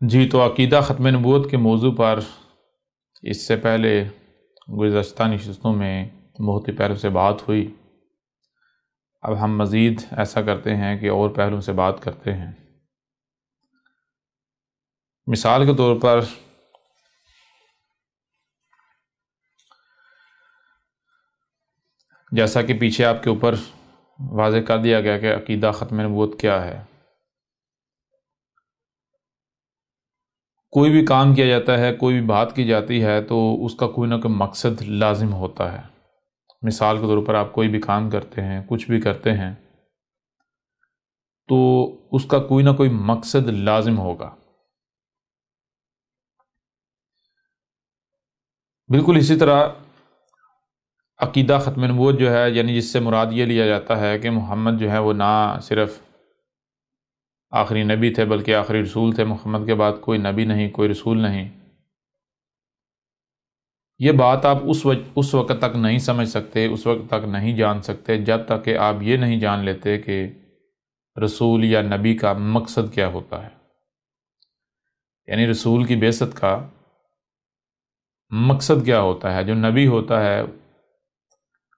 جی، تو عقیدہ ختم نبوت کے موضوع پر اس سے پہلے گزشتہ نشستوں میں بہت ہی پہلو سے بات ہوئی۔ اب ہم مزید ایسا کرتے ہیں کہ اور پہلوں سے بات کرتے ہیں۔ مثال کے طور پر جیسا کہ پیچھے آپ کے اوپر واضح کر دیا گیا کہ عقیدہ ختم نبوت کیا ہے۔ کوئی بھی کام کیا جاتا ہے، کوئی بھی بات کی جاتی ہے تو اس کا کوئی نہ کوئی مقصد لازم ہوتا ہے۔ مثال کے طور پر آپ کوئی بھی کام کرتے ہیں، کچھ بھی کرتے ہیں تو اس کا کوئی نہ کوئی مقصد لازم ہوگا۔ بالکل اسی طرح عقیدہ ختم نبوت جو ہے، یعنی جس سے مراد یہ لیا جاتا ہے کہ محمد جو ہے وہ نہ صرف آخری نبی تھے بلکہ آخری رسول تھے۔ محمد کے بعد کوئی نبی نہیں، کوئی رسول نہیں۔ یہ بات آپ اس وقت تک نہیں سمجھ سکتے، اس وقت تک نہیں جان سکتے جب تک کہ آپ یہ نہیں جان لیتے کہ رسول یا نبی کا مقصد کیا ہوتا ہے۔ یعنی رسول کی بعثت کا مقصد کیا ہوتا ہے، جو نبی ہوتا ہے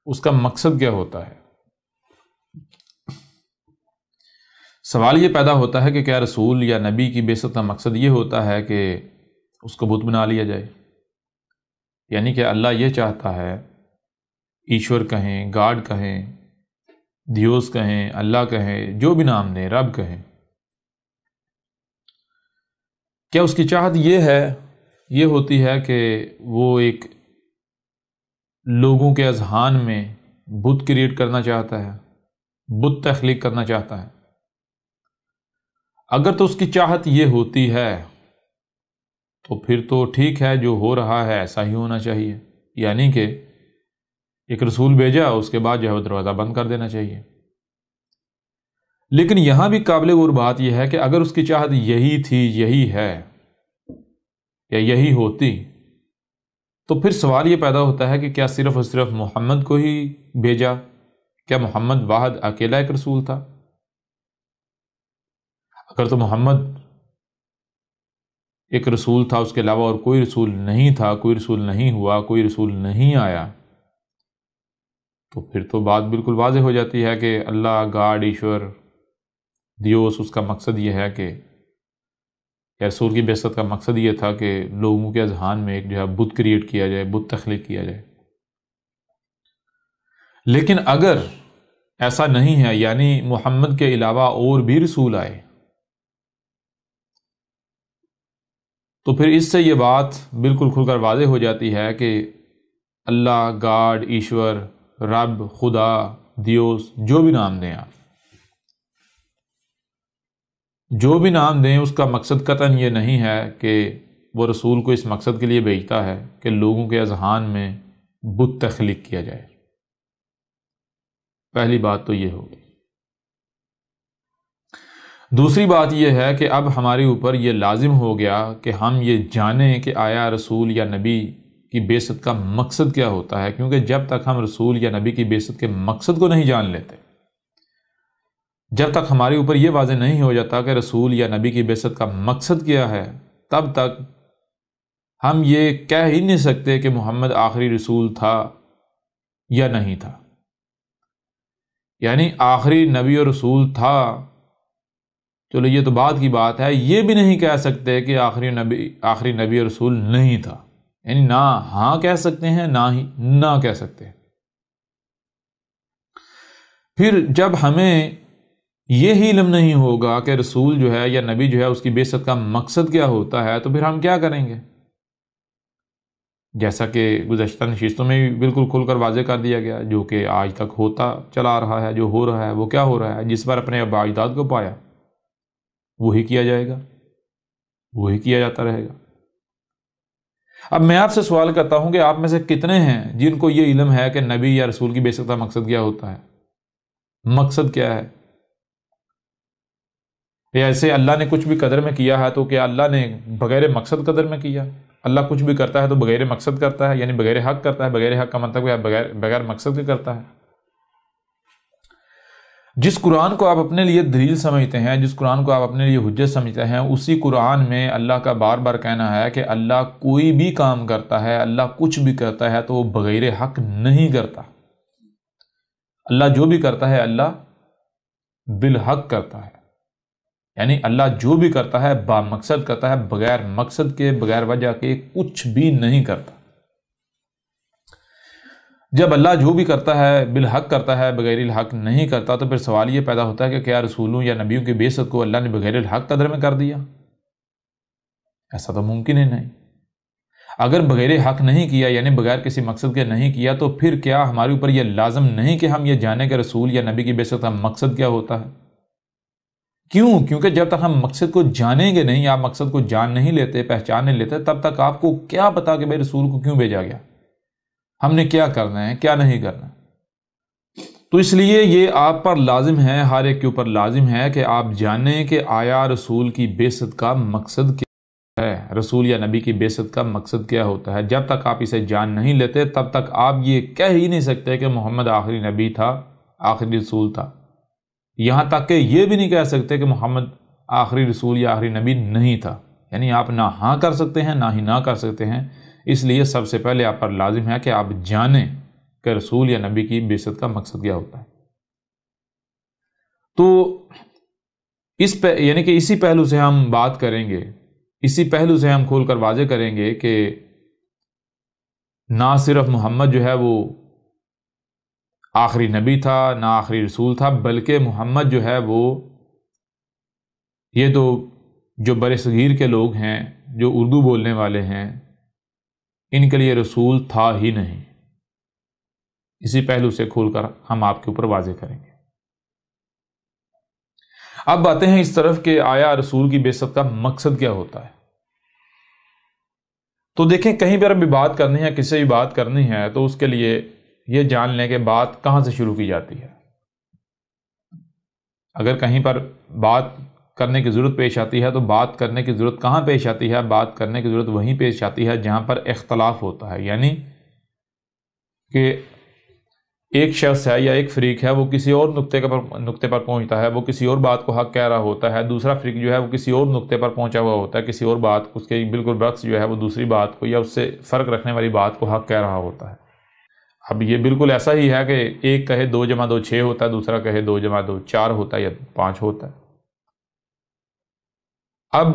اس کا مقصد کیا ہوتا ہے۔ سوال یہ پیدا ہوتا ہے کہ کیا رسول یا نبی کی بعثت کا مقصد یہ ہوتا ہے کہ اس کو بت بنا لیا جائے؟ یعنی کہ اللہ یہ چاہتا ہے، ایشور کہیں، گاڈ کہیں، دیوس کہیں، اللہ کہیں، جو بھی نام دیں، رب کہیں، کیا اس کی چاہت یہ ہوتی ہے کہ وہ ایک لوگوں کے اذہان میں بت کریٹ کرنا چاہتا ہے، بت تخلیق کرنا چاہتا ہے؟ اگر تو اس کی چاہت یہ ہوتی ہے تو پھر تو ٹھیک ہے، جو ہو رہا ہے ایسا ہی ہونا چاہیے۔ یعنی کہ ایک رسول بھیجا، اس کے بعد جو ہے وہ دروازہ بند کر دینا چاہیے۔ لیکن یہاں بھی قابل غور بات یہ ہے کہ اگر اس کی چاہت یہی تھی، یہی ہے یا یہی ہوتی، تو پھر سوال یہ پیدا ہوتا ہے کہ کیا صرف اور صرف محمد کو ہی بھیجا؟ کیا محمد واحد اکیلا ایک رسول تھا؟ اگر تو محمد ایک رسول تھا، اس کے علاوہ اور کوئی رسول نہیں تھا، کوئی رسول نہیں ہوا، کوئی رسول نہیں آیا، تو پھر تو بات بالکل واضح ہو جاتی ہے کہ اللہ، گاڈ، ایشور، دیوس، اس کا مقصد یہ ہے کہ رسول کی بعثت کا مقصد یہ تھا کہ لوگوں کے اذہان میں ایک جو ہے بت کریٹ کیا جائے، بت تخلیق کیا جائے۔ لیکن اگر ایسا نہیں ہے، یعنی محمد کے علاوہ اور بھی رسول آئے، تو پھر اس سے یہ بات بالکل کھل کر واضح ہو جاتی ہے کہ اللہ، گاڈ، ایشور، رب، خدا، دیوس، جو بھی نام دیں آپ، جو بھی نام دیں، اس کا مقصد قطعاً یہ نہیں ہے کہ وہ رسول کو اس مقصد کے لیے بھیجتا ہے کہ لوگوں کے اذہان میں بت تخلیق کیا جائے۔ پہلی بات تو یہ ہوگی۔ دوسری بات یہ ہے کہ اب ہمارے اوپر یہ لازم ہو گیا کہ ہم یہ جانیں کہ آیا رسول یا نبی کی بعثت کا مقصد کیا ہوتا ہے، کیونکہ جب تک ہم رسول یا نبی کی بعثت کے مقصد کو نہیں جان لیتے، جب تک ہمارے اوپر یہ واضح نہیں ہو جاتا کہ رسول یا نبی کی بعثت کا مقصد کیا ہے، تب تک ہم یہ کہہ ہی نہیں سکتے کہ محمد آخری رسول تھا یا نہیں تھا۔ یعنی آخری نبی اور رسول تھا، چلو یہ تو بعد کی بات ہے، یہ بھی نہیں کہہ سکتے کہ آخری نبی اور رسول نہیں تھا۔ یعنی نہ ہاں کہہ سکتے ہیں، نہ ہی نہ کہہ سکتے۔ پھر جب ہمیں یہی علم نہیں ہوگا کہ رسول جو ہے یا نبی جو ہے اس کی بعثت کا مقصد کیا ہوتا ہے، تو پھر ہم کیا کریں گے؟ جیسا کہ گزشتہ نشستوں میں بھی بالکل کھل کر واضح کر دیا گیا، جو کہ آج تک ہوتا چلا رہا ہے، جو ہو رہا ہے وہ کیا ہو رہا ہے؟ جس پر اپنے آباء اجداد کو پایا وہی کیا جائے گا، وہی کیا جاتا رہے گا۔ اب میں آپ سے سوال کرتا ہوں کہ آپ میں سے کتنے ہیں جن کو یہ علم ہے کہ نبی یا رسول کی بعثت کا مقصد کیا ہوتا ہے؟ مقصد کیا ہے؟ یا ایسے اللہ نے کچھ بھی قدر میں کیا ہے تو کیا اللہ نے بغیر مقصد قدر میں کیا؟ اللہ کچھ بھی کرتا ہے تو بغیر مقصد کرتا ہے، یعنی بغیر حق کرتا ہے۔ بغیر حق کا مطلب ہے بغیر مقصد کے کرتا ہے۔ جس قرآن کو آپ اپنے لیے دلیل سمجھتے ہیں، جس قرآن کو آپ اپنے لیے حجت سمجھتے ہیں، اسی قرآن میں اللہ کا بار بار کہنا ہے کہ اللہ کوئی بھی کام کرتا ہے، اللہ کچھ بھی کرتا ہے تو وہ بغیر حق نہیں کرتا۔ اللہ جو بھی کرتا ہے اللہ بالحق کرتا ہے، یعنی اللہ جو بھی کرتا ہے با مقصد کرتا ہے، بغیر مقصد کے، بغیر وجہ کے کچھ بھی نہیں کرتا۔ جب اللہ جو بھی کرتا ہے بالحق کرتا ہے، بغیر الحق نہیں کرتا، تو پھر سوال یہ پیدا ہوتا ہے کہ کیا رسولوں یا نبیوں کی بعثت کو اللہ نے بغیر الحق قدر میں کر دیا؟ ایسا تو ممکن ہی نہیں۔ اگر بغیر حق نہیں کیا، یعنی بغیر کسی مقصد کے نہیں کیا، تو پھر کیا ہمارے اوپر یہ لازم نہیں کہ ہم یہ جانیں کہ رسول یا نبی کی بعثت کا مقصد کیا ہوتا ہے؟ کیوں؟ کیونکہ جب تک ہم مقصد کو جانیں گے نہیں، آپ مقصد کو جان نہیں لیتے، پہچان نہیں لیتے، تب تک آپ کو کیا پتا کہ بھائی رسول کو کیوں بھیجا گیا، ہم نے کیا کرنا ہے، کیا نہیں کرنا۔ تو اس لیے یہ آپ پر لازم ہے، ہر ایک کے اوپر لازم ہے کہ آپ جانیں کہ آیا رسول کی بعثت کا مقصد کیا ہے، رسول یا نبی کی بعثت کا مقصد کیا ہوتا ہے۔ جب تک آپ اسے جان نہیں لیتے تب تک آپ یہ کہہ ہی نہیں سکتے کہ محمد آخری نبی تھا، آخری رسول تھا۔ یہاں تک کہ یہ بھی نہیں کہہ سکتے کہ محمد آخری رسول یا آخری نبی نہیں تھا، یعنی آپ نہ ہاں کر سکتے ہیں نہ ہی نہ کر سکتے ہیں۔ اس لیے سب سے پہلے آپ پر لازم ہے کہ آپ جانیں کہ رسول یا نبی کی بعثت کا مقصد کیا ہوتا ہے۔ تو یعنی کہ اسی پہلو سے ہم بات کریں گے، اسی پہلو سے ہم کھول کر واضح کریں گے کہ نہ صرف محمد جو ہے وہ آخری نبی تھا، نہ آخری رسول تھا، بلکہ محمد جو ہے وہ یہ تو جو بر صغیر کے لوگ ہیں، جو اردو بولنے والے ہیں، ان کے لیے رسول تھا ہی نہیں۔ اسی پہلو سے کھول کر ہم آپ کے اوپر واضح کریں گے۔ اب باتیں ہیں اس طرف کہ آیا رسول کی بعثت کا مقصد کیا ہوتا ہے۔ تو دیکھیں، کہیں پر بھی بات کرنی ہے، کسی بھی بات کرنی ہے، تو اس کے لیے یہ جان لیں کہ بات کہاں سے شروع کی جاتی ہے۔ اگر کہیں پر بات کرنے کی ضرورت پیش آتی ہے تو بات کرنے کی ضرورت کہاں پیش آتی ہے؟ بات کرنے کی ضرورت وہیں پیش آتی ہے جہاں پر اختلاف ہوتا ہے، یعنی کہ ایک شخص ہے یا ایک فریق ہے، وہ کسی اور نقطے پر پہنچتا ہے، وہ کسی اور بات کو حق کہہ رہا ہوتا ہے، دوسرا فریق جو ہے وہ کسی اور نقطے پر پہنچا ہوا ہوتا ہے، کسی اور بات اس کے بالکل برعکس جو ہے وہ دوسری بات کو یا اس سے فرق رکھنے والی بات کو حق کہہ رہا ہوتا ہے۔ اب یہ بالکل ایسا ہی ہے کہ ایک کہے 2 + 2 6 ہوتا ہے، دوسرا کہے 2 + 2 4 ہوتا ہے یا 5 ہوتا ہے۔ اب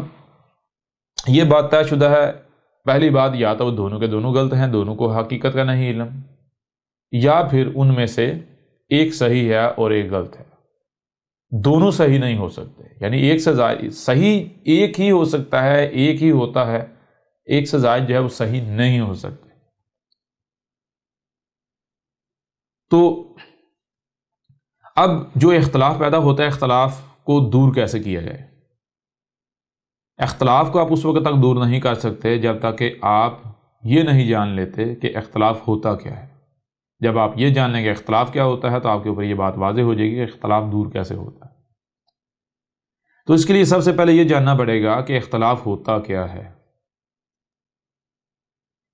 یہ بات طے شدہ ہے، پہلی بات یا تو وہ دونوں کے دونوں غلط ہیں، دونوں کو حقیقت کا نہیں علم، یا پھر ان میں سے ایک صحیح ہے اور ایک غلط ہے۔ دونوں صحیح نہیں ہو سکتے، یعنی ایک سے زائد صحیح ایک ہی ہو سکتا ہے، ایک ہی ہوتا ہے، ایک سے زائد جو ہے وہ صحیح نہیں ہو سکتے۔ تو اب جو اختلاف پیدا ہوتا ہے، اختلاف کو دور کیسے کیا جائے؟ اختلاف کو آپ اس وقت تک دور نہیں کر سکتے جب تک کہ آپ یہ نہیں جان لیتے کہ اختلاف ہوتا کیا ہے۔ جب آپ یہ جان لیں کہ اختلاف کیا ہوتا ہے تو آپ کے اوپر یہ بات واضح ہو جائے گی کہ اختلاف دور کیسے ہوتا ہے۔ تو اس کے لیے سب سے پہلے یہ جاننا پڑے گا کہ اختلاف ہوتا کیا ہے،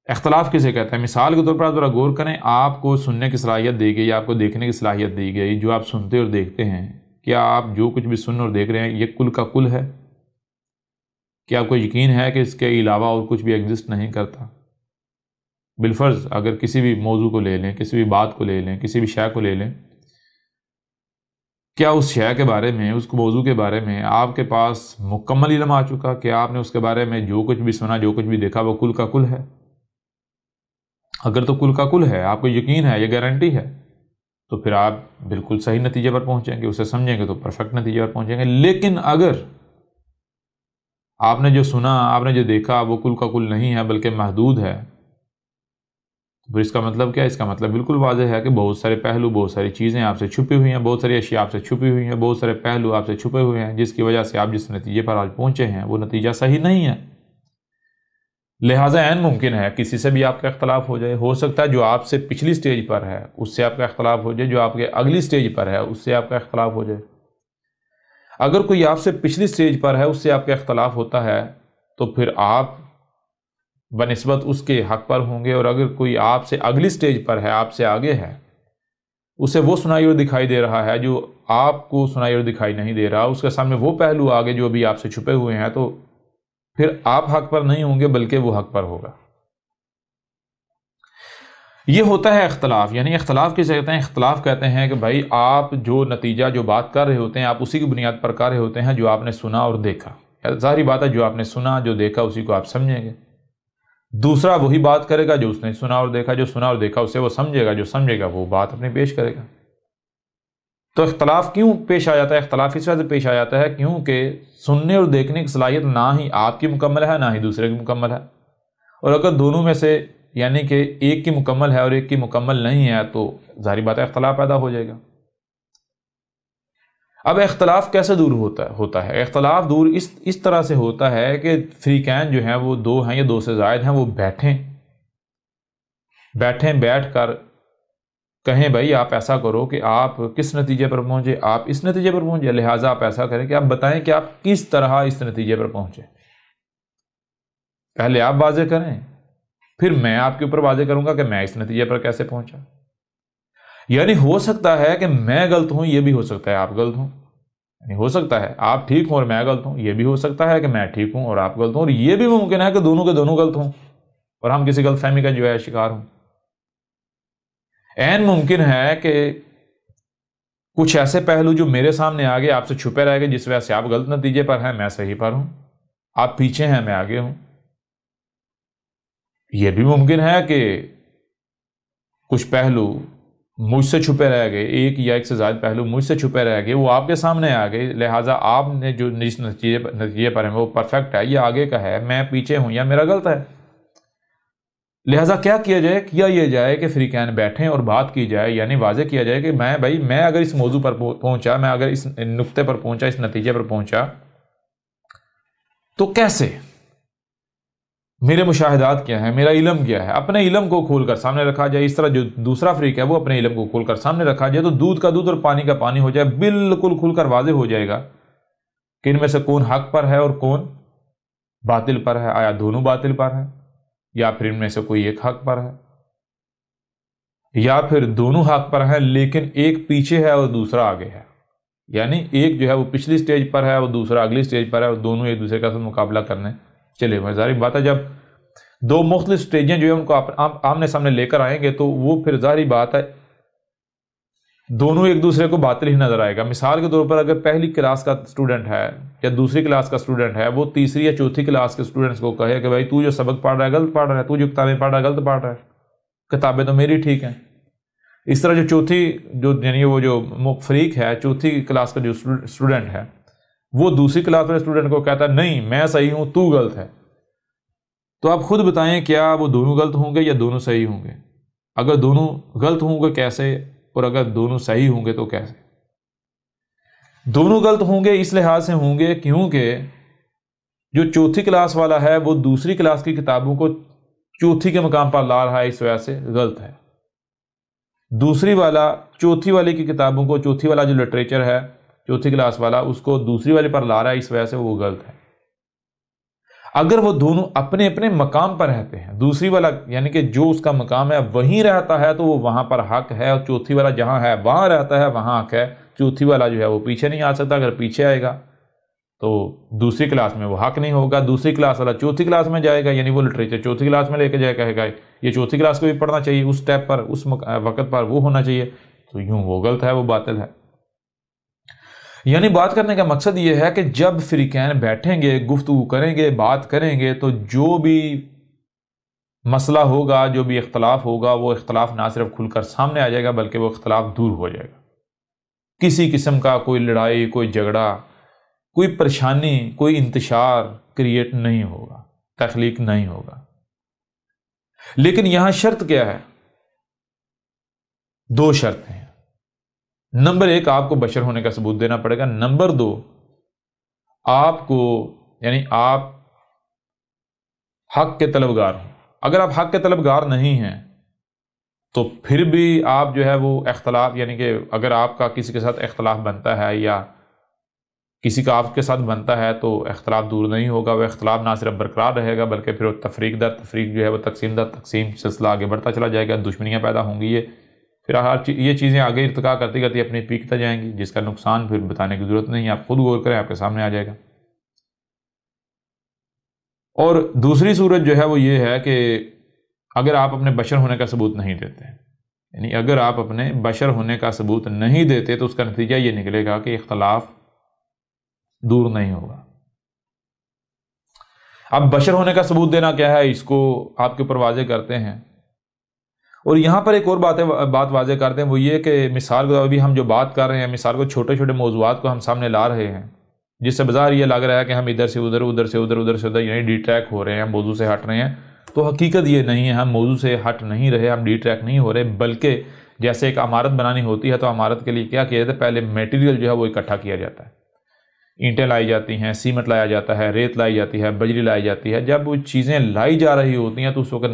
اختلاف کسے کہتے ہیں۔ مثال کے طور پر آپ ذرا غور کریں، آپ کو سننے کی صلاحیت دی گئی، آپ کو دیکھنے کی صلاحیت دی گئی، جو آپ سنتے اور دیکھتے ہیں، کیا آپ جو کچھ بھی سن اور دیکھ رہے ہیں یہ کل کا کل ہے؟ کیا آپ کو یقین ہے کہ اس کے علاوہ اور کچھ بھی ایگزسٹ نہیں کرتا؟ بالفرض اگر کسی بھی موضوع کو لے لیں، کسی بھی بات کو لے لیں، کسی بھی شے کو لے لیں، کیا اس شے کے بارے میں، اس موضوع کے بارے میں آپ کے پاس مکمل علم آ چکا کہ آپ نے اس کے بارے میں جو کچھ بھی سنا، جو کچھ بھی دیکھا وہ کل کا کل ہے؟ اگر تو کل کا کل ہے، آپ کو یقین ہے، یہ گارنٹی ہے، تو پھر آپ بالکل صحیح نتیجے پر پہنچیں گے، اسے سمجھیں گے تو پرفیکٹ نتیجے پر پہنچیں گے۔ لیکن اگر آپ نے جو سنا، آپ نے جو دیکھا وہ کل کا کل نہیں ہے بلکہ محدود ہے، تو پھر اس کا مطلب کیا ہے؟ اس کا مطلب بالکل واضح ہے کہ بہت سارے پہلو، بہت ساری چیزیں آپ سے چھپی ہوئی ہیں، بہت ساری اشیاء آپ سے چھپی ہوئی ہیں، بہت سارے پہلو آپ سے چھپے ہوئے ہیں، جس کی وجہ سے آپ جس نتیجے پر آج پہنچے ہیں وہ نتیجہ صحیح نہیں ہے۔ لہٰذا عین ممکن ہے کسی سے بھی آپ کا اختلاف ہو جائے، ہو سکتا ہے جو آپ سے پچھلی سٹیج پر ہے اس سے آپ کا اختلاف ہو جائے، جو آپ کے اگلی سٹیج پر ہے اس سے آپ کا اختلاف ہو جائے۔ اگر کوئی آپ سے پچھلی سٹیج پر ہے اس سے آپ کا اختلاف ہوتا ہے تو پھر آپ بنسبت اس کے حق پر ہوں گے، اور اگر کوئی آپ سے اگلی سٹیج پر ہے، آپ سے آگے ہے، اسے وہ سنائی اور دکھائی دے رہا ہے جو آپ کو سنائی اور دکھائی نہیں دے رہا، اس کے سامنے وہ پہلو آگے جو ابھی آپ سے چھپے ہوئے ہیں، تو پھر آپ حق پر نہیں ہوں گے بلکہ وہ حق پر ہوگا۔ یہ ہوتا ہے اختلاف، یعنی اختلاف کسے کہتے ہیں؟ اختلاف کہتے ہیں کہ بھائی آپ جو نتیجہ جو بات کر رہے ہوتے ہیں آپ اسی کی بنیاد پر کر رہے ہوتے ہیں جو آپ نے سنا اور دیکھا۔ ظاہری بات ہے جو آپ نے سنا جو دیکھا اسی کو آپ سمجھیں گے، دوسرا وہی بات کرے گا جو اس نے سنا اور دیکھا، جو سنا اور دیکھا اسے وہ سمجھے گا، جو سمجھے گا وہ بات اپنی پیش کرے گا۔ تو اختلاف کیوں پیش آ جاتا ہے؟ اختلاف اس وجہ سے پیش آ جاتا ہے کیونکہ سننے اور دیکھنے کی صلاحیت نہ ہی آپ کی مکمل ہے نہ ہی دوسرے کی مکمل ہے، اور اگر دونوں میں سے یعنی کہ ایک کی مکمل ہے اور ایک کی مکمل نہیں ہے تو ظاہری بات ہے اختلاف پیدا ہو جائے گا۔ اب اختلاف کیسے دور ہوتا ہے؟ اختلاف دور اس طرح سے ہوتا ہے کہ فریقین جو ہیں وہ دو ہیں یا دو سے زائد ہیں، وہ بیٹھ کر کہیں بھائی آپ ایسا کرو کہ آپ کس نتیجے پر پہنچے، آپ اس نتیجے پر پہنچے، لہٰذا آپ ایسا کریں کہ آپ بتائیں کہ آپ کس طرح اس نتیجے پر پہنچے۔ پہلے آپ واضح کریں، پھر میں آپ کے اوپر واضح کروں گا کہ میں اس نتیجے پر کیسے پہنچا۔ یعنی ہو سکتا ہے کہ میں غلط ہوں، یہ بھی ہو سکتا ہے آپ غلط ہوں، یعنی ہو سکتا ہے آپ ٹھیک ہوں اور میں غلط ہوں، یہ بھی ہو سکتا ہے کہ میں ٹھیک ہوں اور آپ غلط ہوں، اور یہ بھی ممکن ہے کہ دونوں کے دونوں غلط ہوں اور ہم کسی غلط فہمی کا جو ہے شکار ہوں۔ عین ممکن ہے کہ کچھ ایسے پہلو جو میرے سامنے آگے آپ سے چھپے رہ گئے جس وجہ سے آپ غلط نتیجے پر ہیں، میں صحیح پر ہوں، آپ پیچھے ہیں میں آگے ہوں۔ یہ بھی ممکن ہے کہ کچھ پہلو مجھ سے چھپے رہ گئے، ایک یا ایک سے زائد پہلو مجھ سے چھپے رہ گئے، وہ آپ کے سامنے آ گئے، لہٰذا آپ نے جو جس نتیجے پر ہیں وہ پرفیکٹ ہے، یہ آگے کا ہے، میں پیچھے ہوں یا میرا غلط ہے۔ لہٰذا کیا کیا جائے؟ یہ جائے کہ فریقین بیٹھیں اور بات کی جائے، یعنی واضح کیا جائے کہ میں اگر اس موضوع پر پہنچا، میں اگر اس نقطے پر پہنچا، اس نتیجے پر پہنچا تو کیسے؟ میرے مشاہدات کیا ہیں، میرا علم کیا ہے، اپنے علم کو کھول کر سامنے رکھا جائے۔ اس طرح جو دوسرا فریق ہے وہ اپنے علم کو کھول کر سامنے رکھا جائے تو دودھ کا دودھ اور پانی کا پانی ہو جائے، بالکل کھل کر واضح ہو جائے گا کہ ان میں سے کون حق پر ہے اور کون باطل پر ہے، آیا دونوں باطل پر ہیں یا پھر ان میں سے کوئی ایک حق پر ہے، یا پھر دونوں حق پر ہیں لیکن ایک پیچھے ہے اور دوسرا آگے ہے، یعنی ایک جو ہے وہ پچھلی سٹیج پر ہے اور دوسرا اگلی سٹیج پر ہے اور دونوں ایک دوسرے کا ساتھ مقابلہ کرنے چلے ہوئے۔ ظاہری بات ہے جب دو مختلف سٹیجیں جو ہیں ان کو آمنے سامنے لے کر آئیں گے تو وہ پھر ظاہری بات ہے دونوں ایک دوسرے کو باطل ہی نظر آئے گا۔ مثال کے طور پر اگر پہلی کلاس کا اسٹوڈنٹ ہے یا دوسری کلاس کا اسٹوڈنٹ ہے، وہ تیسری یا چوتھی کلاس کے اسٹوڈنٹس کو کہے کہ بھائی تو جو سبق پڑھ رہا ہے غلط پڑھ رہا ہے، تو جو کتابیں پڑھ رہا ہے غلط پڑھ رہا ہے، کتابیں تو میری ٹھیک ہیں۔ اس طرح یعنی وہ جو فریق ہے چوتھی کلاس کا جو اسٹوڈنٹ ہے وہ دوسری کلاس والے اسٹوڈنٹ کو کہتا ہے نہیں میں صحیح ہوں تو غلط ہے، تو آپ خود بتائیں کیا وہ دونوں غلط ہوں گے یا دونوں صحیح ہوں گے؟ اگر دونوں غلط ہوں گے کیسے، اور اگر دونوں صحیح ہوں گے تو کیسے؟ دونوں غلط ہوں گے اس لحاظ سے ہوں گے کیونکہ جو چوتھی کلاس والا ہے وہ دوسری کلاس کی کتابوں کو چوتھی کے مقام پر لا رہا ہے، اس وجہ سے غلط ہے۔ دوسری والا چوتھی والے کی کتابوں کو، چوتھی والا جو لٹریچر ہے چوتھی کلاس والا، اس کو دوسری والے پر لا رہا ہے، اس وجہ سے وہ غلط ہے۔ اگر وہ دونوں اپنے اپنے مقام پر رہتے ہیں، دوسری والا یعنی کہ جو اس کا مقام ہے وہیں رہتا ہے تو وہ وہاں پر حق ہے، اور چوتھی والا جہاں ہے وہاں رہتا ہے وہاں حق ہے۔ چوتھی والا جو ہے وہ پیچھے نہیں آ سکتا، اگر پیچھے آئے گا تو دوسری کلاس میں وہ حق نہیں ہوگا، دوسری کلاس والا چوتھی کلاس میں جائے گا، یعنی وہ لٹریچر چوتھی کلاس میں لے کے جائے، کہے گا یہ چوتھی کلاس کو بھی پڑھنا چاہیے، اس سٹیپ پر اس وقت پر وہ ہونا چاہیے، تو یوں وہ غلط ہے، وہ باطل ہے۔ یعنی بات کرنے کا مقصد یہ ہے کہ جب فریقین بیٹھیں گے، گفتگو کریں گے، بات کریں گے، تو جو بھی مسئلہ ہوگا، جو بھی اختلاف ہوگا، وہ اختلاف نہ صرف کھل کر سامنے آ جائے گا بلکہ وہ اختلاف دور ہو جائے گا۔ کسی قسم کا کوئی لڑائی، کوئی جھگڑا، کوئی پریشانی، کوئی انتشار کریٹ نہیں ہوگا، تخلیق نہیں ہوگا۔ لیکن یہاں شرط کیا ہے؟ دو شرطیں ہیں۔ نمبر ایک، آپ کو بشر ہونے کا ثبوت دینا پڑے گا۔ نمبر دو، آپ کو یعنی آپ حق کے طلبگار ہوں۔ اگر آپ حق کے طلبگار نہیں ہیں تو پھر بھی آپ جو ہے وہ اختلاف، یعنی کہ اگر آپ کا کسی کے ساتھ اختلاف بنتا ہے یا کسی کا آپ کے ساتھ بنتا ہے تو اختلاف دور نہیں ہوگا، وہ اختلاف نہ صرف برقرار رہے گا بلکہ پھر تفریق در تفریق جو ہے وہ تقسیم در تقسیم سلسلہ آگے بڑھتا چلا جائے گا، دشمنیاں پیدا ہوں گی، یہ پھر یہ چیزیں آگے ارتقا کرتی کرتی اپنی پیکتا جائیں گی، جس کا نقصان پھر بتانے کی ضرورت نہیں ہے، آپ خود غور کریں، آپ کے سامنے آ جائے گا۔ اور دوسری صورت جو ہے وہ یہ ہے کہ اگر آپ اپنے بشر ہونے کا ثبوت نہیں دیتے، یعنی اگر آپ اپنے بشر ہونے کا ثبوت نہیں دیتے تو اس کا نتیجہ یہ نکلے گا کہ اختلاف دور نہیں ہوگا۔ اب بشر ہونے کا ثبوت دینا کیا ہے، اس کو آپ کے اوپر واضح کرتے ہیں، اور یہاں پر ایک اور بات واضح کرتے ہیں، وہ یہ کہ مثال کو ابھی ہم جو بات کر رہے ہیں، مثال کو چھوٹے چھوٹے موضوعات کو ہم سامنے لا رہے ہیں، جس سے بظاہر یہ لگ رہا ہے کہ ہم ادھر سے ادھر، ادھر سے ادھر، ادھر سے ادھر، یعنی ڈی ٹریک ہو رہے ہیں، موضوع سے ہٹ رہے ہیں، تو حقیقت یہ نہیں ہے، ہم موضوع سے ہٹ نہیں رہے، ہم ڈی ٹریک نہیں ہو رہے، بلکہ جیسے ایک عمارت بنانی ہوتی ہے تو عمارت کے لیے کیا کیا جاتا ہے، پہلے میٹیریل جو ہے وہ اکٹھا کیا جاتا ہے، اینٹیں لائی جاتی ہیں، سیمنٹ لایا جاتا ہے، ریت لائی جاتی ہے، بجری لائی جاتی ہے۔ جب وہ چیزیں لائی جا رہی ہوتی ہیں تو اس وقت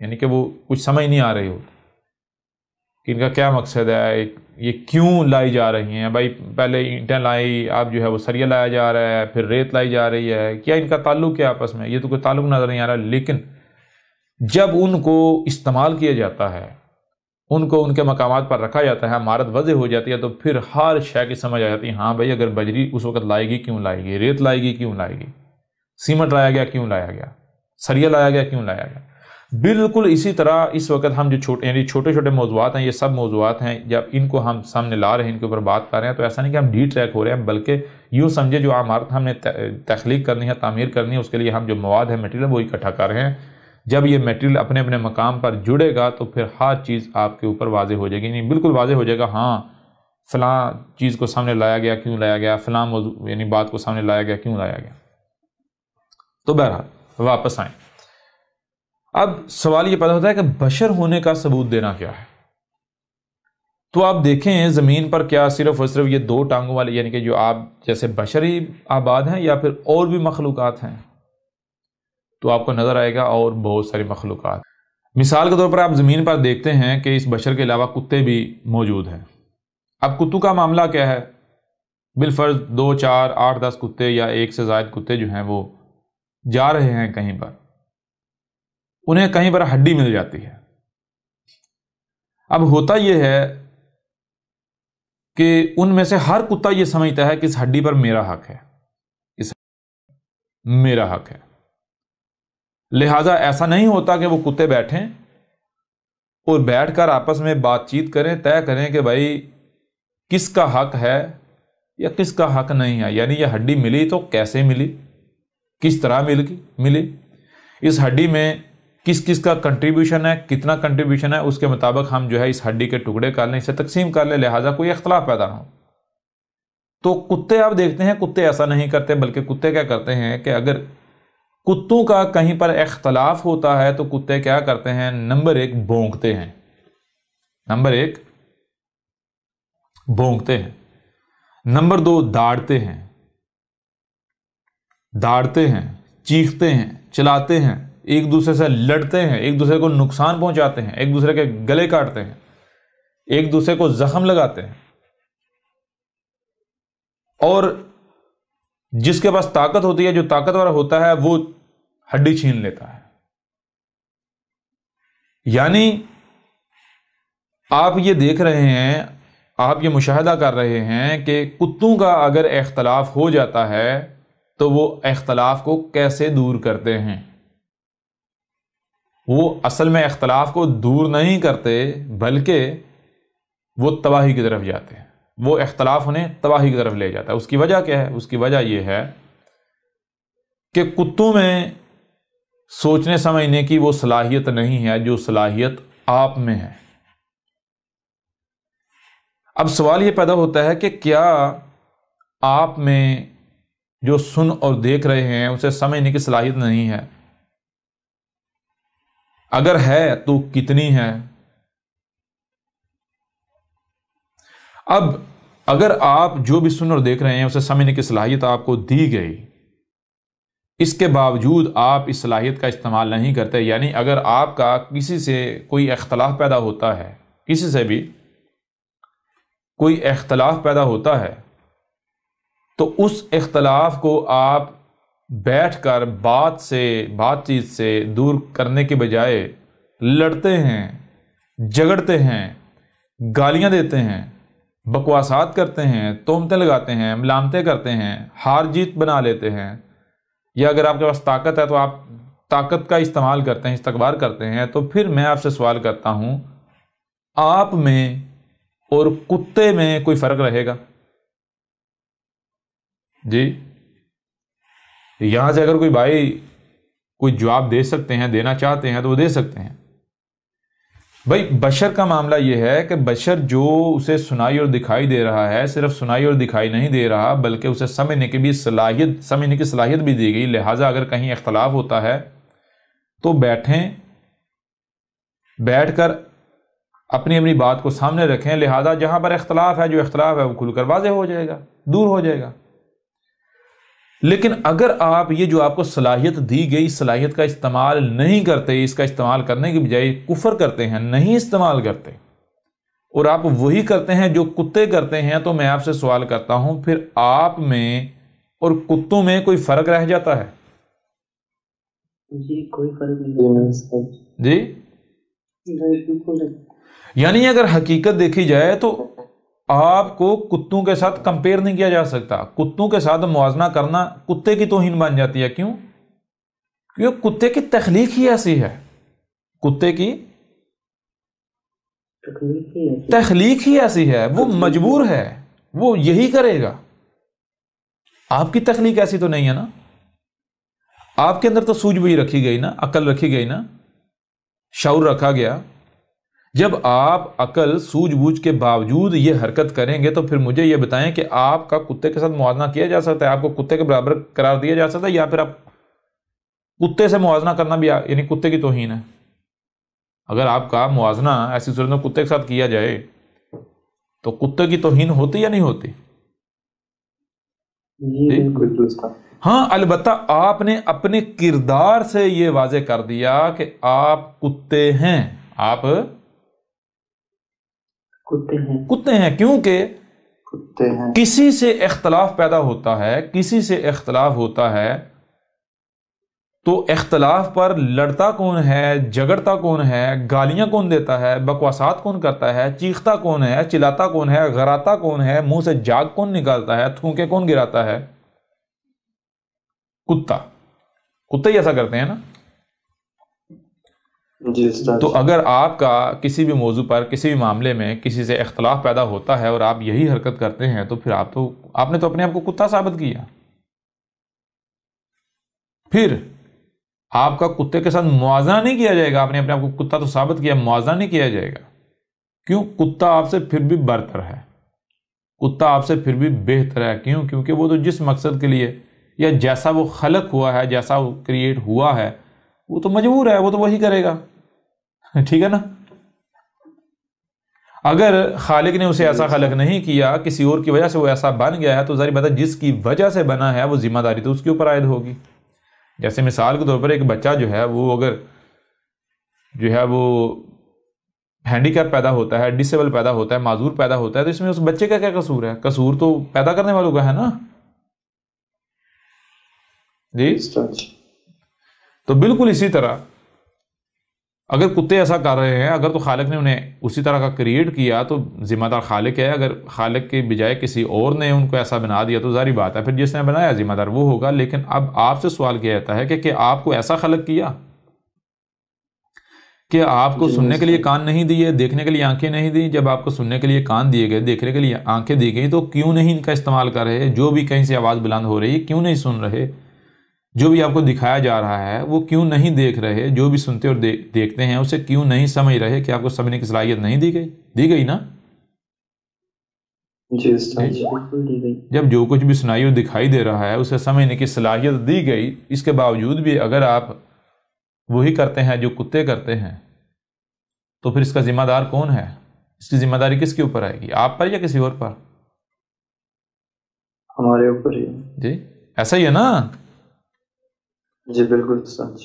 یعنی کہ وہ کچھ سمجھ نہیں آ رہی ہوتی کہ ان کا کیا مقصد ہے، یہ کیوں لائی جا رہی ہیں۔ بھائی پہلے اینٹیں لائی، اب جو ہے وہ سریا لایا جا رہا ہے، پھر ریت لائی جا رہی ہے، کیا ان کا تعلق کیا آپس میں، یہ تو کوئی تعلق نظر نہیں آ رہا۔ لیکن جب ان کو استعمال کیا جاتا ہے، ان کو ان کے مقامات پر رکھا جاتا ہے، عمارت وضع ہو جاتی ہے، تو پھر ہر شے کی سمجھ آ جاتی ہے، ہاں بھائی اگر بجری اس وقت لائے گی کیوں لائے گی، ریت لائے گی کیوں لائے گی، سیمنٹ لایا گیا کیوں لایا گیا، سریا لایا گیا کیوں لایا گیا۔ بالکل اسی طرح اس وقت ہم جو چھوٹے چھوٹے موضوعات ہیں، یہ سب موضوعات ہیں، جب ان کو ہم سامنے لا رہے ہیں، ان کے اوپر بات کر رہے ہیں، تو ایسا نہیں کہ ہم ڈی ٹریک ہو رہے ہیں، بلکہ یوں سمجھے جو عمارت ہم نے تخلیق کرنی ہے، تعمیر کرنی ہے، اس کے لیے ہم جو مواد ہے، میٹیریل، وہ اکٹھا کر رہے ہیں۔ جب یہ میٹیریل اپنے اپنے مقام پر جڑے گا تو پھر ہر چیز آپ کے اوپر واضح ہو جائے گی، نہیں بالکل واضح ہو جائے گا، ہاں فلاں چیز کو سامنے لایا گیا کیوں لایا گیا، فلاں موضوع یعنی بات کو سامنے لایا گیا کیوں لایا گیا۔ تو بہرحال واپس آئیں، اب سوال یہ پیدا ہوتا ہے کہ بشر ہونے کا ثبوت دینا کیا ہے۔ تو آپ دیکھیں زمین پر کیا صرف اور صرف یہ دو ٹانگوں والے یعنی کہ جو آپ جیسے بشری آباد ہیں، یا پھر اور بھی مخلوقات ہیں، تو آپ کو نظر آئے گا اور بہت ساری مخلوقات۔ مثال کے طور پر آپ زمین پر دیکھتے ہیں کہ اس بشر کے علاوہ کتے بھی موجود ہیں۔ اب کتوں کا معاملہ کیا ہے، بالفرض 2 4 8 10 کتے یا ایک سے زائد کتے جو ہیں وہ جا رہے ہیں کہیں پر، انہیں کہیں پر ہڈی مل جاتی ہے۔ اب ہوتا یہ ہے کہ ان میں سے ہر کتا یہ سمجھتا ہے کہ اس ہڈی پر میرا حق ہے، میرا حق ہے، لہٰذا ایسا نہیں ہوتا کہ وہ کتے بیٹھیں اور بیٹھ کر آپس میں بات چیت کریں، طے کریں کہ بھائی کس کا حق ہے یا کس کا حق نہیں ہے، یعنی یہ ہڈی ملی تو کیسے ملی، کس طرح ملی، اس ہڈی میں کس کس کا کنٹریبیوشن ہے، کتنا کنٹریبیوشن ہے، اس کے مطابق ہم جو ہے اس ہڈی کے ٹکڑے کر لیں، اسے تقسیم کر لیں، لہٰذا کوئی اختلاف پیدا نہ ہو۔ تو کتے آپ دیکھتے ہیں، کتے ایسا نہیں کرتے، بلکہ کتے کیا کرتے ہیں کہ اگر کتوں کا کہیں پر اختلاف ہوتا ہے تو کتے کیا کرتے ہیں، نمبر 1 بھونکتے ہیں، نمبر 1 بھونکتے ہیں، نمبر 2 داڑتے ہیں، چیختے ہیں، چلاتے ہیں، ایک دوسرے سے لڑتے ہیں، ایک دوسرے کو نقصان پہنچاتے ہیں، ایک دوسرے کے گلے کاٹتے ہیں، ایک دوسرے کو زخم لگاتے ہیں، اور جس کے پاس طاقت ہوتی ہے، جو طاقتور ہوتا ہے، وہ ہڈی چھین لیتا ہے۔ یعنی آپ یہ دیکھ رہے ہیں، آپ یہ مشاہدہ کر رہے ہیں کہ کتوں کا اگر اختلاف ہو جاتا ہے تو وہ اختلاف کو کیسے دور کرتے ہیں۔ وہ اصل میں اختلاف کو دور نہیں کرتے، بلکہ وہ تباہی کی طرف جاتے ہیں، وہ اختلاف انہیں تباہی کی طرف لے جاتا ہے۔ اس کی وجہ کیا ہے؟ اس کی وجہ یہ ہے کہ کتوں میں سوچنے سمجھنے کی وہ صلاحیت نہیں ہے جو صلاحیت آپ میں ہے۔ اب سوال یہ پیدا ہوتا ہے کہ کیا آپ میں جو سن اور دیکھ رہے ہیں اسے سمجھنے کی صلاحیت نہیں ہے؟ اگر ہے تو کتنی ہے؟ اب اگر آپ جو بھی سن اور دیکھ رہے ہیں اسے سمجھنے کی صلاحیت آپ کو دی گئی، اس کے باوجود آپ اس صلاحیت کا استعمال نہیں کرتے، یعنی اگر آپ کا کسی سے کوئی اختلاف پیدا ہوتا ہے، کسی سے بھی کوئی اختلاف پیدا ہوتا ہے، تو اس اختلاف کو آپ بیٹھ کر بات چیت سے دور کرنے کے بجائے لڑتے ہیں، جھگڑتے ہیں، گالیاں دیتے ہیں، بکواسات کرتے ہیں، تہمتیں لگاتے ہیں، ملامتیں کرتے ہیں، ہار جیت بنا لیتے ہیں، یا اگر آپ کے پاس طاقت ہے تو آپ طاقت کا استعمال کرتے ہیں، استکبار کرتے ہیں، تو پھر میں آپ سے سوال کرتا ہوں، آپ میں اور کتے میں کوئی فرق رہے گا؟ جی، یہاں سے اگر کوئی بھائی کوئی جواب دے سکتے ہیں، دینا چاہتے ہیں تو وہ دے سکتے ہیں۔ بھائی بشر کا معاملہ یہ ہے کہ بشر جو اسے سنائی اور دکھائی دے رہا ہے، صرف سنائی اور دکھائی نہیں دے رہا بلکہ اسے سمجھنے کی صلاحیت بھی دی گئی، لہٰذا اگر کہیں اختلاف ہوتا ہے تو بیٹھ کر اپنی اپنی بات کو سامنے رکھیں، لہٰذا جہاں پر اختلاف ہے، جو اختلاف ہے وہ کھل کر واضح ہو جائے گا، دور ہو جائے گا۔ لیکن اگر آپ یہ جو آپ کو صلاحیت دی گئی، صلاحیت کا استعمال نہیں کرتے، اس کا استعمال کرنے کی بجائے کفر کرتے ہیں، نہیں استعمال کرتے، اور آپ وہی کرتے ہیں جو کتے کرتے ہیں، تو میں آپ سے سوال کرتا ہوں، پھر آپ میں اور کتوں میں کوئی فرق رہ جاتا ہے؟ جی کوئی فرق نہیں۔ جی یعنی اگر حقیقت دیکھی جائے تو آپ کو کتوں کے ساتھ کمپیئر نہیں کیا جا سکتا، کتوں کے ساتھ موازنہ کرنا کتے کی توہین بن جاتی ہے۔ کیوں؟ کیونکہ کتے کی تخلیق ہی ایسی ہے، کتے کی تخلیق ہی ایسی ہے، وہ مجبور ہے، وہ یہی کرے گا۔ آپ کی تخلیق ایسی تو نہیں ہے نا، آپ کے اندر تو سوجھ بوجھ رکھی گئی نا، عقل رکھی گئی نا، شعور رکھا گیا۔ جب آپ عقل سوجھ بوجھ کے باوجود یہ حرکت کریں گے تو پھر مجھے یہ بتائیں کہ آپ کا کتے کے ساتھ موازنہ کیا جا سکتا ہے؟ آپ کو کتے کے برابر قرار دیا جا سکتا ہے، یا پھر آپ کتے سے موازنہ کرنا بھی یعنی کتے کی توہین ہے؟ اگر آپ کا موازنہ ایسی صورت میں کتے کے ساتھ کیا جائے تو کتے کی توہین ہوتی یا نہیں ہوتی؟ ہاں، البتہ آپ نے اپنے کردار سے یہ واضح کر دیا کہ آپ کتے ہیں، آپ کتے ہیں، کیونکہ کسی سے اختلاف پیدا ہوتا ہے، کسی سے اختلاف ہوتا ہے تو اختلاف پر لڑتا کون ہے، جھگڑتا کون ہے، گالیاں کون دیتا ہے، بکواسات کون کرتا ہے، چیختا کون ہے، چلاتا کون ہے، غراتا کون ہے، منہ سے جاگ کون نکالتا ہے، تھوکے کون گراتا ہے؟ کتے ہی ایسا کرتے ہیں نا۔ تو اگر آپ کا کسی بھی موضوع پر، کسی بھی معاملے میں کسی سے اختلاف پیدا ہوتا ہے اور آپ یہی حرکت کرتے ہیں تو پھر آپ نے تو اپنے آپ کو کتا ثابت کیا۔ پھر آپ کا کتے کے ساتھ موازنہ نہیں کیا جائے گا، آپ نے اپنے آپ کو کتا تو ثابت کیا، موازنہ نہیں کیا جائے گا۔ کیوں؟ کتا آپ سے پھر بھی برتر ہے، کتا آپ سے پھر بھی بہتر ہے۔ کیوں؟ کیونکہ وہ تو جس مقصد کے لیے یا جیسا وہ خلق ہوا ہے، جیسا وہ کریٹ ہوا ہے، وہ تو مجبور ہے، وہ تو وہی کرے گا، ٹھیک ہے نا۔ اگر خالق نے اسے ایسا خلق نہیں کیا، کسی اور کی وجہ سے وہ ایسا بن گیا ہے، تو ظاہر بات ہے جس کی وجہ سے بنا ہے وہ ذمہ داری تو اس کے اوپر عائد ہوگی۔ جیسے مثال کے طور پر ایک بچہ جو ہے وہ اگر وہ ہینڈی کیپ پیدا ہوتا ہے، ڈسیبل پیدا ہوتا ہے، معذور پیدا ہوتا ہے، تو اس میں اس بچے کا کیا قصور ہے؟ قصور تو پیدا کرنے والوں کا ہے نا۔ جی تو بالکل اسی طرح اگر کتے ایسا کر رہے ہیں، اگر تو خالق نے انہیں اسی طرح کا کریٹ کیا تو ذمہ دار خالق ہے۔ اگر خالق کے بجائے کسی اور نے ان کو ایسا بنا دیا تو ظاہری بات ہے پھر جس نے بنایا ذمہ دار وہ ہوگا۔ لیکن اب آپ سے سوال کیا جاتا ہے کہ آپ کو ایسا خلق کیا کہ آپ کو سننے کے لیے کان نہیں دیے، دیکھنے کے لیے آنکھیں نہیں دی؟ جب آپ کو سننے کے لیے کان دیے گئے، دیکھنے کے لیے آنکھیں دی گئی، تو کیوں نہیں ان کا استعمال کر رہے؟ جو بھی کہیں سے آواز بلند ہو رہی ہے کیوں نہیں سن رہے؟ جو بھی آپ کو دکھایا جا رہا ہے وہ کیوں نہیں دیکھ رہے؟ جو بھی سنتے اور دیکھتے ہیں اسے کیوں نہیں سمجھ رہے؟ کہ آپ کو سمجھنے کی صلاحیت نہیں دی گئی نا؟ جب جو کچھ بھی سنائی اور دکھائی دے رہا ہے اسے سمجھنے کی صلاحیت دی گئی، اس کے باوجود بھی اگر آپ وہی کرتے ہیں جو کتے کرتے ہیں تو پھر اس کا ذمہ دار کون ہے؟ اس کی ذمہ داری کس کے اوپر آئے گی؟ آپ پر یا کسی اور پر؟ ہمارے اوپر ہی۔ جی ایسا ہی ہے نا؟ جی بالکل سچ۔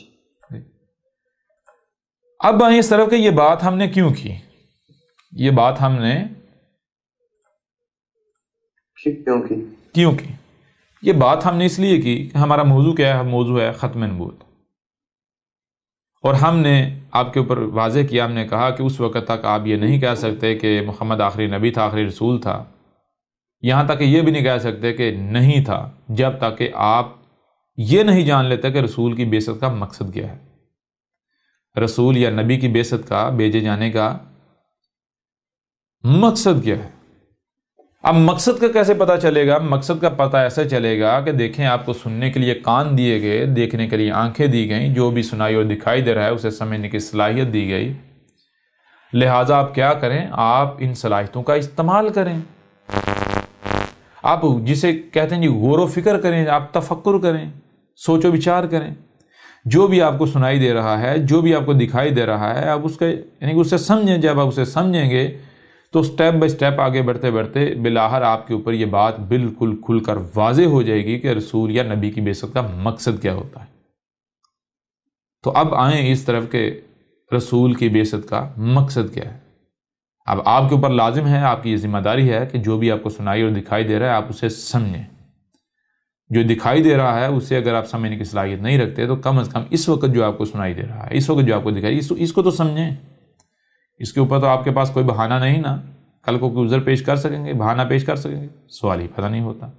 اب آئیں اس طرف کہ یہ بات ہم نے کیوں کی؟ یہ بات ہم نے کیوں کی؟ یہ بات ہم نے اس لیے کی کہ ہمارا موضوع کیا ہے؟ موضوع ہے ختم نبوت، اور ہم نے آپ کے اوپر واضح کیا، ہم نے کہا کہ اس وقت تک آپ یہ نہیں کہہ سکتے کہ محمد آخری نبی تھا، آخری رسول تھا، یہاں تک کہ یہ بھی نہیں کہہ سکتے کہ نہیں تھا، جب تک کہ آپ یہ نہیں جان لیتے کہ رسول کی بعثت کا مقصد کیا ہے، رسول یا نبی کی بعثت کا، بھیجے جانے کا مقصد کیا ہے۔ اب مقصد کا کیسے پتہ چلے گا؟ مقصد کا پتہ ایسے چلے گا کہ دیکھیں، آپ کو سننے کے لیے کان دیے گئے، دیکھنے کے لیے آنکھیں دی گئیں، جو بھی سنائی اور دکھائی دے رہا ہے اسے سمجھنے کی صلاحیت دی گئی، لہٰذا آپ کیا کریں؟ آپ ان صلاحیتوں کا استعمال کریں، آپ جسے کہتے ہیں جی غور و فکر کریں، آپ تفکر کریں، سوچ و بچار کریں، جو بھی آپ کو سنائی دے رہا ہے، جو بھی آپ کو دکھائی دے رہا ہے، آپ اس کے یعنی کہ اسے سمجھیں۔ جب آپ اسے سمجھیں گے تو سٹیپ بائی سٹیپ آگے بڑھتے بڑھتے بالآخر آپ کے اوپر یہ بات بالکل کھل کر واضح ہو جائے گی کہ رسول یا نبی کی بعثت کا مقصد کیا ہوتا ہے۔ تو اب آئیں اس طرف کہ رسول کی بعثت کا مقصد کیا ہے۔ اب آپ کے اوپر لازم ہے، آپ کی یہ ذمہ داری ہے کہ جو بھی آپ کو سنائی اور دکھائی دے رہا ہے آپ اسے سمجھیں۔ جو دکھائی دے رہا ہے اسے اگر آپ سمجھنے کی صلاحیت نہیں رکھتے تو کم از کم اس وقت جو آپ کو سنائی دے رہا ہے، اس وقت جو آپ کو دکھائی، اس کو تو سمجھیں۔ اس کے اوپر تو آپ کے پاس کوئی بہانہ نہیں نا، کل کو کوئی عذر پیش کر سکیں گے، بہانہ پیش کر سکیں گے، سوال ہی پتہ نہیں ہوتا۔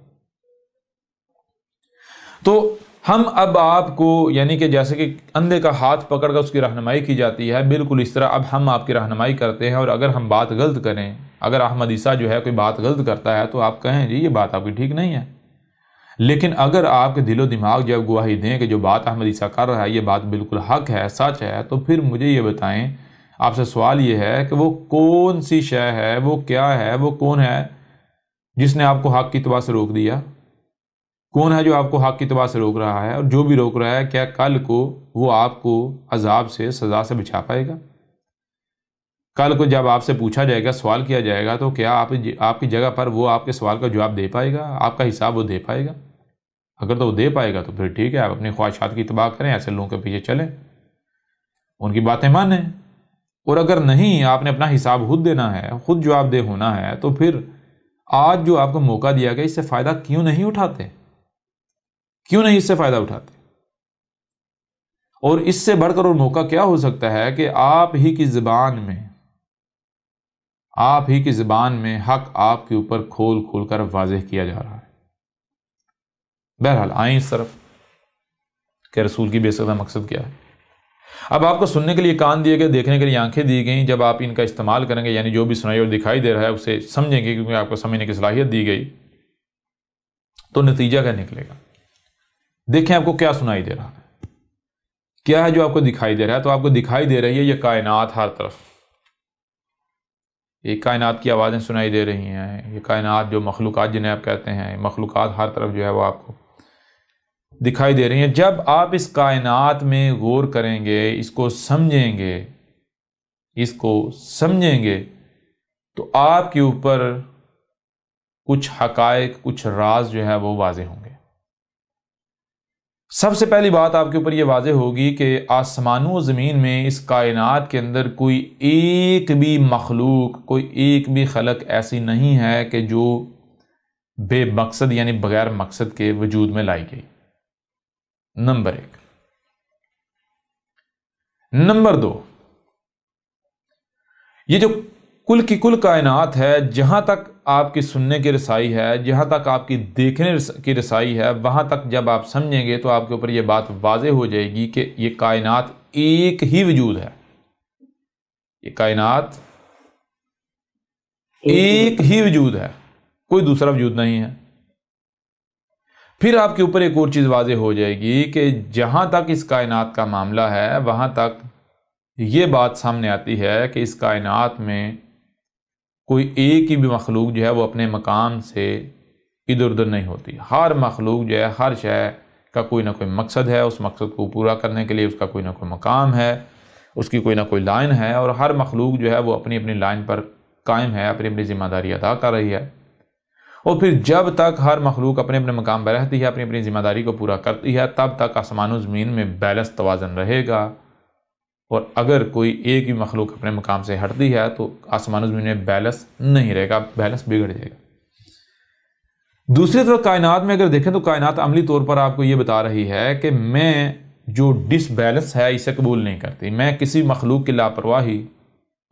تو ہم اب آپ کو یعنی کہ جیسے کہ اندھے کا ہاتھ پکڑ کر اس کی رہنمائی کی جاتی ہے، بالکل اس طرح اب ہم آپ کی رہنمائی کرتے ہیں، اور اگر ہم بات غلط کریں، اگر احمد عیسیٰ جو ہے کوئی بات غلط کرتا ہے تو آپ کہیں جی یہ بات آپ کی ٹھیک نہیں ہے، لیکن اگر آپ کے دل و دماغ جب گواہی دیں کہ جو بات احمد عیسیٰ کر رہا ہے یہ بات بالکل حق ہے، سچ ہے، تو پھر مجھے یہ بتائیں، آپ سے سوال یہ ہے کہ وہ کون سی شے ہے، وہ کیا ہے، وہ کون ہے جس نے آپ کو حق کی اتباع سے روک دیا؟ کون ہے جو آپ کو حق کی اتباع سے روک رہا ہے؟ اور جو بھی روک رہا ہے کیا کل کو وہ آپ کو عذاب سے، سزا سے بچا پائے گا؟ کل کو جب آپ سے پوچھا جائے گا، سوال کیا جائے گا، تو کیا آپ کی جگہ پر وہ آپ کے سوال کا جواب دے پائے گا؟ آپ کا حساب وہ دے پائے گا؟ اگر تو وہ دے پائے گا تو پھر ٹھیک ہے، آپ اپنی خواہشات کی اتباع کریں، ایسے لوگوں کے پیچھے چلیں، ان کی باتیں مانیں۔ اور اگر نہیں، آپ نے اپنا حساب خود دینا ہے، خود جواب دہ ہونا ہے، تو پھر آج جو آپ کو موقع دیا گیا اس سے فائدہ کیوں نہیں اٹھاتے؟ کیوں نہیں اس سے فائدہ اٹھاتے؟ اور اس سے بڑھ کر اور موقع کیا ہو سکتا ہے کہ آپ ہی کی زبان میں حق آپ کے اوپر کھول کھول کر واضح کیا جا رہا ہے۔ بہرحال آئیں اس طرف کہ رسول کی بعثت کا مقصد کیا ہے۔ اب آپ کو سننے کے لیے کان دیے گئے، دیکھنے کے لیے آنکھیں دی گئیں، جب آپ ان کا استعمال کریں گے، یعنی جو بھی سنائی اور دکھائی دے رہا ہے اسے سمجھیں گے، کیونکہ آپ کو سمجھنے کی صلاحیت دی گئی، تو نتیجہ کیا نکلے گا؟ دیکھیں آپ کو کیا سنائی دے رہا ہے، کیا ہے جو آپ کو دکھائی دے رہا ہے؟ تو آپ کو دکھائی دے رہی ہے یہ کائنات، ہر طرف یہ کائنات کی آوازیں سنائی دے رہی ہیں، یہ کائنات جو مخلوقات جنہیں آپ کہتے ہیں، مخلوقات ہر طرف جو ہے وہ آپ کو دکھائی دے رہی ہیں۔ جب آپ اس کائنات میں غور کریں گے، اس کو سمجھیں گے تو آپ کے اوپر کچھ حقائق، کچھ راز جو ہے وہ واضح ہوں گے۔ سب سے پہلی بات آپ کے اوپر یہ واضح ہوگی کہ آسمانوں و زمین میں، اس کائنات کے اندر کوئی ایک بھی مخلوق، کوئی ایک بھی خلق ایسی نہیں ہے کہ جو بے مقصد یعنی بغیر مقصد کے وجود میں لائی گئی، نمبر 1۔ نمبر 2، یہ جو کل کی کل کائنات ہے، جہاں تک آپ کی سننے کی رسائی ہے، جہاں تک آپ کی دیکھنے کی رسائی ہے، وہاں تک جب آپ سمجھیں گے تو آپ کے اوپر یہ بات واضح ہو جائے گی کہ یہ کائنات ایک ہی وجود ہے، یہ کائنات ایک ہی وجود ہے، کوئی دوسرا وجود نہیں ہے۔ پھر آپ کے اوپر ایک اور چیز واضح ہو جائے گی کہ جہاں تک اس کائنات کا معاملہ ہے، وہاں تک یہ بات سامنے آتی ہے کہ اس کائنات میں کوئی ایک ہی بھی مخلوق جو ہے وہ اپنے مقام سے ادھر ادھر نہیں ہوتی۔ ہر مخلوق جو ہے، ہر شے کا کوئی نہ کوئی مقصد ہے، اس مقصد کو پورا کرنے کے لیے اس کا کوئی نہ کوئی مقام ہے، اس کی کوئی نہ کوئی لائن ہے، اور ہر مخلوق جو ہے وہ اپنی اپنی لائن پر قائم ہے، اپنی اپنی ذمہ داری ادا کر رہی ہے۔ اور پھر جب تک ہر مخلوق اپنے اپنے مقام پر رہتی ہے، اپنی اپنی ذمہ داری کو پورا کرتی ہے، تب تک آسمان و زمین میں بیلنس، توازن رہے گا۔ اور اگر کوئی ایک بھی مخلوق اپنے مقام سے ہٹتی ہے تو آسمان و زمین میں بیلنس نہیں رہے گا، بیلنس بگڑ جائے گا۔ دوسری طرف کائنات میں اگر دیکھیں تو کائنات عملی طور پر آپ کو یہ بتا رہی ہے کہ میں جو ڈس بیلنس ہے اسے قبول نہیں کرتی. میں کسی مخلوق کی لاپرواہی،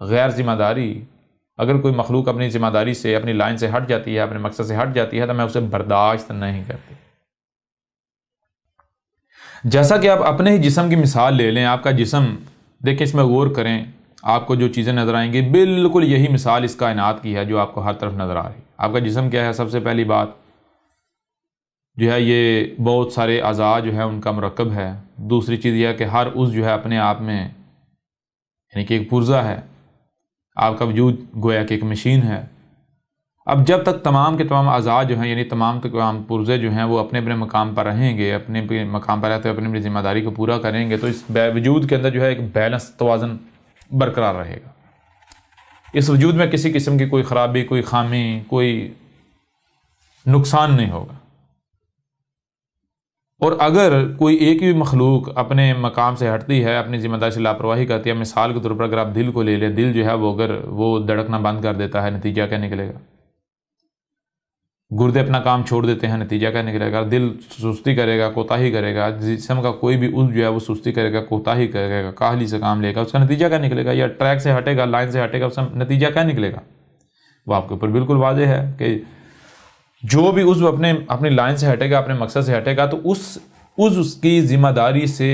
غیر ذمہ داری، اگر کوئی مخلوق اپنی ذمہ داری سے، اپنی لائن سے ہٹ جاتی ہے، اپنے مقصد سے ہٹ جاتی ہے، تو میں اسے برداشت نہیں کرتی. جیسا کہ آپ اپنے ہی جسم کی مثال لے لیں. آپ کا جسم دیکھیں، اس میں غور کریں، آپ کو جو چیزیں نظر آئیں گی بالکل یہی مثال اس کائنات کی ہے جو آپ کو ہر طرف نظر آ رہی ہے. آپ کا جسم کیا ہے؟ سب سے پہلی بات جو ہے یہ بہت سارے اعضاء جو ہے ان کا مرکب ہے. دوسری چیز یہ ہے کہ ہر عضو جو ہے اپنے آپ میں یعنی کہ ایک پرزہ ہے. آپ کا وجود گویا کہ ایک مشین ہے. اب جب تک تمام کے تمام اعضاء جو ہیں یعنی تمام کے تمام پرزے جو ہیں وہ اپنے اپنے مقام پر رہیں گے، اپنے اپنے مقام پر رہتے ہوئے اپنی اپنی ذمہ داری کو پورا کریں گے، تو اس وجود کے اندر جو ہے ایک بیلنس، توازن برقرار رہے گا. اس وجود میں کسی قسم کی کوئی خرابی، کوئی خامی، کوئی نقصان نہیں ہوگا. اور اگر کوئی ایک بھی مخلوق اپنے مقام سے ہٹتی ہے، اپنی ذمہ داری سے لاپرواہی کرتی ہے، مثال کے طور پر اگر آپ دل کو لے لیں، دل جو ہے وہ اگر وہ دھڑکنا بند کر دیتا ہے، نتیجہ کیا نکلے گا؟ گردے اپنا کام چھوڑ دیتے ہیں، نتیجہ کیا نکلے گا؟ دل سستی کرے گا، کوتاہی کرے گا. جسم کا کوئی بھی عضو جو ہے وہ سستی کرے گا، کوتاہی کرے گا، کاہلی سے کام لے گا، اس کا نتیجہ کیا نکلے گا؟ یا ٹریک سے ہٹے گا، لائن سے ہٹے گا، اس کا نتیجہ کیا نکلے گا؟ وہ آپ کے اوپر بالکل واضح ہے کہ جو بھی عضو اپنی لائن سے ہٹے گا، اپنے مقصد سے ہٹے گا، تو اس کی ذمہ داری سے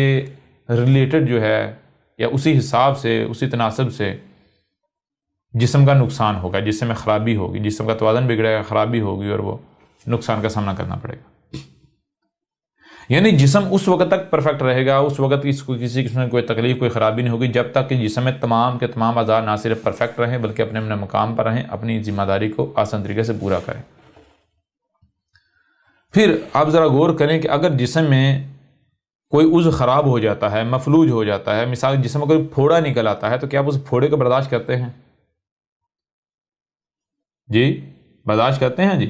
ریلیٹڈ جو ہے یا اسی حساب سے، اسی تناسب سے جسم کا نقصان ہوگا، جسم میں خرابی ہوگی، جسم کا توازن بگڑے گا، خرابی ہوگی اور وہ نقصان کا سامنا کرنا پڑے گا. یعنی جسم اس وقت تک پرفیکٹ رہے گا، اس وقت کسی قسم میں کوئی تکلیف، کوئی خرابی نہیں ہوگی، جب تک کہ جسم میں تمام کے تمام اعضاء نہ صرف پرفیکٹ رہیں بلکہ اپنے اپنے مقام پر رہیں، اپنی ذمہ داری کو آسان طریقے سے پورا کریں. پھر آپ ذرا غور کریں کہ اگر جسم میں کوئی عضو خراب ہو جاتا ہے، مفلوج ہو جاتا ہے، مثال جسم میں کوئی پھوڑا نکل آتا ہے، تو کیا آپ اس پھوڑے کو برداشت کرتے ہیں؟ جی برداشت کرتے ہیں؟ جی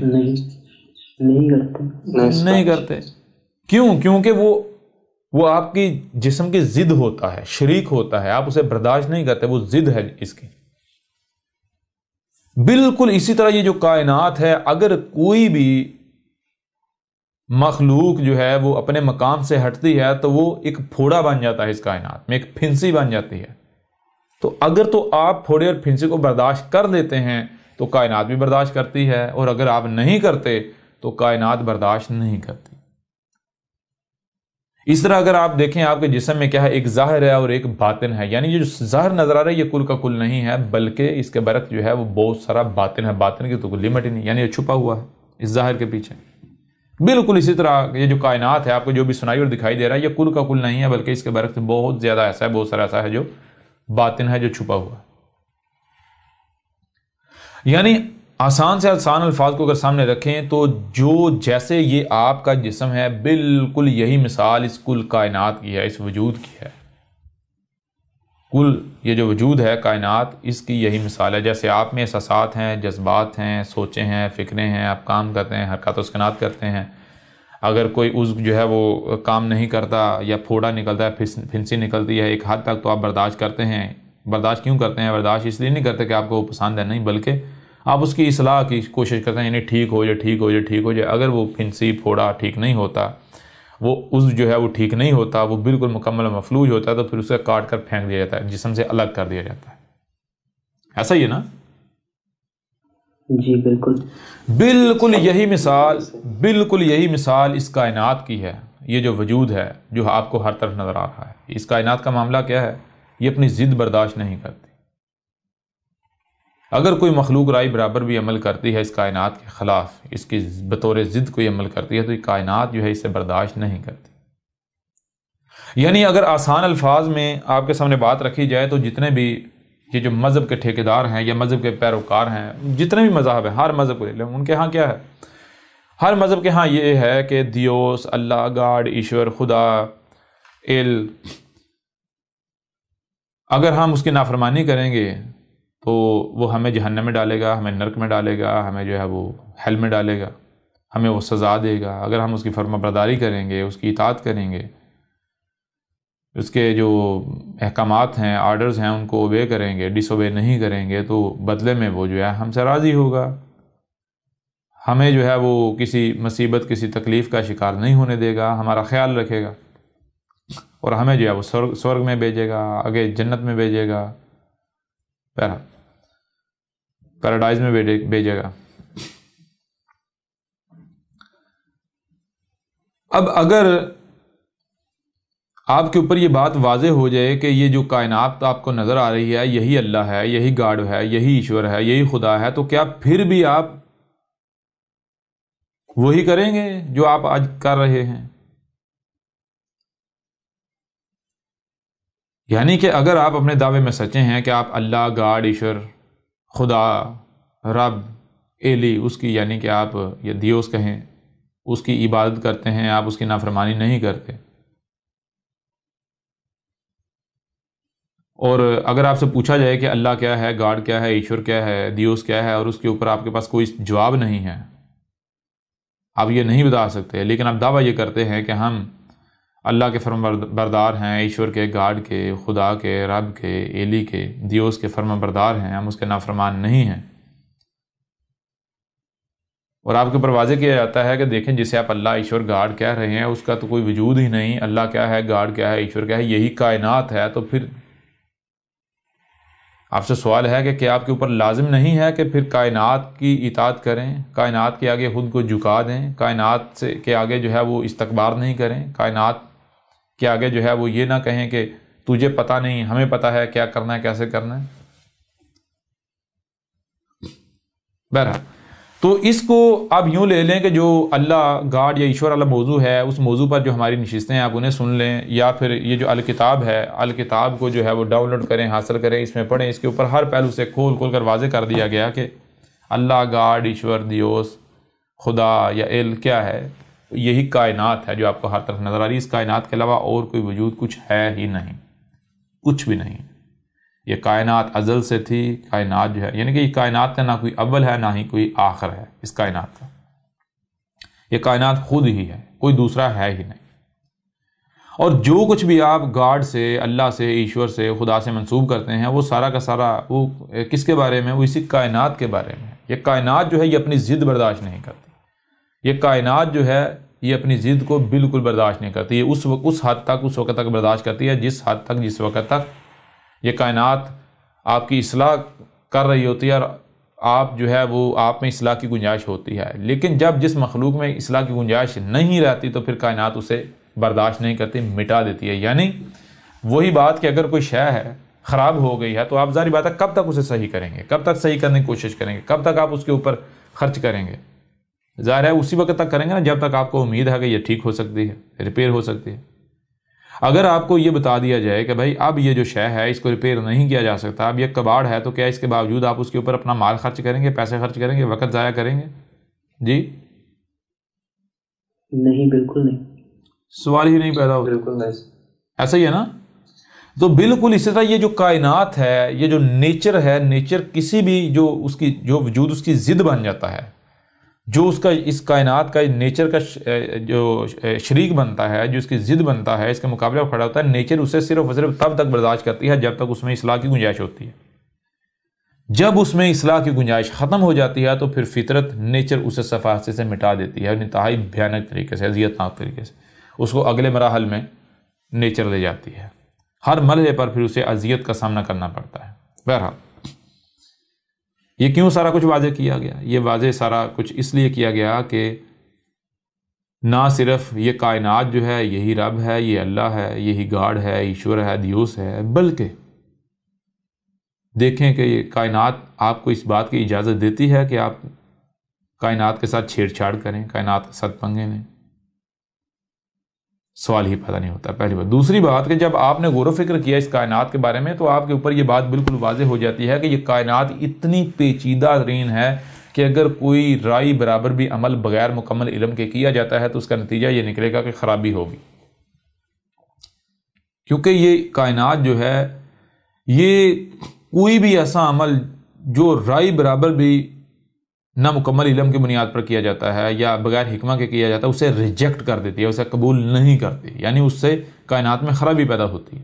نہیں کرتے. کیوں؟ کیونکہ وہ آپ کی جسم کی ضد ہوتا ہے، شریک ہوتا ہے، آپ اسے برداشت نہیں کرتے، وہ ضد ہے اس کی. بالکل اسی طرح یہ جو کائنات ہے، اگر کوئی بھی مخلوق جو ہے وہ اپنے مقام سے ہٹتی ہے تو وہ ایک پھوڑا بن جاتا ہے، اس کائنات میں ایک پھنسی بن جاتی ہے. تو اگر تو آپ پھوڑے اور پھنسی کو برداشت کر لیتے ہیں تو کائنات بھی برداشت کرتی ہے، اور اگر آپ نہیں کرتے تو کائنات برداشت نہیں کرتی. اس طرح اگر آپ دیکھیں آپ کے جسم میں کیا ہے، ایک ظاہر ہے اور ایک باطن ہے. یعنی یہ جو ظاہر نظر آ رہا ہے یہ کل کا کل نہیں ہے، بلکہ اس کے برعکس جو ہے وہ بہت سارا باطن ہے. باطن کی تو کوئی لمٹ ہی نہیں، یعنی یہ چھپا ہوا ہے اس ظاہر کے پیچھے. بالکل اسی طرح یہ جو کائنات ہے، آپ کو جو بھی سنائی اور دکھائی دے رہا ہے، یہ کل کا کل نہیں ہے، بلکہ اس کے برعکس بہت زیادہ ایسا ہے، بہت سارا ایسا ہے جو باطن ہے، جو چھپا ہوا ہے. یعنی آسان سے آسان الفاظ کو اگر سامنے رکھیں تو جو جیسے یہ آپ کا جسم ہے، بالکل یہی مثال اس کل کائنات کی ہے، اس وجود کی ہے. کل یہ جو وجود ہے کائنات، اس کی یہی مثال ہے. جیسے آپ میں احساسات ہیں، جذبات ہیں، سوچیں ہیں، فکریں ہیں، آپ کام کرتے ہیں، حرکات و سکنات کرتے ہیں. اگر کوئی عضو جو ہے وہ کام نہیں کرتا یا پھوڑا نکلتا ہے، پھنسی نکلتی ہے، ایک حد تک تو آپ برداشت کرتے ہیں. برداشت کیوں کرتے ہیں؟ برداشت اس لیے نہیں کرتے کہ آپ کو وہ پسند ہے، نہیں، بلکہ آپ اس کی اصلاح کی کوشش کرتے ہیں، یعنی ٹھیک ہو جائے، ٹھیک ہو جائے، ٹھیک ہو جائے. اگر وہ پھنسی پھوڑا ٹھیک نہیں ہوتا، وہ عضو جو ہے وہ ٹھیک نہیں ہوتا، وہ بالکل مکمل مفلوج ہوتا ہے، تو پھر اسے کاٹ کر پھینک دیا جاتا ہے، جسم سے الگ کر دیا جاتا ہے. ایسا ہی ہے نا؟ جی بالکل. بالکل یہی مثال اس کائنات کی ہے. یہ جو وجود ہے جو آپ کو ہر طرف نظر آ رہا ہے، اس کائنات کا معاملہ کیا ہے؟ یہ اپنی ضد برداشت نہیں کرتی. اگر کوئی مخلوق رائے برابر بھی عمل کرتی ہے اس کائنات کے خلاف، اس کی بطور ضد کوئی عمل کرتی ہے، تو یہ کائنات جو ہے اسے برداشت نہیں کرتی. یعنی اگر آسان الفاظ میں آپ کے سامنے بات رکھی جائے تو جتنے بھی یہ جو مذہب کے ٹھیکیدار ہیں یا مذہب کے پیروکار ہیں، جتنے بھی مذاہب ہیں، ہر مذہب کو لے لیں، ان کے ہاں کیا ہے؟ ہر مذہب کے ہاں یہ ہے کہ دیوس، اللہ، گاڈ، ایشور، خدا، اگر ہم اس کی نافرمانی کریں گے تو وہ ہمیں جہنم میں ڈالے گا، ہمیں نرک میں ڈالے گا، ہمیں جو ہے وہ ہیل میں ڈالے گا، ہمیں وہ سزا دے گا. اگر ہم اس کی فرما برداری کریں گے، اس کی اطاعت کریں گے، اس کے جو احکامات ہیں، آرڈرز ہیں، ان کو اوبے کریں گے، ڈس اوبے نہیں کریں گے، تو بدلے میں وہ جو ہے ہم سے راضی ہوگا، ہمیں جو ہے وہ کسی مصیبت، کسی تکلیف کا شکار نہیں ہونے دے گا، ہمارا خیال رکھے گا. اور ہمیں جو ہے وہ سورگ میں بھیجے گا، آگے جنت میں بھیجے گا، پیراڈائز میں بھیجے گا۔ اب اگر آپ کے اوپر یہ بات واضح ہو جائے کہ یہ جو کائنات آپ کو نظر آ رہی ہے یہی اللہ ہے، یہی گاڈ ہے، یہی ایشور ہے، یہی خدا ہے، تو کیا پھر بھی آپ وہی کریں گے جو آپ آج کر رہے ہیں؟ یعنی کہ اگر آپ اپنے دعوے میں سچے ہیں کہ آپ اللہ، گاڈ، ایشور، خدا، رب، ایلی اس کی، یعنی کہ آپ یہ دیوس کہیں، اس کی عبادت کرتے ہیں، آپ اس کی نافرمانی نہیں کرتے، اور اگر آپ سے پوچھا جائے کہ اللہ کیا ہے، گاڈ کیا ہے، ایشور کیا ہے، دیوس کیا ہے، اور اس کے اوپر آپ کے پاس کوئی جواب نہیں ہے، آپ یہ نہیں بتا سکتے، لیکن آپ دعویٰ یہ کرتے ہیں کہ ہم اللہ کے فرما بردار ہیں، ایشور کے، گاڈ کے، خدا کے، رب کے، ایلی کے، دیوس کے فرما بردار ہیں، ہم اس کے نافرمان نہیں ہیں، اور آپ کے اوپر واضح کیا جاتا ہے کہ دیکھیں جسے آپ اللہ، ایشور، گاڈ کہہ رہے ہیں اس کا تو کوئی وجود ہی نہیں، اللہ کیا ہے، گاڈ کیا ہے، ایشور کیا ہے، یہی کائنات ہے، تو پھر آپ سے سوال ہے کہ کیا آپ کے اوپر لازم نہیں ہے کہ پھر کائنات کی اطاعت کریں، کائنات کے آگے خود کو جھکا دیں، کائنات سے کے آگے جو ہے وہ استکبار نہیں کریں، کائنات کے آگے جو ہے وہ یہ نہ کہیں کہ تجھے پتہ نہیں، ہمیں پتہ ہے کیا کرنا ہے، کیسے کرنا ہے۔ بہرحال تو اس کو آپ یوں لے لیں کہ جو اللہ، گاڈ یا ایشور والا موضوع ہے، اس موضوع پر جو ہماری نشستیں ہیں آپ انہیں سن لیں، یا پھر یہ جو الکتاب ہے، الکتاب کو جو ہے وہ ڈاؤن لوڈ کریں، حاصل کریں، اس میں پڑھیں، اس کے اوپر ہر پہلو سے کھول کھول کر واضح کر دیا گیا کہ اللہ، گاڈ، ایشور، دیوس، خدا یا ایل کیا ہے، یہی کائنات ہے جو آپ کو ہر طرف نظر آ رہی ہے، اس کائنات کے علاوہ اور کوئی وجود کچھ ہے ہی نہیں، کچھ بھی نہیں۔ یہ کائنات ازل سے تھی، کائنات جو ہے، یعنی کہ یہ کائنات کا نہ کوئی اول ہے نہ ہی کوئی آخر ہے اس کائنات کا، یہ کائنات خود ہی ہے، کوئی دوسرا ہے ہی نہیں، اور جو کچھ بھی آپ گاڈ سے، اللہ سے، ایشور سے، خدا سے منسوب کرتے ہیں وہ سارا کا سارا وہ کس کے بارے میں؟ وہ اسی کائنات کے بارے میں۔ یہ کائنات جو ہے یہ اپنی ضد برداشت نہیں کرتی، یہ کائنات جو ہے یہ اپنی ضد کو بالکل برداشت نہیں کرتی، یہ اس حد تک، اس وقت تک برداشت کرتی ہے جس حد تک، جس وقت تک یہ کائنات آپ کی اصلاح کر رہی ہوتی ہے، اور آپ جو ہے وہ آپ میں اصلاح کی گنجائش ہوتی ہے، لیکن جب جس مخلوق میں اصلاح کی گنجائش نہیں رہتی تو پھر کائنات اسے برداشت نہیں کرتی، مٹا دیتی ہے۔ یعنی وہی بات کہ اگر کوئی شے ہے خراب ہو گئی ہے تو آپ ظاہر بات ہے کب تک اسے صحیح کریں گے، کب تک صحیح کرنے کی کوشش کریں گے، کب تک آپ اس کے اوپر خرچ کریں گے؟ ظاہر ہے اسی وقت تک کریں گے نا جب تک آپ کو امید ہے کہ یہ ٹھیک ہو سکتی ہے، ریپیئر ہو سکتی ہے۔ اگر آپ کو یہ بتا دیا جائے کہ بھائی اب یہ جو شے ہے اس کو ریپیئر نہیں کیا جا سکتا، اب یہ کباڑ ہے، تو کیا اس کے باوجود آپ اس کے اوپر اپنا مال خرچ کریں گے، پیسے خرچ کریں گے، وقت ضائع کریں گے؟ جی نہیں، بالکل نہیں، سوال ہی نہیں پیدا ہوتا، بالکل نہیں۔ ایسا ہی ہے نا؟ تو بالکل اسی طرح یہ جو کائنات ہے، یہ جو نیچر ہے، نیچر کسی بھی جو اس کی جو وجود اس کی ضد بن جاتا ہے، جو اس کا اس کائنات کا نیچر کا جو شریک بنتا ہے، جو اس کی ضد بنتا ہے، اس کے مقابلے میں کھڑا ہوتا ہے، نیچر اسے صرف اور صرف تب تک برداشت کرتی ہے جب تک اس میں اصلاح کی گنجائش ہوتی ہے۔ جب اس میں اصلاح کی گنجائش ختم ہو جاتی ہے تو پھر فطرت، نیچر اسے صفحے سے مٹا دیتی ہے، انتہائی بھیانک طریقے سے، اذیتناک طریقے سے اس کو اگلے مراحل میں نیچر لے جاتی ہے، ہر مرحلے پر پھر اسے اذیت کا سامنا کرنا پڑتا ہے۔ بہرحال یہ کیوں سارا کچھ واضح کیا گیا؟ یہ واضح سارا کچھ اس لیے کیا گیا کہ نہ صرف یہ کائنات جو ہے یہی رب ہے، یہ اللہ ہے، یہی گاڈ ہے، ایشور ہے، دیوس ہے، بلکہ دیکھیں کہ یہ کائنات آپ کو اس بات کی اجازت دیتی ہے کہ آپ کائنات کے ساتھ چھیڑ چھاڑ کریں، کائنات کے ساتھ پنگے لیں، سوال ہی پیدا نہیں ہوتا، پہلی بات۔ دوسری بات کہ جب آپ نے غور و فکر کیا اس کائنات کے بارے میں تو آپ کے اوپر یہ بات بالکل واضح ہو جاتی ہے کہ یہ کائنات اتنی پیچیدہ ترین ہے کہ اگر کوئی رائی برابر بھی عمل بغیر مکمل علم کے کیا جاتا ہے تو اس کا نتیجہ یہ نکلے گا کہ خرابی ہوگی، کیونکہ یہ کائنات جو ہے یہ کوئی بھی ایسا عمل جو رائی برابر بھی نامکمل علم کی بنیاد پر کیا جاتا ہے یا بغیر حکمہ کے کیا جاتا ہے اسے ریجیکٹ کر دیتی ہے، اسے قبول نہیں کرتی، یعنی اس سے کائنات میں خرابی پیدا ہوتی ہے،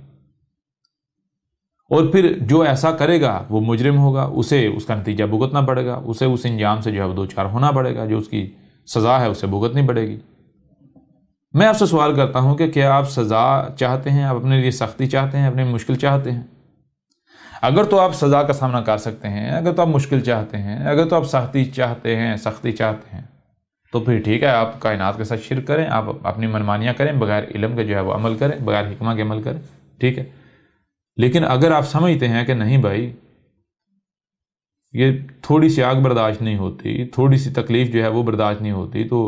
اور پھر جو ایسا کرے گا وہ مجرم ہوگا، اسے اس کا نتیجہ بھگتنا پڑے گا، اسے اس انجام سے جو ہے وہ دوچار ہونا پڑے گا، جو اس کی سزا ہے اسے بھگتنی پڑے گی۔ میں آپ سے سوال کرتا ہوں کہ کیا آپ سزا چاہتے ہیں، آپ اپنے لیے سختی چاہتے ہیں، اپنے مشکل چاہتے ہیں؟ اگر تو آپ سزا کا سامنا کر سکتے ہیں، اگر تو آپ مشکل چاہتے ہیں، اگر تو آپ سختی چاہتے ہیں تو پھر ٹھیک ہے، آپ کائنات کے ساتھ شرک کریں، آپ اپنی منمانیاں کریں، بغیر علم کے جو ہے وہ عمل کریں، بغیر حکمہ کے عمل کریں، ٹھیک ہے۔ لیکن اگر آپ سمجھتے ہیں کہ نہیں بھائی یہ تھوڑی سی آگ برداشت نہیں ہوتی، تھوڑی سی تکلیف جو ہے وہ برداشت نہیں ہوتی، تو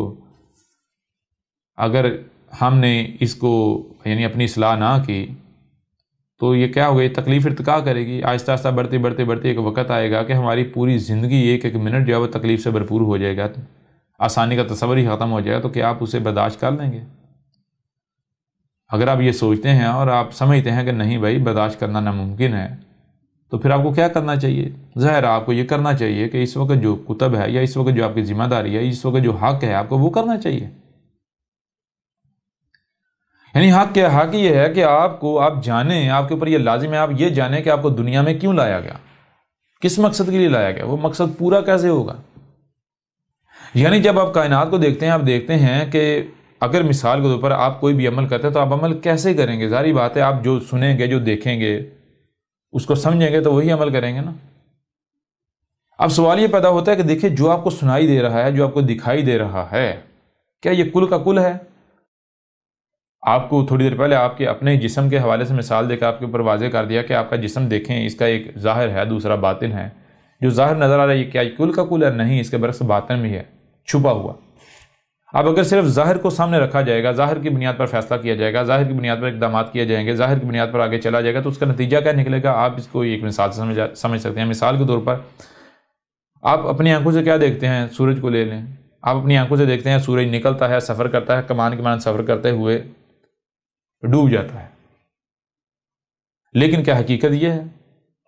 اگر ہم نے اس کو یعنی اپنی اصلاح نہ کی تو یہ کیا ہوگا، یہ تکلیف ارتقا کرے گی، آہستہ آہستہ بڑھتے ایک وقت آئے گا کہ ہماری پوری زندگی ایک منٹ جو ہے وہ تکلیف سے بھرپور ہو جائے گا، آسانی کا تصور ہی ختم ہو جائے گا۔ تو کیا آپ اسے برداشت کر لیں گے؟ اگر آپ یہ سوچتے ہیں اور آپ سمجھتے ہیں کہ نہیں بھائی برداشت کرنا ناممکن ہے، تو پھر آپ کو کیا کرنا چاہیے؟ ظاہر آپ کو یہ کرنا چاہیے کہ اس وقت جو کتب ہے یا اس وقت جو آپ کی ذمہ داری ہے، اس وقت جو حق ہے آپ کو وہ کرنا چاہیے۔ یعنی حق کیا؟ حق یہ ہے کہ آپ جانیں، آپ کے اوپر یہ لازم ہے، آپ یہ جانیں کہ آپ کو دنیا میں کیوں لایا گیا، کس مقصد کے لیے لایا گیا، وہ مقصد پورا کیسے ہوگا۔ یعنی جب آپ کائنات کو دیکھتے ہیں، آپ دیکھتے ہیں کہ اگر مثال کے طور پر آپ کوئی بھی عمل کرتے ہیں تو آپ عمل کیسے کریں گے؟ ظاہری بات ہے آپ جو سنیں گے، جو دیکھیں گے، اس کو سمجھیں گے تو وہی عمل کریں گے نا۔ اب سوال یہ پیدا ہوتا ہے کہ دیکھیں جو آپ کو سنائی دے رہا ہے، جو آپ کو دکھائی دے رہا ہے، کیا یہ کل کا کل ہے؟ آپ کو تھوڑی دیر پہلے آپ کے اپنے جسم کے حوالے سے مثال دے کر آپ کے اوپر واضح کر دیا کہ آپ کا جسم دیکھیں، اس کا ایک ظاہر ہے، دوسرا باطن ہے۔ جو ظاہر نظر آ رہا ہے یہ کیا کل کا کل ہے؟ نہیں، اس کے برعکس باطن بھی ہے، چھپا ہوا۔ اب اگر صرف ظاہر کو سامنے رکھا جائے گا، ظاہر کی بنیاد پر فیصلہ کیا جائے گا، ظاہر کی بنیاد پر اقدامات کیے جائیں گے، ظاہر کی بنیاد پر آگے چلا جائے گا، تو اس کا نتیجہ کیا نکلے گا؟ آپ اس کو ایک مثال سے سمجھ سکتے ہیں۔ مثال کے طور پر آپ اپنی آنکھوں سے کیا دیکھتے ہیں؟ سورج کو لے لیں، آپ اپنی آنکھوں سے دیکھتے ہیں سورج نکلتا ہے، سفر کرتا ہے، کمان کی مانند سفر کرتے ہوئے ڈوب جاتا ہے۔ لیکن کیا حقیقت یہ ہے؟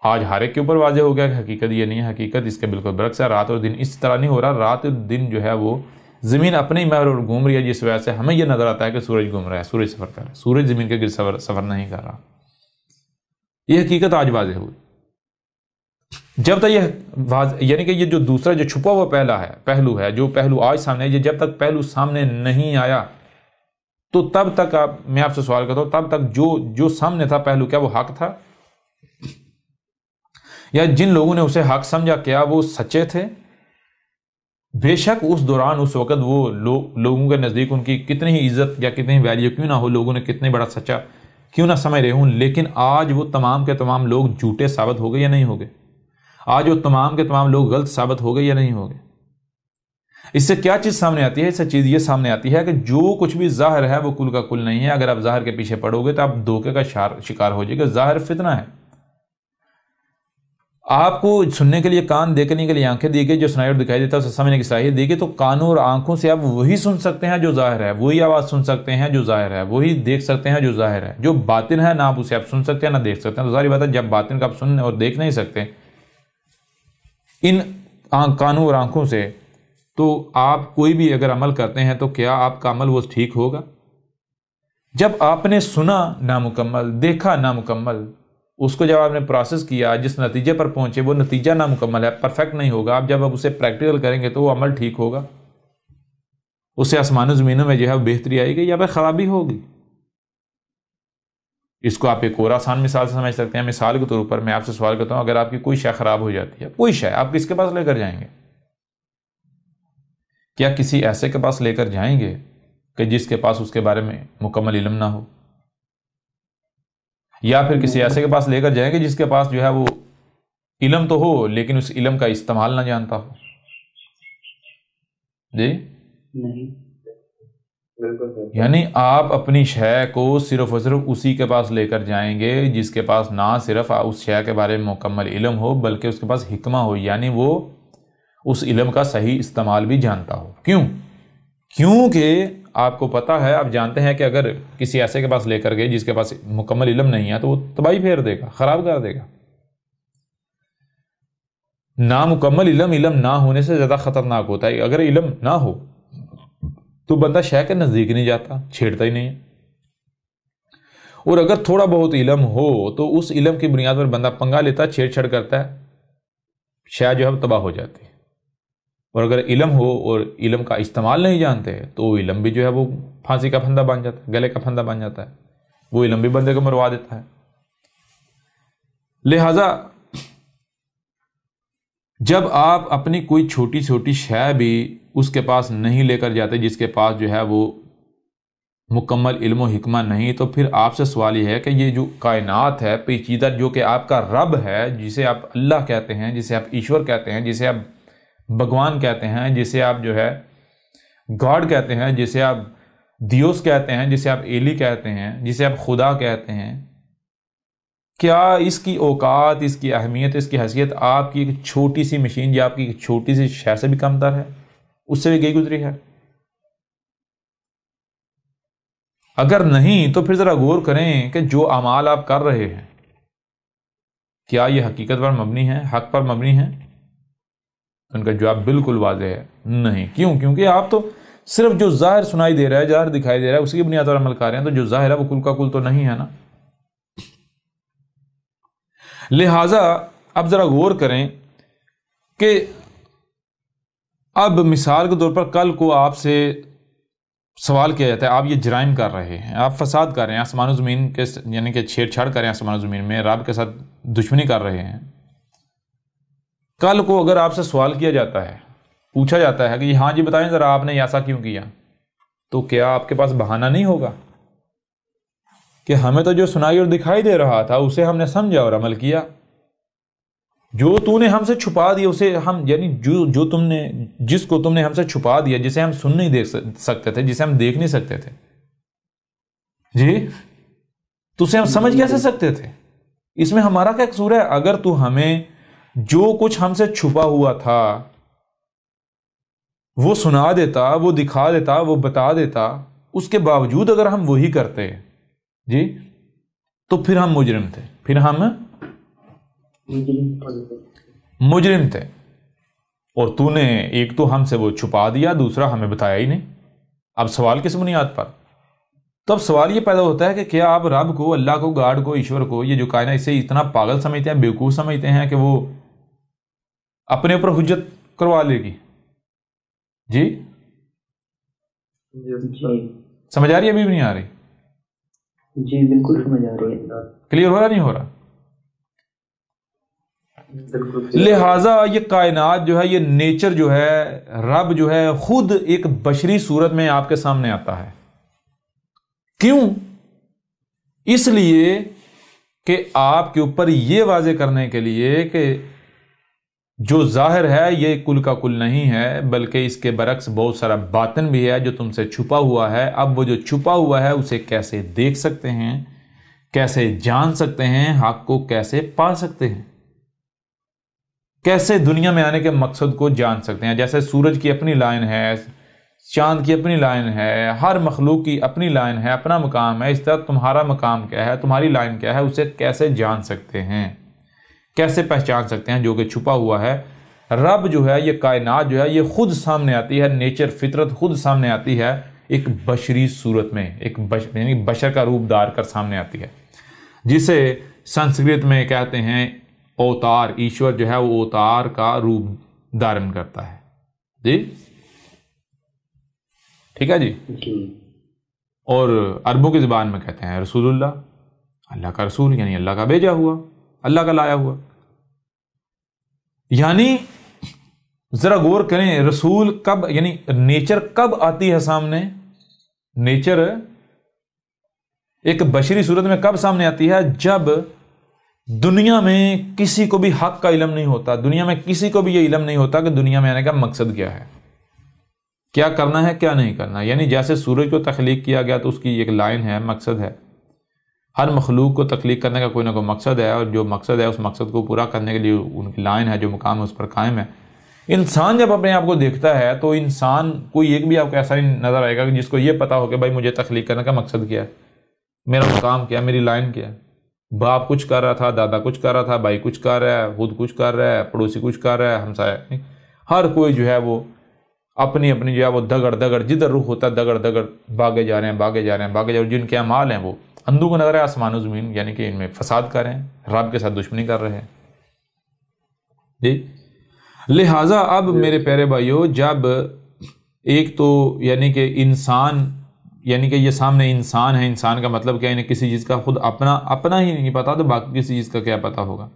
آج ہر ایک کے اوپر واضح ہو گیا کہ حقیقت یہ نہیں ہے، حقیقت اس کے بالکل برعکس ہے۔ رات اور دن اس طرح نہیں ہو رہا، رات اور دن جو ہے وہ زمین اپنے ہی محور اور گھوم رہی ہے، جس وجہ سے ہمیں یہ نظر آتا ہے کہ سورج گھوم رہا ہے، سورج سفر کر رہا ہے، سورج زمین کے گرد سفر نہیں کر رہا۔ یہ حقیقت آج واضح ہوئی۔ جب تک یعنی کہ یہ جو دوسرا جو چھپا ہوا پہلو ہے، جو پہلو آج سامنے ہے، یہ جب تک پہلو سامنے نہیں آیا تو تب تک میں آپ سے سوال کرتا ہوں، تب تک جو سامنے تھا پہلو، کیا وہ حق تھا؟ یا جن لوگوں نے اسے حق سمجھا کیا وہ سچے تھے؟ بے شک اس دوران اس وقت وہ لوگوں کے نزدیک ان کی کتنی ہی عزت یا کتنی ویلیو کیوں نہ ہو، لوگوں نے کتنے بڑا سچا کیوں نہ سمجھ رہے ہوں، لیکن آج وہ تمام کے تمام لوگ جھوٹے ثابت ہو گئے یا نہیں ہو گئے؟ آج وہ تمام کے تمام لوگ غلط ثابت ہو گئے یا نہیں ہو گئے؟ اس سے کیا چیز سامنے آتی ہے؟ اس سے چیز یہ سامنے آتی ہے کہ جو کچھ بھی ظاہر ہے وہ کل کا کل نہیں ہے۔ اگر آپ ظاہر کے پیچھے پڑو گے تو آپ دھوکے کا شکار ہو جائے گا۔ ظاہر فتنہ ہے۔ آپ کو سننے کے لیے کان، دیکھنے کے لیے آنکھیں دی گئی، جو سنائی اور دکھائی دیتا ہے اسے سمجھنے کی صلاحیت دی گئی، تو کانوں اور آنکھوں سے آپ وہی سن سکتے ہیں جو ظاہر ہے، وہی آواز سن سکتے ہیں جو ظاہر ہے، وہی دیکھ سکتے ہیں جو ظاہر ہے۔ جو باطن ہے نہ آپ اسے آپ سن سکتے ہیں نہ دیکھ سکتے ہیں۔ تو ظاہر بات ہے جب باطن کا آپ سن اور دیکھ نہیں سکتے ان کانوں اور آنکھوں سے، تو آپ کوئی بھی اگر عمل کرتے ہیں تو کیا آپ کا عمل وہ ٹھیک ہوگا؟ جب آپ نے سنا نامکمل، دیکھا نامکمل، اس کو جب آپ نے پروسیس کیا، جس نتیجے پر پہنچے وہ نتیجہ نامکمل ہے، پرفیکٹ نہیں ہوگا۔ آپ جب اسے پریکٹیکل کریں گے تو وہ عمل ٹھیک ہوگا، اس سے آسمان و زمینوں میں جو ہے بہتری آئے گی یا پھر خرابی ہوگی۔ اس کو آپ ایک اور آسان مثال سے سمجھ سکتے ہیں۔ مثال کے طور پر میں آپ سے سوال کرتا ہوں، اگر آپ کی کوئی شے خراب ہو جاتی ہے، کوئی شے، آپ کس کے پاس لے کر جائیں گے؟ کیا کسی ایسے کے پاس لے کر جائیں گے کہ جس کے پاس اس کے بارے میں مکمل علم نہ ہو؟ یا پھر کسی ایسے کے پاس لے کر جائیں گے جس کے پاس جو ہے وہ علم تو ہو لیکن اس علم کا استعمال نہ جانتا ہو؟ جی نہیں، بالکل۔ یعنی آپ اپنی شے کو صرف اور صرف اسی کے پاس لے کر جائیں گے جس کے پاس نہ صرف اس شے کے بارے میں مکمل علم ہو بلکہ اس کے پاس حکمہ ہو، یعنی وہ اس علم کا صحیح استعمال بھی جانتا ہو۔ کیونکہ آپ کو پتا ہے، آپ جانتے ہیں کہ اگر کسی ایسے کے پاس لے کر گئے جس کے پاس مکمل علم نہیں ہے تو وہ تباہی پھیر دے گا، خراب کر دے گا۔ نامکمل علم نہ ہونے سے زیادہ خطرناک ہوتا ہے۔ اگر علم نہ ہو تو بندہ شے کے نزدیک نہیں جاتا، چھیڑتا ہی نہیں ہے، اور اگر تھوڑا بہت علم ہو تو اس علم کی بنیاد پر بندہ پنگا لیتا ہے، چھیڑ چھاڑ کرتا ہے، شے جو ہے تباہ ہو جاتی ہے۔ اور اگر علم ہو اور علم کا استعمال نہیں جانتے تو علم بھی جو ہے وہ پھانسی کا پھندا بن جاتا ہے، گلے کا پھندا بن جاتا ہے، وہ علم بھی بندے کو مروا دیتا ہے۔ لہذا جب آپ اپنی کوئی چھوٹی چھوٹی شے بھی اس کے پاس نہیں لے کر جاتے جس کے پاس جو ہے وہ مکمل علم و حکمہ نہیں، تو پھر آپ سے سوال یہ ہے کہ یہ جو کائنات ہے پیچیدہ، جو کہ آپ کا رب ہے، جسے آپ اللہ کہتے ہیں، جسے آپ ایشور کہتے ہیں، جسے آپ بھگوان کہتے ہیں، جسے آپ جو ہے گاڈ کہتے ہیں، جسے آپ دیوس کہتے ہیں، جسے آپ ایلی کہتے ہیں، جسے آپ خدا کہتے ہیں، کیا اس کی اوقات، اس کی اہمیت، اس کی حیثیت آپ کی ایک چھوٹی سی مشین یا آپ کی ایک چھوٹی سی شے سے بھی کم تر ہے؟ اس سے بھی گئی گزری ہے؟ اگر نہیں تو پھر ذرا غور کریں کہ جو اعمال آپ کر رہے ہیں کیا یہ حقیقت پر مبنی ہے، حق پر مبنی ہے؟ ان کا جواب بالکل واضح ہے، نہیں۔ کیوں؟ کیونکہ آپ تو صرف جو ظاہر سنائی دے رہا ہے، ظاہر دکھائی دے رہا ہے، اسی کی بنیاد پر عمل کر رہے ہیں، تو جو ظاہر ہے وہ کل کا کل تو نہیں ہے نا۔ لہٰذا اب ذرا غور کریں کہ اب مثال کے طور پر کل کو آپ سے سوال کیا جاتا ہے، آپ یہ جرائم کر رہے ہیں، آپ فساد کر رہے ہیں، آسمان و زمین کے یعنی کہ چھیڑ چھاڑ کر رہے ہیں آسمان و زمین میں، رب کے ساتھ دشمنی کر رہے ہیں۔ کل کو اگر آپ سے سوال کیا جاتا ہے، پوچھا جاتا ہے کہ ہاں جی بتائیں ذرا آپ نے ایسا کیوں کیا، تو کیا آپ کے پاس بہانہ نہیں ہوگا کہ ہمیں تو جو سنائی اور دکھائی دے رہا تھا اسے ہم نے سمجھا اور عمل کیا، جو تو نے ہم سے چھپا دیا اسے ہم، یعنی جو تم نے، جس کو تم نے ہم سے چھپا دیا، جسے ہم سن نہیں دیکھ سکتے تھے، جسے ہم دیکھ نہیں سکتے تھے، جی تو اسے ہم سمجھ کیسے سکتے تھے؟ اس میں ہمارا کیا قصور ہے؟ اگر تو ہمیں جو کچھ ہم سے چھپا ہوا تھا وہ سنا دیتا، وہ دکھا دیتا، وہ بتا دیتا، اس کے باوجود اگر ہم وہی کرتے جی تو پھر ہم مجرم تھے، پھر ہم مجرم تھے۔ اور تو نے ایک تو ہم سے وہ چھپا دیا، دوسرا ہمیں بتایا ہی نہیں۔ اب سوال کس بنیاد پر؟ تو اب سوال یہ پیدا ہوتا ہے کہ کیا آپ رب کو، اللہ کو، گاڈ کو، ایشور کو، یہ جو کائنات، اسے اتنا پاگل سمجھتے ہیں، بیوقوف سمجھتے ہیں کہ وہ اپنے اوپر حجت کروا لے گی؟ جی سمجھ آ رہی ہے؟ ابھی بھی نہیں آ رہی؟ جی بالکل سمجھ آ رہی ہے۔ کلیئر ہو رہا نہیں ہو رہا؟ لہٰذا یہ کائنات جو ہے، یہ نیچر جو ہے، رب جو ہے خود ایک بشری صورت میں آپ کے سامنے آتا ہے۔ کیوں؟ اس لیے کہ آپ کے اوپر یہ واضح کرنے کے لیے کہ جو ظاہر ہے یہ کل کا کل نہیں ہے، بلکہ اس کے برعکس بہت سارا باطن بھی ہے جو تم سے چھپا ہوا ہے۔ اب وہ جو چھپا ہوا ہے اسے کیسے دیکھ سکتے ہیں، کیسے جان سکتے ہیں، حق کو کیسے پا سکتے ہیں، کیسے دنیا میں آنے کے مقصد کو جان سکتے ہیں۔ جیسے سورج کی اپنی لائن ہے، چاند کی اپنی لائن ہے، ہر مخلوق کی اپنی لائن ہے، اپنا مقام ہے، اس طرح تمہارا مقام کیا ہے، تمہاری لائن کیا ہے، اسے کیسے جان سکتے ہیں، کیسے پہچان سکتے ہیں جو کہ چھپا ہوا ہے۔ رب جو ہے، یہ کائنات جو ہے، یہ خود سامنے آتی ہے، نیچر، فطرت خود سامنے آتی ہے ایک بشری صورت میں، ایک یعنی بشر کا روپ دار کر سامنے آتی ہے، جسے سنسکرت میں کہتے ہیں اوتار۔ ایشور جو ہے وہ اوتار کا روپ دھارن کرتا ہے، جی ٹھیک ہے جی۔ اور عربوں کی زبان میں کہتے ہیں رسول اللہ، اللہ کا رسول، یعنی اللہ کا بھیجا ہوا، اللہ کا لایا ہوا۔ یعنی ذرا غور کریں، رسول کب، یعنی نیچر کب آتی ہے سامنے؟ نیچر ایک بشری صورت میں کب سامنے آتی ہے؟ جب دنیا میں کسی کو بھی حق کا علم نہیں ہوتا، دنیا میں کسی کو بھی یہ علم نہیں ہوتا کہ دنیا میں آنے کا مقصد کیا ہے، کیا کرنا ہے، کیا نہیں کرنا۔ یعنی جیسے سورج کو تخلیق کیا گیا تو اس کی ایک لائن ہے، مقصد ہے۔ ہر مخلوق کو تخلیق کرنے کا کوئی نہ کوئی مقصد ہے، اور جو مقصد ہے اس مقصد کو پورا کرنے کے لیے ان کی لائن ہے، جو مقام ہے اس پر قائم ہے۔ انسان جب اپنے آپ کو دیکھتا ہے تو انسان کوئی ایک بھی آپ کو ایسا نہیں نظر آئے گا کہ جس کو یہ پتا ہو کہ بھائی مجھے تخلیق کرنے کا مقصد کیا ہے، میرا مقام کیا ہے، میری لائن کیا ہے۔ باپ کچھ کر رہا تھا، دادا کچھ کر رہا تھا، بھائی کچھ کر رہا ہے، خود کچھ کر رہا ہے، پڑوسی کچھ کر رہا ہے، ہمسایہ، ہر کوئی جو ہے وہ اپنی اپنی جو ہے وہ دگڑ دگڑ، جدھر رخ ہوتا ہے دگڑ دگڑ بھاگے جا رہے ہیں، بھاگے جا رہے ہیں، بھاگے جا رہے ہیں۔ جن کے اعمال ہیں وہ اندھوں کو نظر ہے آسمان و زمین، یعنی کہ ان میں فساد کر رہے ہیں، رب کے ساتھ دشمنی کر رہے ہیں، جی۔ لہٰذا اب میرے پیارے بھائیو، جب ایک تو یعنی کہ انسان، یعنی کہ یہ سامنے انسان ہے، انسان کا مطلب کیا، انہیں کسی چیز کا خود اپنا ہی نہیں پتا تو باقی کسی چیز کا کیا پتا ہوگا۔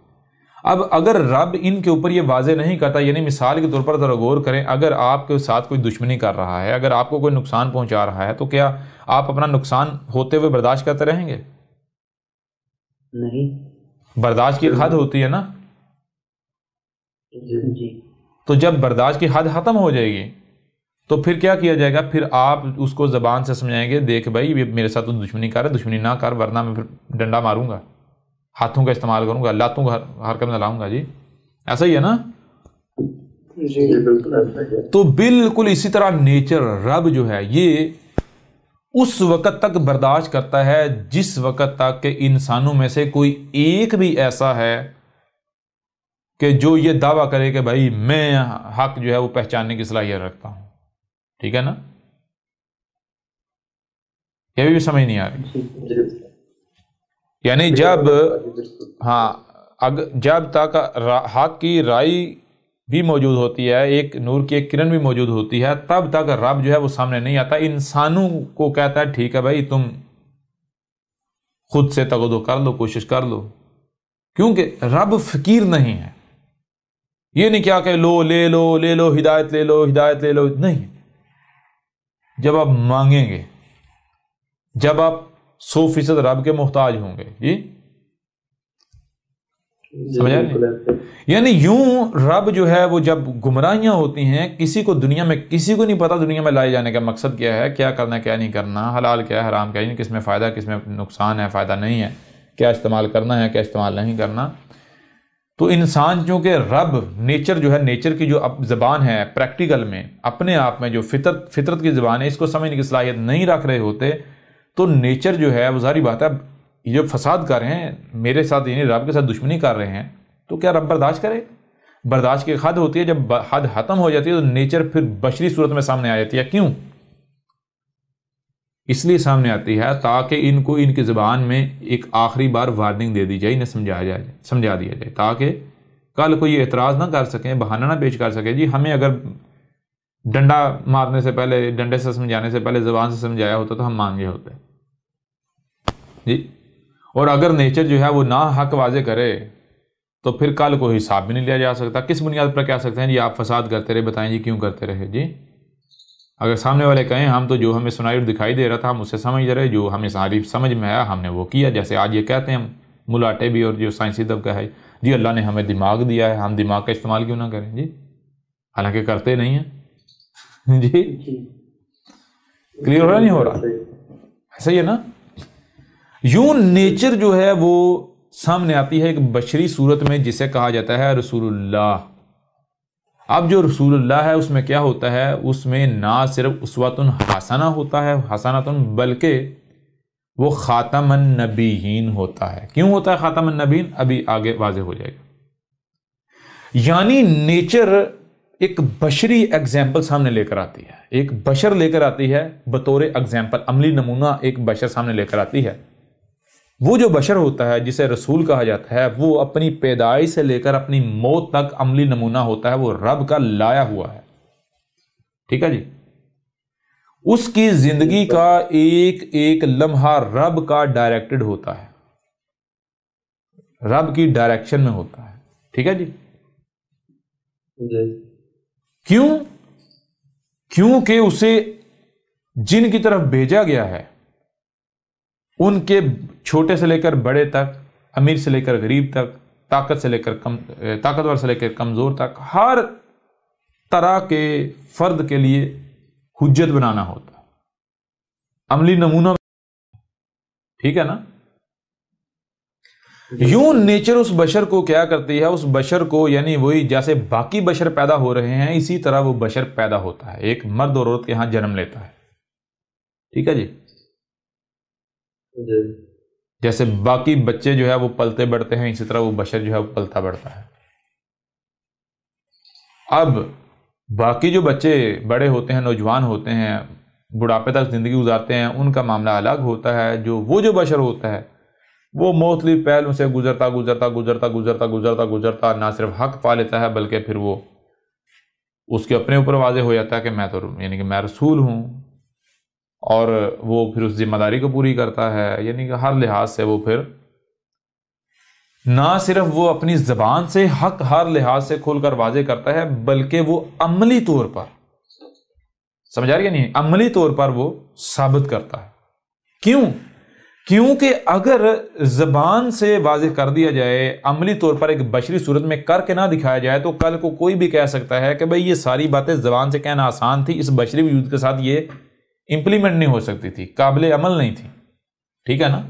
اب اگر رب ان کے اوپر یہ واضح نہیں کرتا، یعنی مثال کے طور پر ذرا غور کریں، اگر آپ کے ساتھ کوئی دشمنی کر رہا ہے، اگر آپ کو کوئی نقصان پہنچا رہا ہے، تو کیا آپ اپنا نقصان ہوتے ہوئے برداشت کرتے رہیں گے؟ نہیں، برداشت کی حد ہوتی ہے نا۔ جی تو جب برداشت کی حد ختم ہو جائے گی تو پھر کیا کیا جائے گا؟ پھر آپ اس کو زبان سے سمجھائیں گے، دیکھ بھائی یہ میرے ساتھ تو دشمنی کر رہا ہے، دشمنی نہ کر ورنہ میں پھر ڈنڈا ماروں گا، ہاتھوں کا استعمال کروں گا، لاتوں کا حرکت میں لاؤں گا۔ جی ایسا ہی ہے نا؟ جی بالکل۔ تو بالکل اسی طرح نیچر، رب جو ہے یہ اس وقت تک برداشت کرتا ہے جس وقت تک کہ انسانوں میں سے کوئی ایک بھی ایسا ہے کہ جو یہ دعویٰ کرے کہ بھائی میں حق جو ہے وہ پہچاننے کی صلاحیت رکھتا ہوں۔ ٹھیک ہے نا؟ یہ بھی سمجھ نہیں آ رہی؟ یعنی جب تک حق کی رائے بھی موجود ہوتی ہے، ایک نور کی ایک کرن بھی موجود ہوتی ہے، تب تک رب جو ہے وہ سامنے نہیں آتا۔ انسانوں کو کہتا ہے ٹھیک ہے بھائی تم خود سے تغدو کر لو، کوشش کر لو، کیونکہ رب فقیر نہیں ہے۔ یہ نہیں کیا کہ لو لے لو ہدایت لے لو، نہیں۔ جب آپ مانگیں گے، جب آپ 100% رب کے محتاج ہوں گے۔ جی سمجھا نہیں؟ یعنی یوں رب جو ہے وہ جب گمراہیاں ہوتی ہیں، کسی کو دنیا میں کسی کو نہیں پتا دنیا میں لائے جانے کا مقصد کیا ہے، کیا کرنا ہے کیا نہیں کرنا، حلال کیا ہے حرام کیا ہے، کس میں فائدہ ہے کس میں نقصان ہے، فائدہ نہیں ہے، کیا استعمال کرنا ہے کیا استعمال نہیں کرنا۔ تو انسان چونکہ رب نیچر جو ہے، نیچر کی جو زبان ہے پریکٹیکل میں اپنے آپ میں جو فطرت کی زبان ہے، اس کو سمجھنے کی صلاحیت نہیں رکھ رہے ہوتے، تو نیچر جو ہے وہ ظاہری بات ہے، یہ جو فساد کر رہے ہیں میرے ساتھ، یعنی رب کے ساتھ دشمنی کر رہے ہیں، تو کیا رب برداشت کرے؟ برداشت کی حد ہوتی ہے، جب حد ختم ہو جاتی ہے تو نیچر پھر بشری صورت میں سامنے آ جاتی ہے۔ کیوں؟ اس لیے سامنے آتی ہے تاکہ ان کو ان کی زبان میں ایک آخری بار وارننگ دے دی جائے، انہیں سمجھا دیا جائے، تاکہ کل کوئی اعتراض نہ کر سکیں، بہانہ نہ پیش کر سکے۔ جی ہمیں اگر ڈنڈا مارنے سے پہلے، ڈنڈے سے سمجھانے سے پہلے زبان سے سمجھایا ہوتا تو ہم مان گئے ہوتے۔ جی اور اگر نیچر جو ہے وہ نہ حق واضح کرے تو پھر کل کو حساب بھی نہیں لیا جا سکتا۔ کس بنیاد پر کہہ سکتے ہیں جی آپ فساد کرتے رہے، بتائیں جی کیوں کرتے رہے؟ جی اگر سامنے والے کہیں ہم تو جو ہمیں سنائی اور دکھائی دے رہا تھا ہم اسے سمجھ رہے، جو ہمیں ساری سمجھ میں آیا ہم نے وہ کیا، جیسے آج یہ کہتے ہیں ملاٹے بھی اور جو سائنسی طبقہ ہے جی اللہ نے ہمیں دماغ دیا ہے، ہم دماغ کا استعمال کیوں نہ کریں؟ جی حالانکہ کرتے نہیں ہیں۔ جی کلیئر ہو رہا نہیں ہو رہا؟ ایسا ہی ہے نا؟ یوں نیچر جو ہے وہ سامنے آتی ہے ایک بشری صورت میں جسے کہا جاتا ہے رسول اللہ۔ اب جو رسول اللہ ہے اس میں کیا ہوتا ہے؟ اس میں نہ صرف اسوۃ حسنہ ہوتا ہے، حسنۃ، بلکہ وہ خاتم النبیین ہوتا ہے۔ کیوں ہوتا ہے خاتم النبیین؟ ابھی آگے واضح ہو جائے گا۔ یعنی نیچر ایک بشری ایگزامپل سامنے لے کر آتی ہے، ایک بشر لے کر آتی ہے بطور ایگزامپل، عملی نمونہ ایک بشر سامنے لے کر آتی ہے۔ وہ جو بشر ہوتا ہے جسے رسول کہا جاتا ہے، وہ اپنی پیدائش سے لے کر اپنی موت تک عملی نمونہ ہوتا ہے، وہ رب کا لایا ہوا ہے۔ ٹھیک ہے جی؟ اس کی زندگی کا ایک ایک لمحہ رب کا ڈائریکٹڈ ہوتا ہے، رب کی ڈائریکشن میں ہوتا ہے۔ ٹھیک ہے جی؟ کیوں؟ کیونکہ اسے جن کی طرف بھیجا گیا ہے، ان کے چھوٹے سے لے کر بڑے تک، امیر سے لے کر غریب تک، طاقتور سے لے کر کمزور تک، ہر طرح کے فرد کے لیے حجت بنانا ہوتا ہے، عملی نمونہ۔ ٹھیک ہے نا؟ یوں نیچر اس بشر کو کیا کرتی ہے؟ اس بشر کو، یعنی وہی جیسے باقی بشر پیدا ہو رہے ہیں اسی طرح وہ بشر پیدا ہوتا ہے، ایک مرد اور عورت کے ہاں جنم لیتا ہے۔ ٹھیک ہے جی؟ جیسے باقی بچے جو ہے وہ پلتے بڑھتے ہیں، اسی طرح وہ بشر جو ہے وہ پلتا بڑھتا ہے۔ اب باقی جو بچے بڑے ہوتے ہیں، نوجوان ہوتے ہیں، بڑھاپے تک زندگی گزارتے ہیں، ان کا معاملہ الگ ہوتا ہے۔ وہ جو بشر ہوتا ہے وہ مختلف پہلوں سے گزرتا نہ صرف حق پا لیتا ہے بلکہ پھر وہ اس کے اپنے اوپر واضح ہو جاتا ہے کہ میں تو یعنی کہ میں رسول ہوں، اور وہ پھر اس ذمہ داری کو پوری کرتا ہے، یعنی کہ ہر لحاظ سے وہ پھر نہ صرف وہ اپنی زبان سے حق ہر لحاظ سے کھول کر واضح کرتا ہے، بلکہ وہ عملی طور پر، سمجھ آ رہی ہے نہیں، عملی طور پر وہ ثابت کرتا ہے۔ کیوں؟ کیونکہ اگر زبان سے واضح کر دیا جائے، عملی طور پر ایک بشری صورت میں کر کے نہ دکھایا جائے، تو کل کو کوئی بھی کہہ سکتا ہے کہ بھئی یہ ساری باتیں زبان سے کہنا آسان تھی، اس بشری وجود کے ساتھ یہ امپلیمنٹ نہیں ہو سکتی تھی، قابل عمل نہیں تھی، ٹھیک ہے نا؟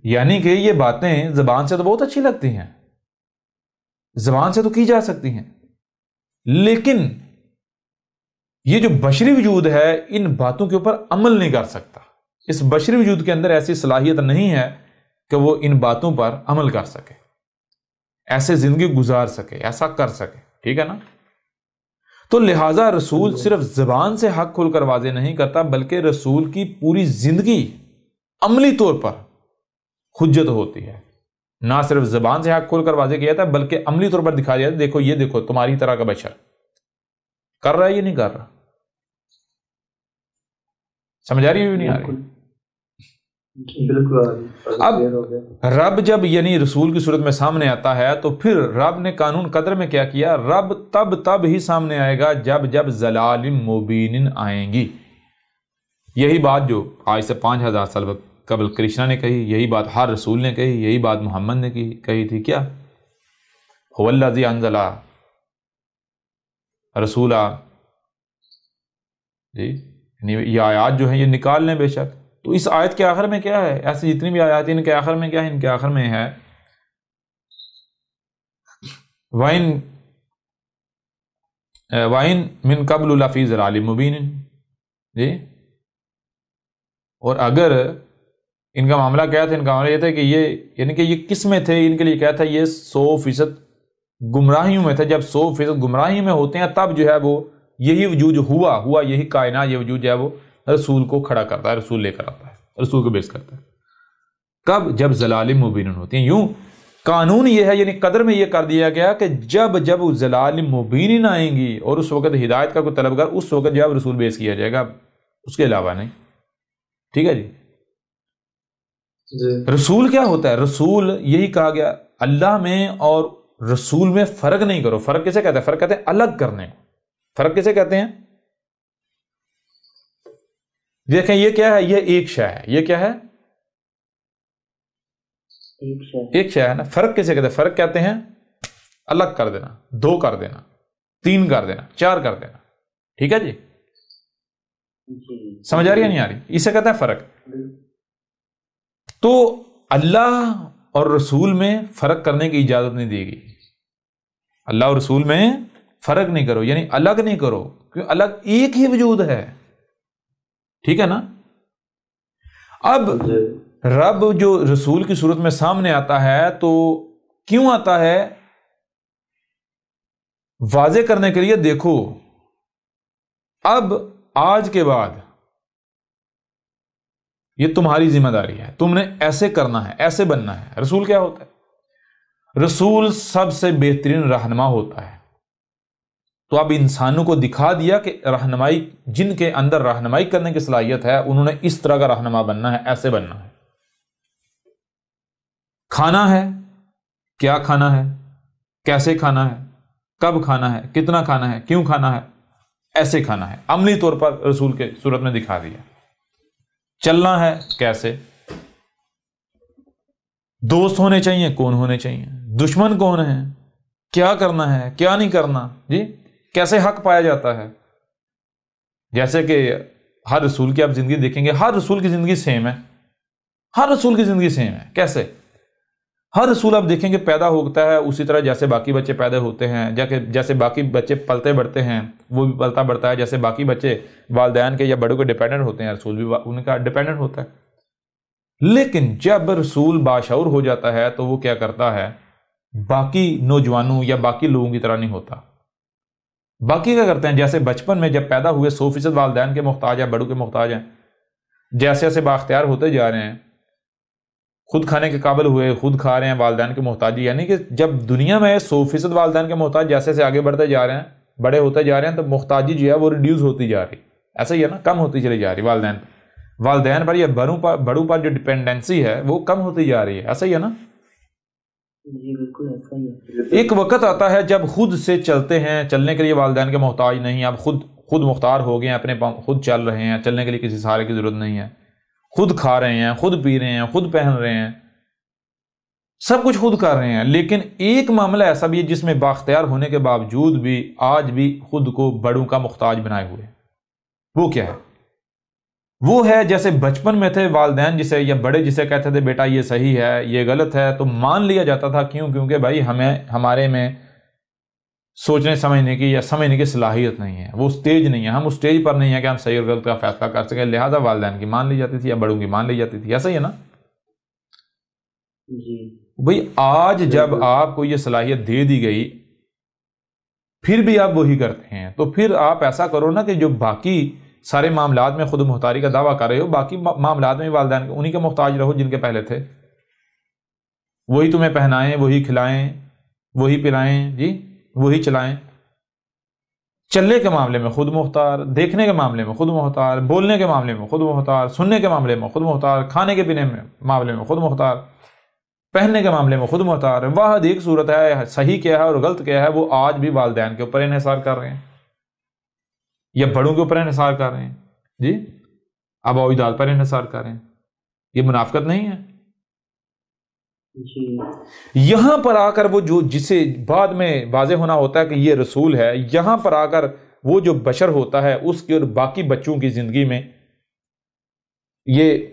یعنی کہ یہ باتیں زبان سے تو بہت اچھی لگتی ہیں، زبان سے تو کی جا سکتی ہیں، لیکن یہ جو بشری وجود ہے ان باتوں کے اوپر عمل نہیں کر سکتا۔ اس بشری وجود کے اندر ایسی صلاحیت نہیں ہے کہ وہ ان باتوں پر عمل کر سکے، ایسے زندگی گزار سکے، ایسا کر سکے، ٹھیک ہے نا؟ تو لہٰذا رسول صرف زبان سے حق کھول کر واضح نہیں کرتا، بلکہ رسول کی پوری زندگی عملی طور پر حجت ہوتی ہے۔ نہ صرف زبان سے حق کھول کر واضح کیا جاتا ہے، بلکہ عملی طور پر دکھا جاتا ہے، دیکھو یہ دیکھو تمہاری طرح کا بشر کر رہا ہے یہ نہیں کر رہا۔ سمجھ آ رہی ہے نہیں آ رہی؟ اب رب جب یعنی رسول کی صورت میں سامنے آتا ہے تو پھر رب نے قانون قدر میں کیا کیا؟ رب تب ہی سامنے آئے گا جب ضلال مبین آئیں گی۔ یہی بات جو آج سے 5000 سال قبل کرشنا نے کہی، یہی بات ہر رسول نے کہی، یہی بات محمد نے کہی تھی، کیا؟ هو الذی انزل رسولا، جی یہ آیات جو ہیں یہ نکال لیں بے شک۔ تو اس آیت کے آخر میں کیا ہے؟ ایسی جتنی بھی آیات ہیں ان کے آخر میں کیا ہے؟ ان کے آخر میں ہے وَإِن مِّن قَبْلُ لَفِي ضَلَالٍ مُبِينٍ، جی، اور اگر ان کا معاملہ کیا تھا؟ ان کا معاملہ یہ تھا کہ یہ یعنی کہ یہ کس میں تھے؟ ان کے لیے کیا تھا؟ یہ 100% گمراہیوں میں تھے۔ جب 100% گمراہی میں ہوتے ہیں تب جو ہے وہ یہی وجود ہوا یہی کائنات، یہ وجود جو ہے وہ رسول کو کھڑا کرتا ہے، رسول لے کر آتا ہے، رسول کو بیس کرتا ہے۔ کب؟ جب ضلال مبین ہوتی ہیں۔ یوں قانون یہ ہے، یعنی قدر میں یہ کر دیا گیا کہ جب ضلال مبین آئیں گی اور اس وقت ہدایت کا کوئی طلبگار، اس وقت جب رسول بیس کیا جائے گا، اس کے علاوہ نہیں، ٹھیک ہے جی؟ رسول کیا ہوتا ہے؟ رسول یہی کہا گیا اللہ میں اور رسول میں فرق نہیں کرو۔ فرق کسے کہتے ہیں؟ فرق کہتے ہیں الگ کرنے کو۔ فرق کسے کہتے ہیں؟ دیکھیں یہ کیا ہے؟ یہ ایک شے ہے۔ یہ کیا ہے؟ ایک شے ہے نا۔ فرق کسے کہتے ہیں؟ فرق کہتے ہیں الگ کر دینا، 2 کر دینا، 3 کر دینا، 4 کر دینا، ٹھیک ہے جی؟ سمجھ آ رہی ہے نہیں آ رہی؟ اسے کہتے ہیں فرق۔ تو اللہ اور رسول میں فرق کرنے کی اجازت نہیں دی گئی۔ اللہ اور رسول میں فرق نہیں کرو، یعنی الگ نہیں کرو، کیونکہ الگ ایک ہی وجود ہے، ٹھیک ہے نا؟ اب رب جو رسول کی صورت میں سامنے آتا ہے تو کیوں آتا ہے؟ واضح کرنے کے لیے دیکھو اب آج کے بعد یہ تمہاری ذمہ داری ہے، تم نے ایسے کرنا ہے، ایسے بننا ہے۔ رسول کیا ہوتا ہے؟ رسول سب سے بہترین رہنما ہوتا ہے۔ تو اب انسانوں کو دکھا دیا کہ رہنمائی، جن کے اندر رہنمائی کرنے کی صلاحیت ہے انہوں نے اس طرح کا رہنما بننا ہے، ایسے بننا ہے۔ کھانا ہے، کیا کھانا ہے، کیسے کھانا ہے، کب کھانا ہے، کتنا کھانا ہے، کیوں کھانا ہے، ایسے کھانا ہے، عملی طور پر رسول کے صورت میں دکھا دیا۔ چلنا ہے کیسے، دوست ہونے چاہیے، کون ہونے چاہیے، دشمن کون ہے، کیا کرنا ہے، کیا نہیں کرنا، جی کیسے حق پایا جاتا ہے۔ جیسے کہ ہر رسول کی آپ زندگی دیکھیں گے، ہر رسول کی زندگی سیم ہے، ہر رسول کی زندگی سیم ہے۔ کیسے؟ ہر رسول آپ دیکھیں گے پیدا ہوتا ہے اسی طرح جیسے باقی بچے پیدا ہوتے ہیں، جیسے باقی بچے پلتے بڑھتے ہیں وہ بھی پلتا بڑھتا ہے، جیسے باقی بچے والدین کے یا بڑوں کے ڈیپینڈنٹ ہوتے ہیں، رسول بھی ان کا ڈیپینڈنٹ ہوتا ہے۔ لیکن جب رسول باشعور ہو جاتا ہے تو وہ کیا کرتا ہے؟ باقی نوجوانوں یا باقی لوگوں کی طرح نہیں ہوتا۔ باقی کیا کرتے ہیں؟ جیسے بچپن میں جب پیدا ہوئے 100% والدین کے محتاج ہیں، بڑوں کے محتاج ہیں، جیسے جیسے بااختیار ہوتے جا رہے ہیں خود کھانے کے قابل ہوئے، خود کھا رہے ہیں، والدین کی محتاجی، یعنی کہ جب دنیا میں 100% والدین کے محتاج جیسے سے آگے بڑھتے جا رہے ہیں، بڑے ہوتے جا رہے ہیں، تو محتاجی جو ہے وہ ریڈیوس ہوتی جا رہی، ایسا ہی ہے نا، کم ہوتی چلی جا رہی والدین پر یا بڑوں پر جو ڈپینڈنسی ہے وہ کم ہوتی جا رہی ہے، ایسا ہی ہے نا؟ جی بالکل ایسا ہی ہے۔ ایک وقت آتا ہے جب خود سے چلتے ہیں، چلنے کے لیے والدین کے محتاج نہیں، اب خود مختار ہو گئے ہیں، اپنے خود چل رہے ہیں، چلنے کے لیے کسی سہارے کی ضرورت نہیں ہے، خود کھا رہے ہیں، خود پی رہے ہیں، خود پہن رہے ہیں، سب کچھ خود کر رہے ہیں۔ لیکن ایک معاملہ ایسا بھی ہے جس میں بااختیار ہونے کے باوجود بھی آج بھی خود کو بڑوں کا محتاج بنائے ہوئے، وہ کیا ہے؟ وہ ہے جیسے بچپن میں تھے والدین جسے یا بڑے جسے کہتے تھے بیٹا یہ صحیح ہے یہ غلط ہے، تو مان لیا جاتا تھا، کیونکہ بھائی ہمارے میں سوچنے سمجھنے کی یا سمجھنے کی صلاحیت نہیں ہے، وہ سٹیج نہیں ہے، ہم اس سٹیج پر نہیں ہے کہ ہم صحیح اور غلط کا فیصلہ کر سکیں، لہذا والدین کی مان لی جاتی تھی یا بڑوں کی مان لی جاتی تھی، ایسا ہی ہے نا؟ جی بھئی آج جب آپ کو یہ صلاحیت دے دی گئی پھر بھی آپ وہی کرتے ہیں، تو پھر آپ ایسا کرو نا کہ جو باقی سارے معاملات میں خود مختاری کا دعویٰ کر رہے ہو، باقی معاملات میں والدین انہی کے محتاج رہو جن کے پہلے تھے، وہی تمہیں پہنائیں، وہی کھلائیں، وہی پلائیں، جی وہی چلائیں، چلنے کے معاملے میں خود مختار، دیکھنے کے معاملے میں خود مختار، بولنے کے معاملے میں خود مختار، سننے کے معاملے میں خود مختار، کھانے کے پینے میں معاملے میں خود مختار، پہننے کے معاملے میں خود مختار۔ واحد ایک صورت ہے، صحیح کیا ہے اور غلط کیا ہے وہ آج بھی والدین کے اوپر انحصار کر رہے ہیں یا بڑوں کے اوپر انحصار کر رہے ہیں، جی آباء و اجداد پر انحصار کر رہے ہیں۔ یہ منافقت نہیں ہے؟ جی یہاں پر آ کر وہ جسے بعد میں واضح ہونا ہوتا ہے کہ یہ رسول ہے، یہاں پر آ کر وہ جو بشر ہوتا ہے اس کے اور باقی بچوں کی زندگی میں یہ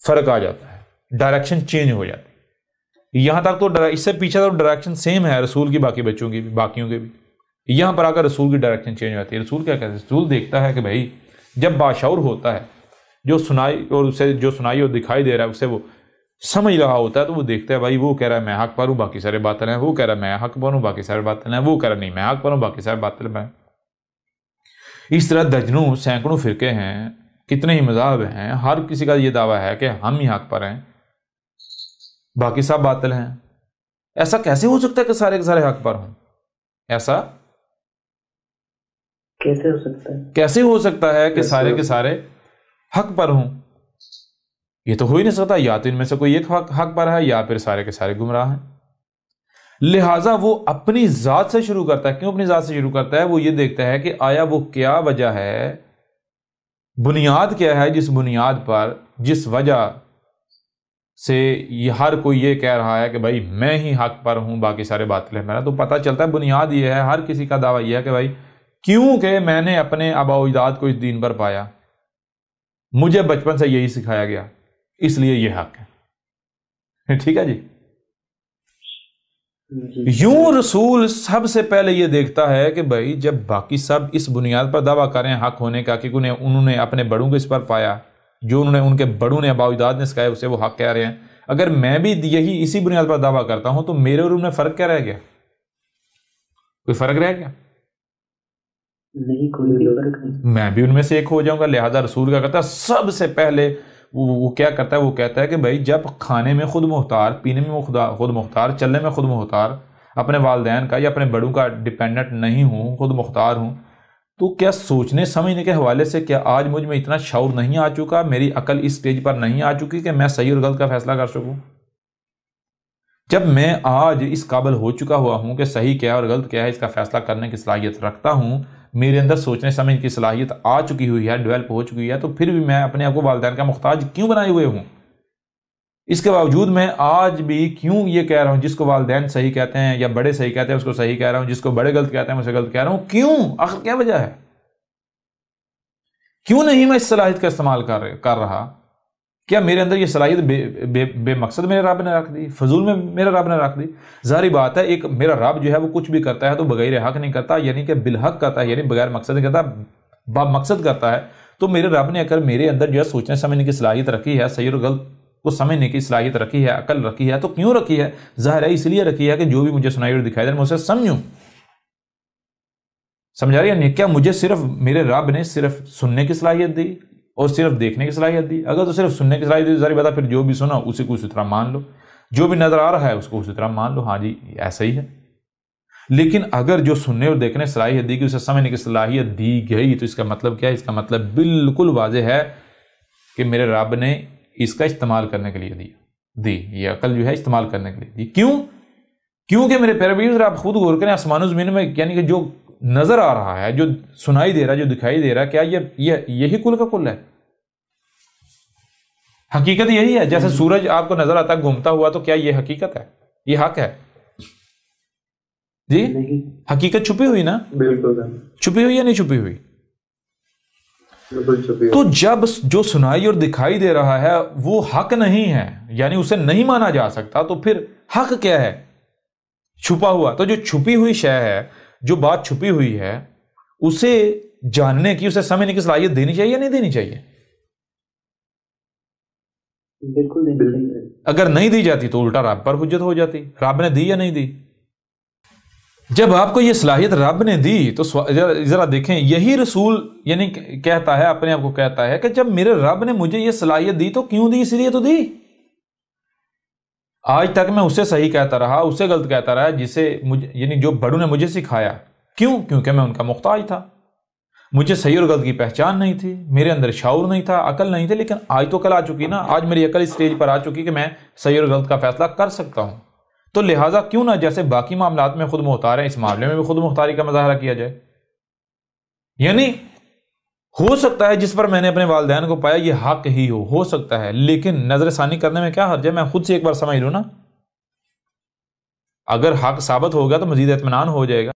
فرق آ جاتا ہے، ڈائریکشن چینج ہو جاتی ہے۔ یہاں تک تو اس سے پیچھے تو ڈائریکشن سیم ہے رسول کی، باقی بچوں کی بھی، باقیوں کے بھی، یہاں پر آ کر رسول کی ڈائریکشن چینج ہو جاتی ہے۔ رسول کیا کہتے ہیں؟ رسول دیکھتا ہے کہ بھائی جب باشعور ہوتا ہے، جو سنائی اور اسے جو سنائی اور دکھائی دے رہا ہے اسے وہ سمجھ رہا ہوتا ہے، تو وہ دیکھتا ہے بھائی وہ کہہ رہا ہے میں حق پر ہوں باقی سارے باطل ہیں، وہ کہہ رہا ہے میں حق پر ہوں باقی سارے باطل ہیں، وہ کہہ رہا نہیں میں حق پر ہوں باقی سارے باطل ہیں۔ اس طرح درجنوں سینکڑوں فرقے ہیں، کتنے ہی مذاہب ہیں، ہر کسی کا یہ دعویٰ ہے کہ ہم ہی حق پر ہیں باقی سب باطل ہیں۔ ایسا کیسے ہو سکتا ہے کہ سارے کے سارے حق پر ہوں؟ ایسا کیسے ہو سکتا ہے؟ کیسے ہو سکتا ہے کہ سارے کے سارے حق پر ہوں؟ یہ تو ہو ہی نہیں سکتا، یا تو ان میں سے کوئی ایک حق پر ہے یا پھر سارے کے سارے گمراہ ہیں۔ لہٰذا وہ اپنی ذات سے شروع کرتا ہے۔ کیوں اپنی ذات سے شروع کرتا ہے؟ وہ یہ دیکھتا ہے کہ آیا وہ کیا وجہ ہے، بنیاد کیا ہے جس بنیاد پر، جس وجہ سے یہ ہر کوئی یہ کہہ رہا ہے کہ بھائی میں ہی حق پر ہوں باقی سارے باطل ہیں۔ میرا تو پتہ چلتا ہے بنیاد یہ ہے، ہر کسی کا دعویٰ یہ ہے کہ بھائی کیونکہ میں نے اپنے آباء و اجداد کو اس دین پر پایا، مجھے بچپن سے یہی سکھایا گیا، اس لیے یہ حق ہے۔ ٹھیک ہے جی؟ یوں رسول سب سے پہلے یہ دیکھتا ہے کہ بھائی جب باقی سب اس بنیاد پر دعویٰ کریں حق ہونے کا کہ انہوں نے اپنے بڑوں کو اس پر پایا، جو ان کے بڑوں نے آباء و اجداد نے سکھایا اسے وہ حق کہہ رہے ہیں، اگر میں بھی یہی اسی بنیاد پر دعویٰ کرتا ہوں تو میرے اور ان میں فرق کیا رہ گیا؟ کوئی فرق رہ گیا؟ نہیں، کوئی فرق نہیں۔ میں بھی ان میں سے ایک ہو جاؤں گا۔ لہذا رسول کیا کرتا ہے؟ سب سے پہلے وہ کیا کرتا ہے؟ وہ کہتا ہے کہ بھائی جب کھانے میں خود مختار، پینے میں خود مختار، چلنے میں خود مختار، اپنے والدین کا یا اپنے بڑوں کا ڈیپینڈنٹ نہیں ہوں، خود مختار ہوں، تو کیا سوچنے سمجھنے کے حوالے سے کیا آج مجھ میں اتنا شعور نہیں آ چکا، میری عقل اس سٹیج پر نہیں آ چکی کہ میں صحیح اور غلط کا فیصلہ کر سکوں؟ جب میں آج اس قابل ہو چکا ہوا ہوں کہ صحیح کیا ہے اور غلط کیا ہے اس کا فیصلہ کرنے کی صلاحیت رکھتا ہوں، میرے اندر سوچنے سمجھنے کی صلاحیت آ چکی ہوئی ہے، ڈیولپ ہو چکی ہے، تو پھر بھی میں اپنے آپ کو والدین کا محتاج کیوں بنائے ہوئے ہوں؟ اس کے باوجود میں آج بھی کیوں یہ کہہ رہا ہوں جس کو والدین صحیح کہتے ہیں یا بڑے صحیح کہتے ہیں اس کو صحیح کہہ رہا ہوں، جس کو بڑے غلط کہتے ہیں اسے غلط کہہ رہا ہوں؟ کیوں؟ آخر کیا وجہ ہے؟ کیوں نہیں میں اس صلاحیت کا استعمال کر رہا؟ کیا میرے اندر یہ صلاحیت بے مقصد میرے رب نے رکھ دی، فضول میں میرے رب نے رکھ دی؟ ظاہری بات ہے ایک میرا رب جو ہے وہ کچھ بھی کرتا ہے تو بغیر حق نہیں کرتا، یعنی کہ بالحق کرتا ہے، یعنی بغیر مقصد نہیں کرتا، با مقصد کرتا ہے۔ تو میرے رب نے اگر میرے اندر جو ہے سوچنے سمجھنے کی صلاحیت رکھی ہے، صحیح اور غلط کو سمجھنے کی صلاحیت رکھی ہے، عقل رکھی ہے، تو کیوں رکھی ہے؟ ظاہر ہے اس لیے رکھی ہے کہ جو بھی مجھے سنائی اور دکھائی دے میں اسے سمجھوں۔ سمجھا رہی ہے؟ کیا مجھے صرف میرے رب نے صرف سننے کی صلاحیت دی، اور صرف دیکھنے کی صلاحیت دی. اگر تو صرف سننے کی صلاحیت دی ظاہر بات ہے پھر جو بھی سنا اسی کو اسی طرح مان لو, جو بھی نظر آ رہا ہے اس کو اسی طرح مان لو, ہاں جی ایسا ہی ہے. لیکن اگر جو سننے اور دیکھنے صلاحیت دی کہ اسے سمجھنے کی صلاحیت دی گئی تو اس کا مطلب کیا ہے؟ اس کا مطلب بالکل واضح ہے کہ میرے رب نے اس کا استعمال کرنے کے لیے دی, یہ عقل جو ہے استعمال کرنے کے لیے دی. کیونکہ میرے پیارے بھائی آپ خود غور کریں, آسمان و زمین میں یعنی کہ جو نظر آ رہا ہے, جو سنائی دے رہا ہے, جو دکھائی دے رہا ہے, کیا یہی کل کا کل ہے؟ حقیقت یہی ہے. جیسے سورج آپ کو نظر آتا ہے گھومتا ہوا, تو کیا یہ حقیقت ہے؟ یہ حق ہے جی؟ حقیقت چھپی ہوئی نا, بالکل چھپی ہوئی یا نہیں چھپی ہوئی؟ بالکل چھپی. تو جب جو سنائی اور دکھائی دے رہا ہے وہ حق نہیں ہے, یعنی اسے نہیں مانا جا سکتا, تو پھر حق کیا ہے؟ چھپا ہوا. تو جو چھپی ہوئی شے ہے, جو بات چھپی ہوئی ہے, اسے جاننے کی, اسے سمجھنے کی صلاحیت دینی چاہیے یا نہیں دینی چاہیے؟ بالکل نہیں. اگر نہیں دی جاتی تو الٹا رب پر حجت ہو جاتی. رب نے دی یا نہیں دی؟ جب آپ کو یہ صلاحیت رب نے دی تو ذرا دیکھیں, یہی رسول یعنی کہتا ہے, اپنے آپ کو کہتا ہے کہ جب میرے رب نے مجھے یہ صلاحیت دی تو کیوں دی؟ اس لیے تو دی. آج تک میں اسے صحیح کہتا رہا, اسے غلط کہتا رہا جسے یعنی جو بڑوں نے مجھے سکھایا. کیوں؟ کیونکہ میں ان کا محتاج تھا. مجھے صحیح اور غلط کی پہچان نہیں تھی, میرے اندر شعور نہیں تھا, عقل نہیں تھی. لیکن آج تو کل آ چکی نا, آج میری عقل اس سٹیج پر آ چکی کہ میں صحیح اور غلط کا فیصلہ کر سکتا ہوں. تو لہٰذا کیوں نہ جیسے باقی معاملات میں خود مختار ہیں, اس معاملے میں بھی خود مختاری کا مظاہرہ کیا جائے. یعنی ہو سکتا ہے جس پر میں نے اپنے والدین کو پایا یہ حق ہی ہو سکتا ہے, لیکن نظر ثانی کرنے میں کیا حرج ہے؟ میں خود سے ایک بار سمجھ لوں نا, اگر حق ثابت ہوگا تو مزید اطمینان ہو جائے گا.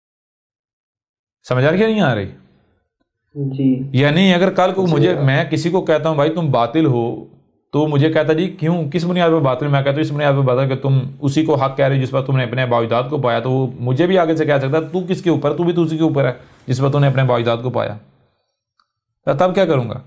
سمجھ آ رہی ہے نہیں آ رہی؟ جی. یعنی اگر کل کو میں کسی کو کہتا ہوں بھائی تم باطل ہو, تو مجھے کہتا جی کیوں, کس بنیاد پر باطل؟ میں کہتا ہوں اس بنیاد پر باطل کہ تم اسی کو حق کہہ رہے ہو جس پر تم نے اپنے باوجداد کو پایا. تو وہ مجھے بھی آگے سے کہہ سکتا ہے تو کس کے اوپر؟ تو بھی تو اسی کے اوپر ہے جس پر تم نے اپنے باوجداد کو پایا. تب کیا کروں گا؟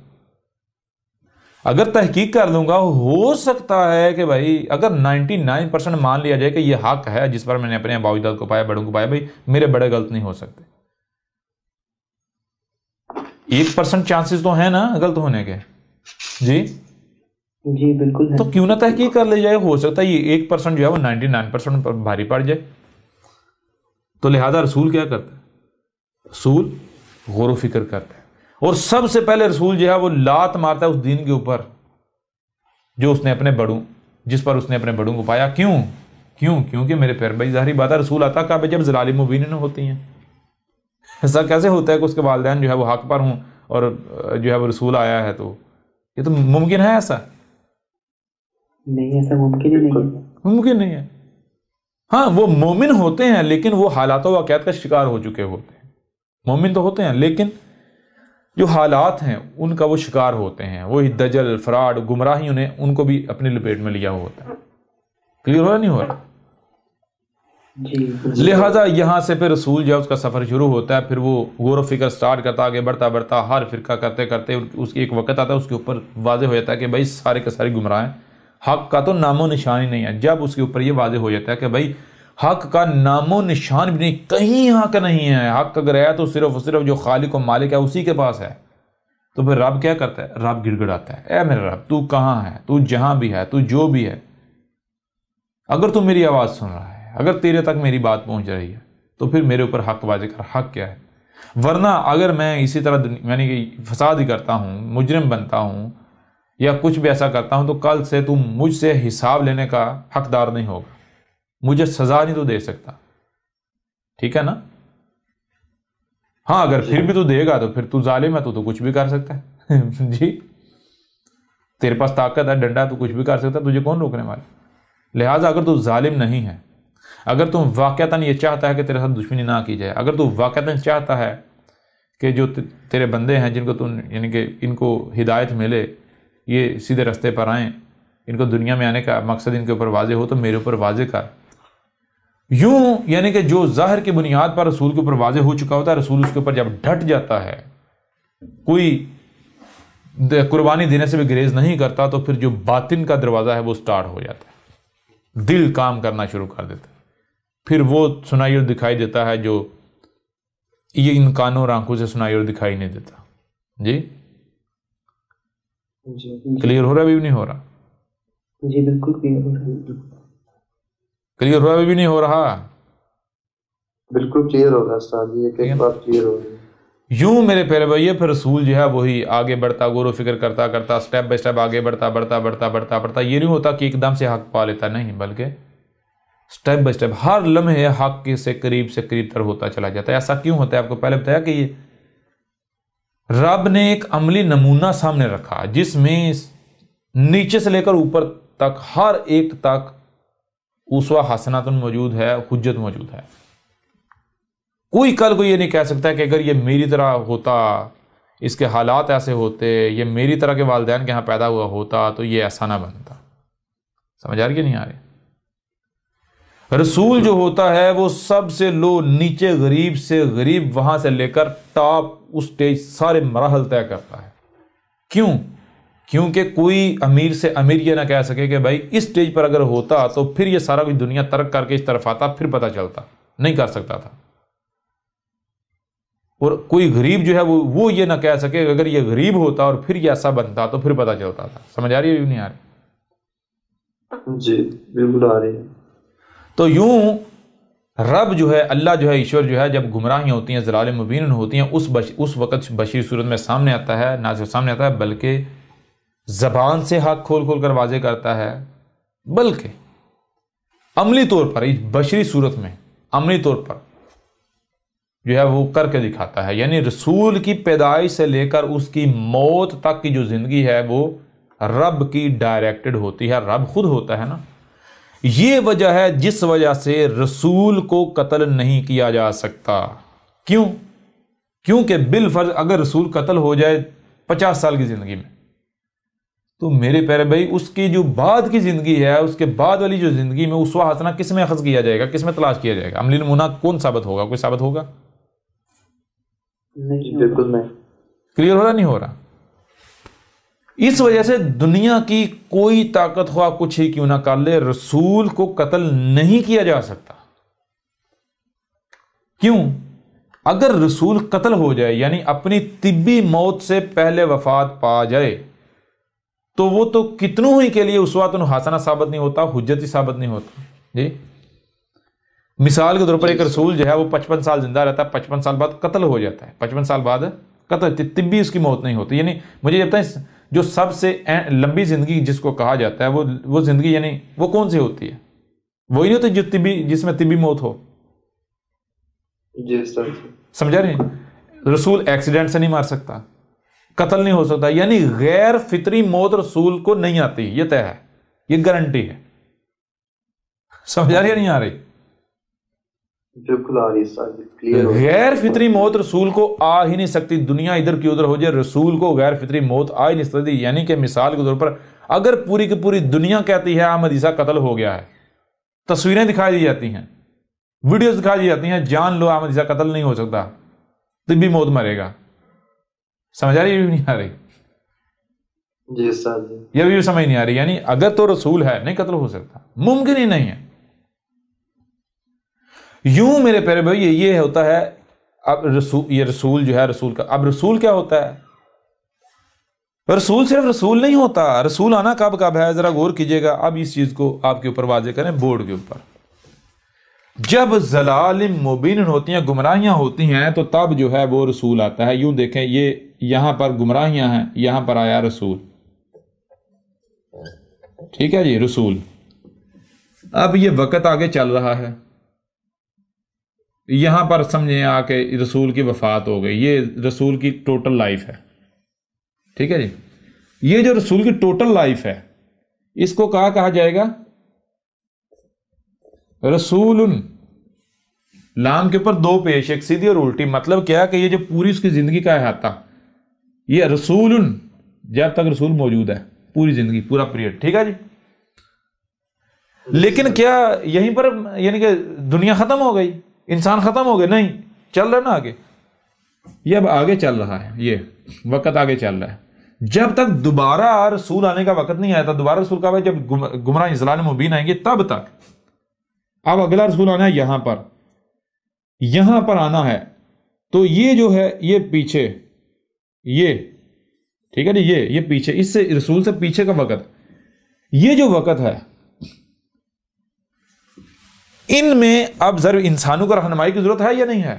اگر تحقیق کر لوں گا, ہو سکتا ہے کہ بھائی اگر 99% مان لیا جائے کہ یہ حق ہے جس پر میں نے اپنے باوجداد کو پایا, بڑوں کو پایا, بھائی میرے بڑے غلط نہیں ہو سکتے. 1% چانسز تو ہیں نا غلط ہونے کے. جی جی بالکل ہے. تو کیوں نہ تحقیق کر لی جائے؟ ہو سکتا ہے یہ 1% جو ہے وہ 99% پر بھاری پڑ جائے. تو لہذا رسول کیا کرتا ہے؟ رسول غور و فکر کرتا ہے, اور سب سے پہلے رسول جو ہے وہ لات مارتا ہے اس دین کے اوپر جو اس نے اپنے بڑوں, جس پر اس نے اپنے بڑوں کو پایا. کیونکہ میرے پیر بھائی ظاہری بات ہے رسول آتا کعبے جب ضلال مبین ہوتی ہیں. ایسا کیسے ہوتا ہے کہ اس کے والدین جو ہے وہ حق پر ہوں اور جو ہے وہ رسول آیا ہے؟ تو یہ تو ممکن ہے؟ ایسا نہیں, ایسا ممکن ہی نہیں ہے. ممکن نہیں ہے. ہاں وہ مومن ہوتے ہیں لیکن وہ حالات و واقعات کا شکار ہو چکے ہوتے ہیں. مومن تو ہوتے ہیں لیکن جو حالات ہیں ان کا وہ شکار ہوتے ہیں. وہی دجل, فراڈ, گمراہی ان کو بھی اپنی لپیٹ میں لیا ہوا ہوتا ہے. کلیئر ہو رہا نہیں ہو رہا؟ جی. لہٰذا یہاں سے پھر رسول جو ہے اس کا سفر شروع ہوتا ہے. پھر وہ غور و فکر سٹارٹ کرتا, آگے بڑھتا ہر فرقہ کرتے کرتے اس ایک وقت آتا ہے اس کے اوپر واضح ہو جاتا ہے کہ بھائی سارے کے سارے گمراہ ہیں, حق کا تو نام و نشان ہی نہیں ہے. جب اس کے اوپر یہ واضح ہو جاتا ہے کہ بھائی حق کا نام و نشان بھی نہیں, کہیں حق نہیں ہے, حق اگر ہے تو صرف جو خالق و مالک ہے اسی کے پاس ہے. تو پھر رب کیا کرتا ہے؟ رب گڑ گڑاتا ہے, اے میرا رب تو کہاں ہے؟ تو جہاں بھی ہے, تو جو بھی ہے, اگر تو میری آواز سن رہا ہے, اگر تیرے تک میری بات پہنچ رہی ہے تو پھر میرے اوپر حق واضح کر. حق کیا ہے؟ ورنہ اگر میں اسی طرح یعنی کہ فساد ہی کرتا ہوں, مجرم بنتا ہوں یا کچھ بھی ایسا کرتا ہوں, تو کل سے تم مجھ سے حساب لینے کا حقدار نہیں ہوگا, مجھے سزا نہیں تو دے سکتا. ٹھیک ہے نا؟ ہاں اگر پھر بھی تو دے گا تو پھر تو ظالم ہے, تو کچھ بھی کر سکتا ہے. جی تیرے پاس طاقت ہے, ڈنڈا ہے, تو کچھ بھی کر سکتا ہے, تجھے کون روکنے والا؟ لہٰذا اگر تو ظالم نہیں ہے, اگر تم واقعتاً یہ چاہتا ہے کہ تیرے ساتھ دشمنی نہ کی جائے, اگر تو واقعتاً چاہتا ہے کہ جو تیرے بندے ہیں جن کو تم یعنی کہ ان کو ہدایت ملے, یہ سیدھے رستے پر آئیں, ان کو دنیا میں آنے کا مقصد ان کے اوپر واضح ہو, تو میرے اوپر واضح کر. یوں یعنی کہ جو ظاہر کی بنیاد پر رسول کے اوپر واضح ہو چکا ہوتا ہے, رسول اس کے اوپر جب ڈٹ جاتا ہے, کوئی قربانی دینے سے بھی گریز نہیں کرتا, تو پھر جو باطن کا دروازہ ہے وہ سٹارٹ ہو جاتا ہے, دل کام کرنا شروع کر دیتا ہے. پھر وہ سنائی اور دکھائی دیتا ہے جو یہ ان کانوں اور آنکھوں سے سنائی اور دکھائی نہیں دیتا. جی کلیئر ہو رہا ابھی بھی نہیں ہو رہا؟ جی بالکل کلیئر ہو رہا ہے. کلیئر ہو رہا ابھی بھی نہیں ہو رہا؟ بالکل کلیئر ہوگا استاد جی، ایک بات کلیئر ہو رہی ہے. یوں میرے پیارے بھائی پھر رسول جو ہے وہی آگے بڑھتا، غور و فکر کرتا کرتا سٹیپ بائی سٹیپ آگے بڑھتا بڑھتا بڑھتا بڑھتا بڑھتا. یہ نہیں ہوتا کہ ایک دم سے حق پا لیتا، نہیں، بلکہ سٹیپ بائی سٹیپ ہر لمحے حق سے قریب تر ہوتا چلا جاتا ہے. ایسا کیوں ہوتا ہے؟ آپ کو پہلے بتایا کہ یہ رب نے ایک عملی نمونہ سامنے رکھا جس میں نیچے سے لے کر اوپر تک ہر ایک تک اسوہ حسنۃ موجود ہے، حجت موجود ہے. کوئی کل کو یہ نہیں کہہ سکتا کہ اگر یہ میری طرح ہوتا، اس کے حالات ایسے ہوتے، یہ میری طرح کے والدین کے ہاں پیدا ہوا ہوتا تو یہ ایسا نہ بنتا. سمجھ آ رہی کہ نہیں آ رہی؟ رسول جو ہوتا ہے وہ سب سے لو، نیچے غریب سے غریب، وہاں سے لے کر ٹاپ اس سٹیج سارے مراحل طے کرتا ہے. کیوں؟ کیونکہ کوئی امیر سے امیر یہ نہ کہہ سکے کہ بھائی اس سٹیج پر اگر ہوتا تو پھر یہ سارا کچھ دنیا ترک کر کے اس طرف آتا، پھر پتہ چلتا. نہیں کر سکتا تھا. اور کوئی غریب جو ہے وہ یہ نہ کہہ سکے اگر یہ غریب ہوتا اور پھر یہ ایسا بنتا تو پھر پتہ چلتا تھا. سمجھ آ رہی ہے نہیں آ رہی؟ جی بالکل آ رہی ہے. تو یوں رب جو ہے، اللہ جو ہے، ایشور جو ہے، جب گمراہیاں ہوتی ہیں، ضلال مبین ہوتی ہیں، اس وقت بشری صورت میں سامنے آتا ہے. نہ صرف سامنے آتا ہے بلکہ زبان سے حق کھول کھول کر واضح کرتا ہے، بلکہ عملی طور پر بشری صورت میں عملی طور پر جو ہے وہ کر کے دکھاتا ہے. یعنی رسول کی پیدائش سے لے کر اس کی موت تک کی جو زندگی ہے وہ رب کی ڈائریکٹڈ ہوتی ہے. رب خود ہوتا ہے نا. یہ وجہ ہے جس وجہ سے رسول کو قتل نہیں کیا جا سکتا. کیوں؟ کیونکہ بالفرض اگر رسول قتل ہو جائے 50 سال کی زندگی میں تو میرے پیارے بھائی اس کی جو بعد کی زندگی ہے، اس کے بعد والی جو زندگی میں اسوہ حسنہ کس میں اخذ کیا جائے گا، کس میں تلاش کیا جائے گا؟ عملی نمونہ کون ثابت ہوگا؟ کوئی ثابت ہوگا؟ بالکل نہیں. کلیئر ہو رہا نہیں ہو رہا؟ اس وجہ سے دنیا کی کوئی طاقت خواہ کچھ ہی کیوں نہ کر لے، رسول کو قتل نہیں کیا جا سکتا. کیوں؟ اگر رسول قتل ہو جائے یعنی اپنی طبی موت سے پہلے وفات پا جائے تو وہ تو کتنوں ہی کے لیے اسوۃ حسنہ ثابت نہیں ہوتا، حجتی ثابت نہیں ہوتا. جی مثال کے طور پر ایک رسول جو ہے وہ 55 سال زندہ رہتا ہے، 55 سال بعد قتل ہو جاتا ہے. 55 سال بعد قتل، طبی اس کی موت نہیں ہوتی. یعنی مجھے یہ بتائیں جو سب سے لمبی زندگی جس کو کہا جاتا ہے وہ زندگی یعنی وہ کون سی ہوتی ہے؟ وہی نہیں ہوتی جو جس میں طبی موت ہو. جی سر. سمجھا نہیں؟ رسول ایکسیڈنٹ سے نہیں مار سکتا، قتل نہیں ہو سکتا. یعنی غیر فطری موت رسول کو نہیں آتی، یہ طے ہے، یہ گارنٹی ہے. سمجھا رہی ہے نہیں آ رہی؟ بالکل آ رہی ہے سر، کلیئر. غیر فطری موت رسول کو آ ہی نہیں سکتی. دنیا ادھر کی ادھر ہو جائے، رسول کو غیر فطری موت آ ہی نہیں سکتی. یعنی کہ مثال کے طور پر اگر پوری کی پوری دنیا کہتی ہے احمد عیسیٰ قتل ہو گیا ہے، تصویریں دکھائی دی جاتی ہیں، ویڈیوز دکھائی دی جاتی ہیں، جان لو احمد عیسیٰ قتل نہیں ہو سکتا، طبی موت مرے گا. سمجھ آ رہی ہے نہیں آ رہی؟ جی سر جی. یہ بھی سمجھ نہیں آ رہی. یعنی اگر تو رسول ہے نہیں قتل ہو سکتا، ممکن ہی نہیں ہے. یوں میرے پیارے بھائی یہ ہوتا ہے. اب یہ رسول جو ہے، رسول کا اب رسول کیا ہوتا ہے؟ رسول صرف رسول نہیں ہوتا. رسول آنا کب ہے ذرا غور کیجئے گا. اب اس چیز کو آپ کے اوپر واضح کریں بورڈ کے اوپر. جب ضلال مبین ہوتی ہیں، گمراہیاں ہوتی ہیں، تو تب جو ہے وہ رسول آتا ہے. یوں دیکھیں یہ یہاں پر گمراہیاں ہیں، یہاں پر آیا رسول. ٹھیک ہے جی، رسول. اب یہ وقت آگے چل رہا ہے، یہاں پر سمجھیں آ کے رسول کی وفات ہو گئی. یہ رسول کی ٹوٹل لائف ہے. ٹھیک ہے جی. یہ جو رسول کی ٹوٹل لائف ہے اس کو کہا جائے گا رسول. لام کے اوپر دو پیش، ایک سیدھی اور الٹی. مطلب کیا کہ یہ جو پوری اس کی زندگی کا احاطہ، یہ رسول جب تک رسول موجود ہے، پوری زندگی، پورا پیریڈ. ٹھیک ہے جی. لیکن کیا یہیں پر یعنی کہ دنیا ختم ہو گئی، انسان ختم ہو گئے؟ نہیں، چل رہا نا آگے. یہ اب آگے چل رہا ہے، یہ وقت آگے چل رہا ہے. جب تک دوبارہ رسول آنے کا وقت نہیں آیا تھا. دوبارہ رسول کا جب گمراہ ضلال مبین آئیں گے تب تک. اب اگلا رسول آنا ہے یہاں پر آنا ہے. تو یہ جو ہے یہ پیچھے، یہ ٹھیک ہے جی، یہ پیچھے، اس سے رسول سے پیچھے کا وقت، یہ جو وقت ہے ان میں اب ضرور انسانوں کو رہنمائی کی ضرورت ہے یا نہیں ہے؟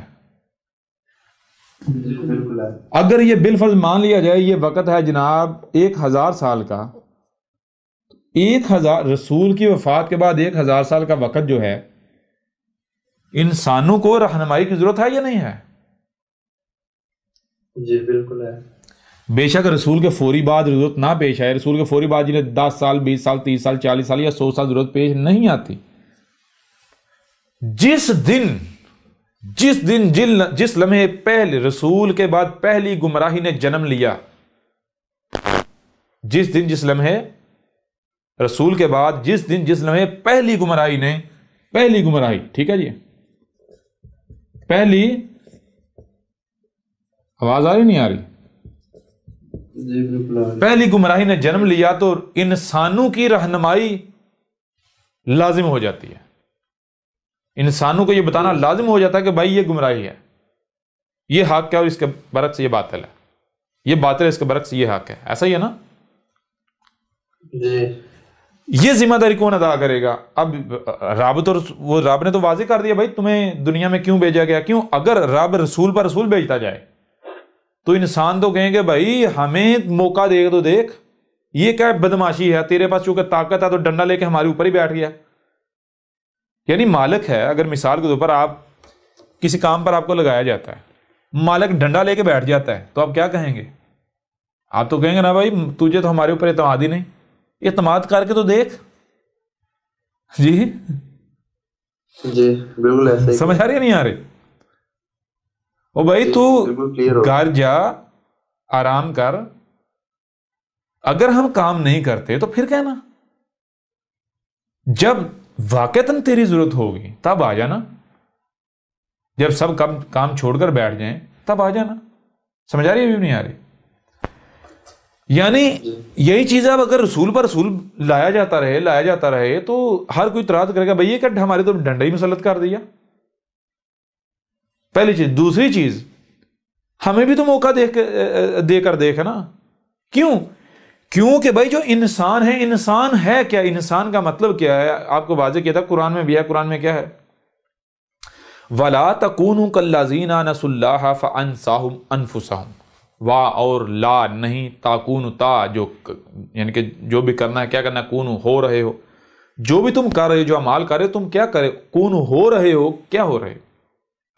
بالکل ہے. اگر یہ بالفرض مان لیا جائے یہ وقت ہے جناب 1000 سال کا، 1000 رسول کی وفات کے بعد 1000 سال کا وقت جو ہے انسانوں کو رہنمائی کی ضرورت ہے یا نہیں ہے؟ جی بالکل ہے. بے شک رسول کے فوری بعد ضرورت نہ پیش آئے، رسول کے فوری بعد جنہیں 10 سال 20 سال 30 سال 40 سال یا 100 سال ضرورت پیش نہیں آتی، جس لمحے پہلے رسول کے بعد پہلی گمراہی نے جنم لیا، جس لمحے رسول کے بعد جس لمحے پہلی گمراہی، ٹھیک ہے جی، پہلی، آواز آ رہی نہیں آ رہی؟ جی بالکل. پہلی گمراہی نے جنم لیا تو انسانوں کی رہنمائی لازم ہو جاتی ہے، انسانوں کو یہ بتانا لازم ہو جاتا ہے کہ بھائی یہ گمراہی ہے، یہ حق ہے اور اس کے برعکس یہ باطل ہے، یہ باطل ہے اس کے برعکس یہ حق ہے، ایسا ہی ہے نا؟ جی. یہ ذمہ داری کون ادا کرے گا؟ اب رب نے تو واضح کر دیا بھائی تمہیں دنیا میں کیوں بھیجا گیا، کیوں؟ اگر رب رسول پر رسول بھیجتا جائے تو انسان تو کہیں گے بھائی ہمیں موقع دے تو دیکھ، یہ کیا بدماشی ہے، تیرے پاس چونکہ طاقت ہے تو ڈنڈا لے کے ہمارے اوپر ہی بیٹھ گیا. یعنی مالک ہے، اگر مثال کے طور پر آپ کسی کام پر آپ کو لگایا جاتا ہے، مالک ڈنڈا لے کے بیٹھ جاتا ہے تو آپ کیا کہیں گے؟ آپ تو کہیں گے نا بھائی تجھے تو ہمارے اوپر اعتماد ہی نہیں، اعتماد کر کے تو دیکھ. جی بالکل ایسا ہی. سمجھ آ رہی ہے نہیں آ رہی؟ او بھائی تو گھر جا، آرام کر، اگر ہم کام نہیں کرتے تو پھر کہنا، جب واقعتاً تیری ضرورت ہوگی تب آ جانا، جب سب کام چھوڑ کر بیٹھ جائیں تب آ جانا. سمجھ آ رہی ہے بھی نہیں آ رہی؟ یعنی یہی چیز ہے، اب اگر رسول پر رسول لایا جاتا رہے تو ہر کوئی اعتراض کرے گا بھائی یہ کہ ہمارے تو ڈنڈا ہی مسلط کر دیا. پہلی چیز. دوسری چیز، ہمیں بھی تو موقع دے کر دیکھ نا. کیوں کہ بھائی جو انسان ہے کیا؟ انسان کا مطلب کیا ہے؟ آپ کو واضح کیا تھا، قرآن میں بھی ہے. قرآن میں کیا ہے؟ وَلَا تَكُونُوا كَالَّذِينَ نَسُوا اللَّهَ فَأَنسَاهُمْ أَنفُسَهُمْ. وا اور لا نہیں، تاکون تا، جو یعنی کہ جو بھی کرنا ہے، کیا کرنا ہے؟ کون ہو رہے ہو، جو بھی تم کر رہے ہو، جو اعمال کر رہے ہو، تم کیا کرے؟ کون ہو رہے ہو، کیا ہو رہے ہو؟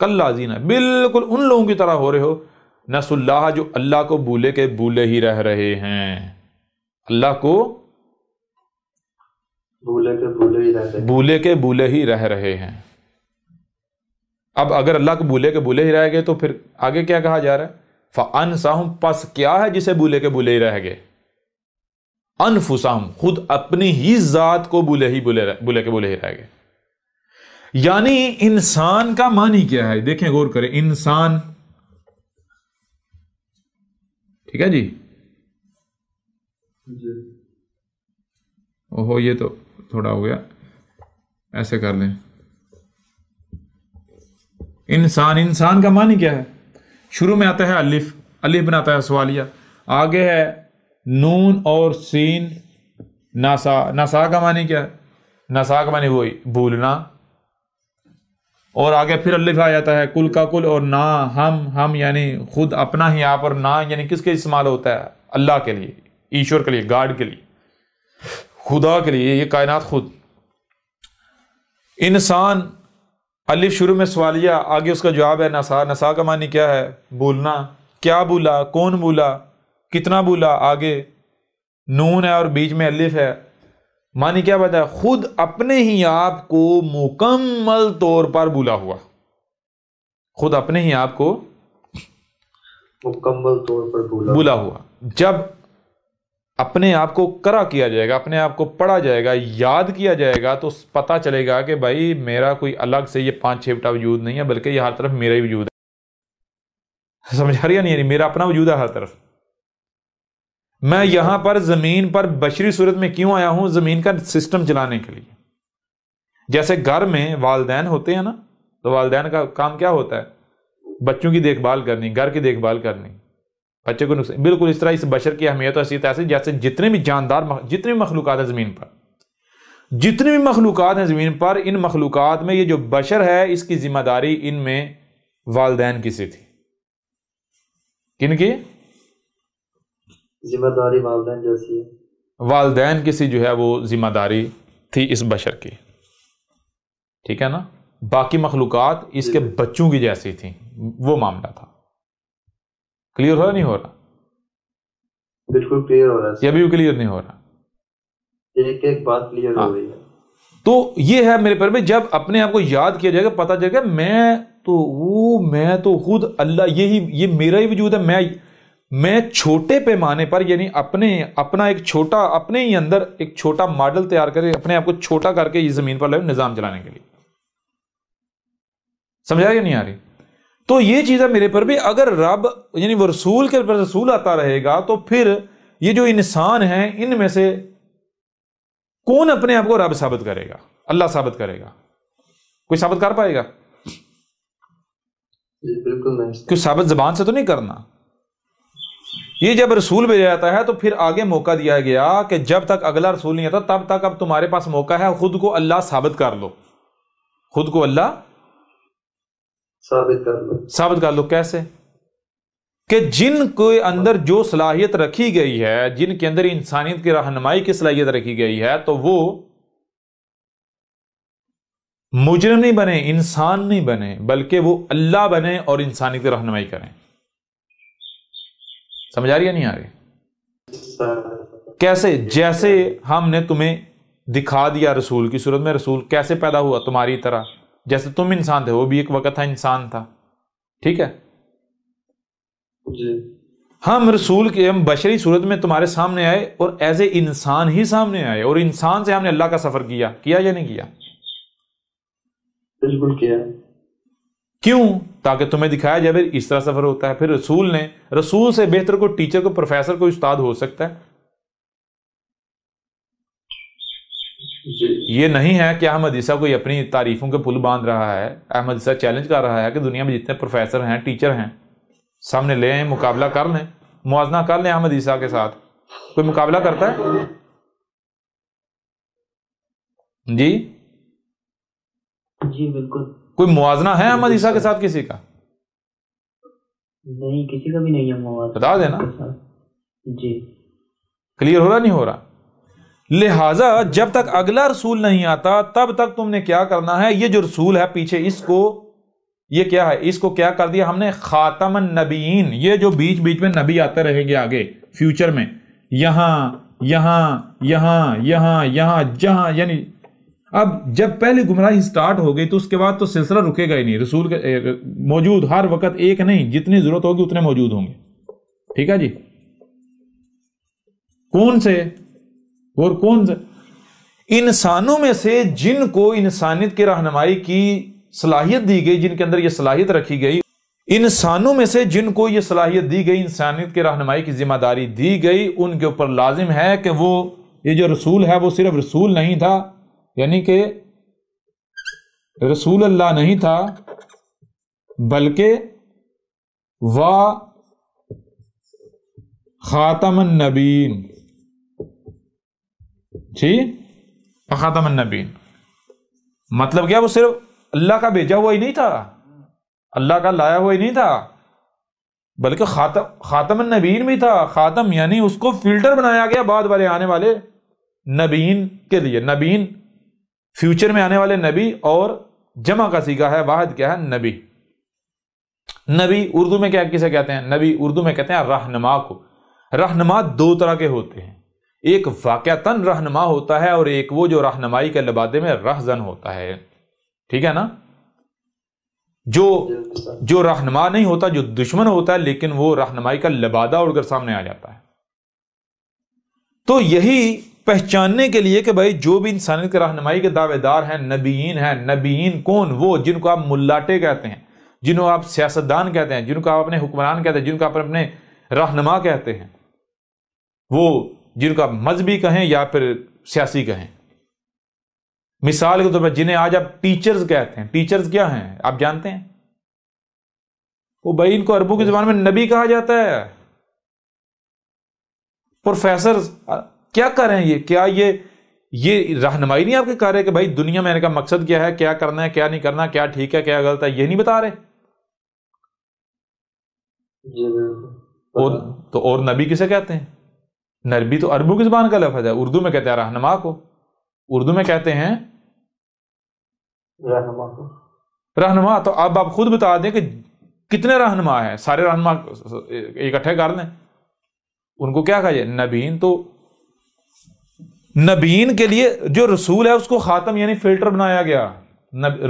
کالذین، بالکل ان لوگوں کی طرح ہو رہے ہو، نسوا اللہ، جو اللہ کو بھولے کے بھولے ہی رہ رہے ہیں، اللہ کو بھولے کے بھولے ہی رہ رہے ہیں. اب اگر اللہ کو بھولے کے بھولے ہی رہ گئے تو پھر آگے کیا کہا جا رہا ہے؟ فَأَنْسَاهُمْ، پس کیا ہے جسے بھولے کے بھولے ہی رہ گئے؟ انفسہم، خود اپنی ہی ذات کو بھولے کے بھولے ہی رہ گئے. یعنی انسان کا معنی کیا ہے؟ دیکھیں، غور کریں. انسان، ٹھیک ہے جی، اوہو یہ تو تھوڑا ہو گیا، ایسے کر لیں. انسان کا معنی کیا ہے؟ شروع میں آتا ہے الف بناتا ہے سوالیہ، آگے ہے نون اور سین، ناسا کا معنی کیا ہے؟ ناسا کا معنی وہی بھولنا، اور آگے پھر الف آ جاتا ہے کل کا کل، اور نا ہم یعنی خود اپنا ہی آپ، اور نا یعنی کس کے استعمال ہوتا ہے؟ اللہ کے لیے، ایشور کے لیے، گاڈ کے لیے، خدا کے لیے، یہ کائنات خود. انسان، الف شروع میں سوالیہ، آگے اس کا جواب ہے نسا کا معنی کیا ہے؟ بھولنا. کیا بھولا؟ کون بھولا؟ کتنا بھولا؟ آگے نون ہے اور بیچ میں الف ہے، معنی کیا بتا ہے؟ خود اپنے ہی آپ کو مکمل طور پر بھولا ہوا، خود اپنے ہی آپ کو مکمل طور پر بھولا ہوا. جب اپنے آپ کو کرا کیا جائے گا، اپنے آپ کو پڑھا جائے گا، یاد کیا جائے گا، تو پتا چلے گا کہ بھائی میرا کوئی الگ سے یہ 5-6 بٹا وجود نہیں ہے، بلکہ یہ ہر طرف میرا ہی وجود ہے. سمجھ آ رہی ہے نہیں؟ یعنی میرا اپنا وجود ہے ہر طرف. میں یہاں پر زمین پر بشری صورت میں کیوں آیا ہوں؟ زمین کا سسٹم چلانے کے لیے. جیسے گھر میں والدین ہوتے ہیں نا، تو والدین کا کام کیا ہوتا ہے؟ بچوں کی دیکھ بھال کرنی، گھر کی دیکھ بھال کرنی. بچے کو نقصان، بالکل اس طرح اس بشر کی اہمیت و حیثیت ایسی جیسے جتنے بھی جاندار، جتنے بھی مخلوقات ہیں زمین پر، جتنی بھی مخلوقات ہیں زمین پر، ان مخلوقات میں یہ جو بشر ہے اس کی ذمہ داری ان میں والدین کی سی تھی. کن کی ذمہ داری؟ والدین جیسی ہے. والدین کی سی جو ہے وہ ذمہ داری تھی اس بشر کی. ٹھیک ہے نا. باقی مخلوقات اس کے بچوں کی جیسی تھیں، وہ معاملہ تھا. کلیئر ہو رہا نہیں ہو رہا؟ بالکل کلیئر ہو رہا ہے. یہ بھی کلیئر نہیں ہو رہا؟ ایک ایک بات کلیئر ہو رہی ہے. تو یہ ہے میرے پر میں، جب اپنے آپ کو یاد کیا جائے گا، پتہ چلے گا میں تو خود اللہ، یہ میرا ہی وجود ہے. میں چھوٹے پیمانے پر، یعنی اپنا ایک چھوٹا، اپنے ہی اندر ایک چھوٹا ماڈل تیار کرے، اپنے آپ کو چھوٹا کر کے یہ زمین پر نظام چلانے کے لیے. سمجھا یا نہیں آ رہی؟ تو یہ چیز ہے میرے پر بھی. اگر رب یعنی وہ رسول کے پر رسول آتا رہے گا تو پھر یہ جو انسان ہیں ان میں سے کون اپنے آپ کو رب ثابت کرے گا؟ اللہ ثابت کرے گا؟ کوئی ثابت کر پائے گا؟ بالکل نہیں. کوئی ثابت زبان سے تو نہیں کرنا. یہ جب رسول بھیجا جاتا ہے تو پھر آگے موقع دیا گیا کہ جب تک اگلا رسول نہیں آتا تب تک اب تمہارے پاس موقع ہے، خود کو اللہ ثابت کر لو. خود کو اللہ ثابت کر لو. کیسے؟ کہ جن کے اندر جو صلاحیت رکھی گئی ہے، جن کے اندر انسانیت کی رہنمائی کی صلاحیت رکھی گئی ہے، تو وہ مجرم نہیں بنے، انسان نہیں بنے، بلکہ وہ اللہ بنے اور انسانیت کی رہنمائی کریں. سمجھ آ رہی ہے نہیں آ رہی؟ کیسے؟ جیسے ہم نے تمہیں دکھا دیا رسول کی صورت میں، رسول کیسے پیدا ہوا تمہاری طرح، جیسے تم انسان تھے، وہ بھی ایک وقت تھا انسان تھا. ٹھیک ہے جی. ہم رسول کے، ہم بشری صورت میں تمہارے سامنے آئے اور ایز اے انسان ہی سامنے آئے، اور انسان سے ہم نے اللہ کا سفر کیا یا نہیں کیا؟ بالکل کیا. کیوں؟ تاکہ تمہیں دکھایا جائے اس طرح سفر ہوتا ہے. پھر رسول سے بہتر کو ٹیچر کو پروفیسر کو استاد ہو سکتا ہے؟ جی. یہ نہیں ہے کہ احمد عیسیٰ کوئی اپنی تعریفوں کے پل باندھ رہا ہے. احمد عیسیٰ چیلنج کر رہا ہے کہ دنیا میں جتنے پروفیسر ہیں، ٹیچر ہیں، سامنے لے آئیں، مقابلہ کر لیں، موازنہ کر لیں احمد عیسیٰ کے ساتھ. کوئی مقابلہ کرتا ہے؟ جی جی بالکل. کوئی موازنہ ہے احمد عیسیٰ کے ساتھ کسی کا؟ نہیں، کسی کا بھی نہیں ہے موازنہ. بتا دینا. جی. کلیئر ہو رہا نہیں ہو رہا؟ لہٰذا جب تک اگلا رسول نہیں آتا تب تک تم نے کیا کرنا ہے؟ یہ جو رسول ہے پیچھے، اس کو یہ کیا ہے؟ اس کو کیا کر دیا ہم نے؟ خاتم النبیین. یہ جو بیچ بیچ میں نبی آتے رہیں گے آگے فیوچر میں، یہاں جہاں، یعنی اب جب پہلے گمراہی سٹارٹ ہو گئی تو اس کے بعد تو سلسلہ رکے گا ہی نہیں. رسول کے موجود ہر وقت ایک نہیں، جتنی ضرورت ہوگی اتنے موجود ہوں گے. ٹھیک ہے جی. کون سے؟ اور کون سے؟ انسانوں میں سے جن کو انسانیت کی رہنمائی کی صلاحیت دی گئی، جن کے اندر یہ صلاحیت رکھی گئی، انسانوں میں سے جن کو یہ صلاحیت دی گئی، انسانیت کی رہنمائی کی ذمہ داری دی گئی، ان کے اوپر لازم ہے کہ وہ یہ جو رسول ہے وہ صرف رسول نہیں تھا، یعنی کہ رسول اللہ نہیں تھا، بلکہ خاتم النبیین. ٹھیک، خاتم النبیین مطلب کیا؟ وہ صرف اللہ کا بھیجا ہوا ہی نہیں تھا، اللہ کا لایا ہوا ہی نہیں تھا، بلکہ خاتم النبیین بھی تھا. خاتم یعنی اس کو فلٹر بنایا گیا بعد والے آنے والے نبیین کے لیے. نبیین فیوچر میں آنے والے نبی، اور جمع کا صیغہ ہے، واحد کیا ہے؟ نبی. نبی اردو میں کیا کسے کہتے ہیں؟ نبی اردو میں کہتے ہیں رہنما کو. رہنما دو طرح کے ہوتے ہیں، ایک واقعتاً رہنما ہوتا ہے اور ایک وہ جو رہنمائی کے لبادے میں رہزن ہوتا ہے. ٹھیک ہے نا؟ جو رہنما نہیں ہوتا، جو دشمن ہوتا ہے، لیکن وہ رہنمائی کا لبادہ اڑ کر سامنے آ جاتا ہے. تو یہی پہچاننے کے لیے کہ بھائی جو بھی انسانیت کے رہنمائی کے دعوے دار ہیں نبیین ہیں. نبیین کون؟ وہ جن کو آپ ملاٹے کہتے ہیں، جن کو آپ سیاستدان کہتے ہیں، جن کو آپ اپنے حکمران کہتے ہیں، جن کو آپ اپنے رہنما کہتے ہیں، وہ جن کو آپ مذہبی کہیں یا پھر سیاسی کہیں. مثال کے طور پر جنہیں آج آپ ٹیچرز کہتے ہیں. ٹیچرز کیا ہیں آپ جانتے ہیں؟ وہ بھائی ان کو عربوں کی زبان میں نبی کہا جاتا ہے. پروفیسر کیا کر رہے ہیں یہ؟ کیا یہ رہنمائی نہیں آپ کے کر رہے کہ بھائی دنیا میں آنے کا مقصد کیا ہے، کیا کرنا ہے، کیا نہیں کرنا، کیا ٹھیک ہے کیا غلط ہے، یہ نہیں بتا رہے؟ جی بالکل۔ اور نبی کسے کہتے ہیں؟ نبی تو عربوں کی زبان کا لفظ ہے، اردو میں کہتے ہیں رہنما کو، اردو میں کہتے ہیں رہنما کو۔ رہنما۔ تو اب آپ خود بتا دیں کہ کتنے رہنما ہیں؟ سارے رہنما اکٹھے کر لیں، ان کو کیا کہا جائے؟ نبیین۔ تو نبیین کے لیے جو رسول ہے اس کو خاتم یعنی فلٹر بنایا گیا۔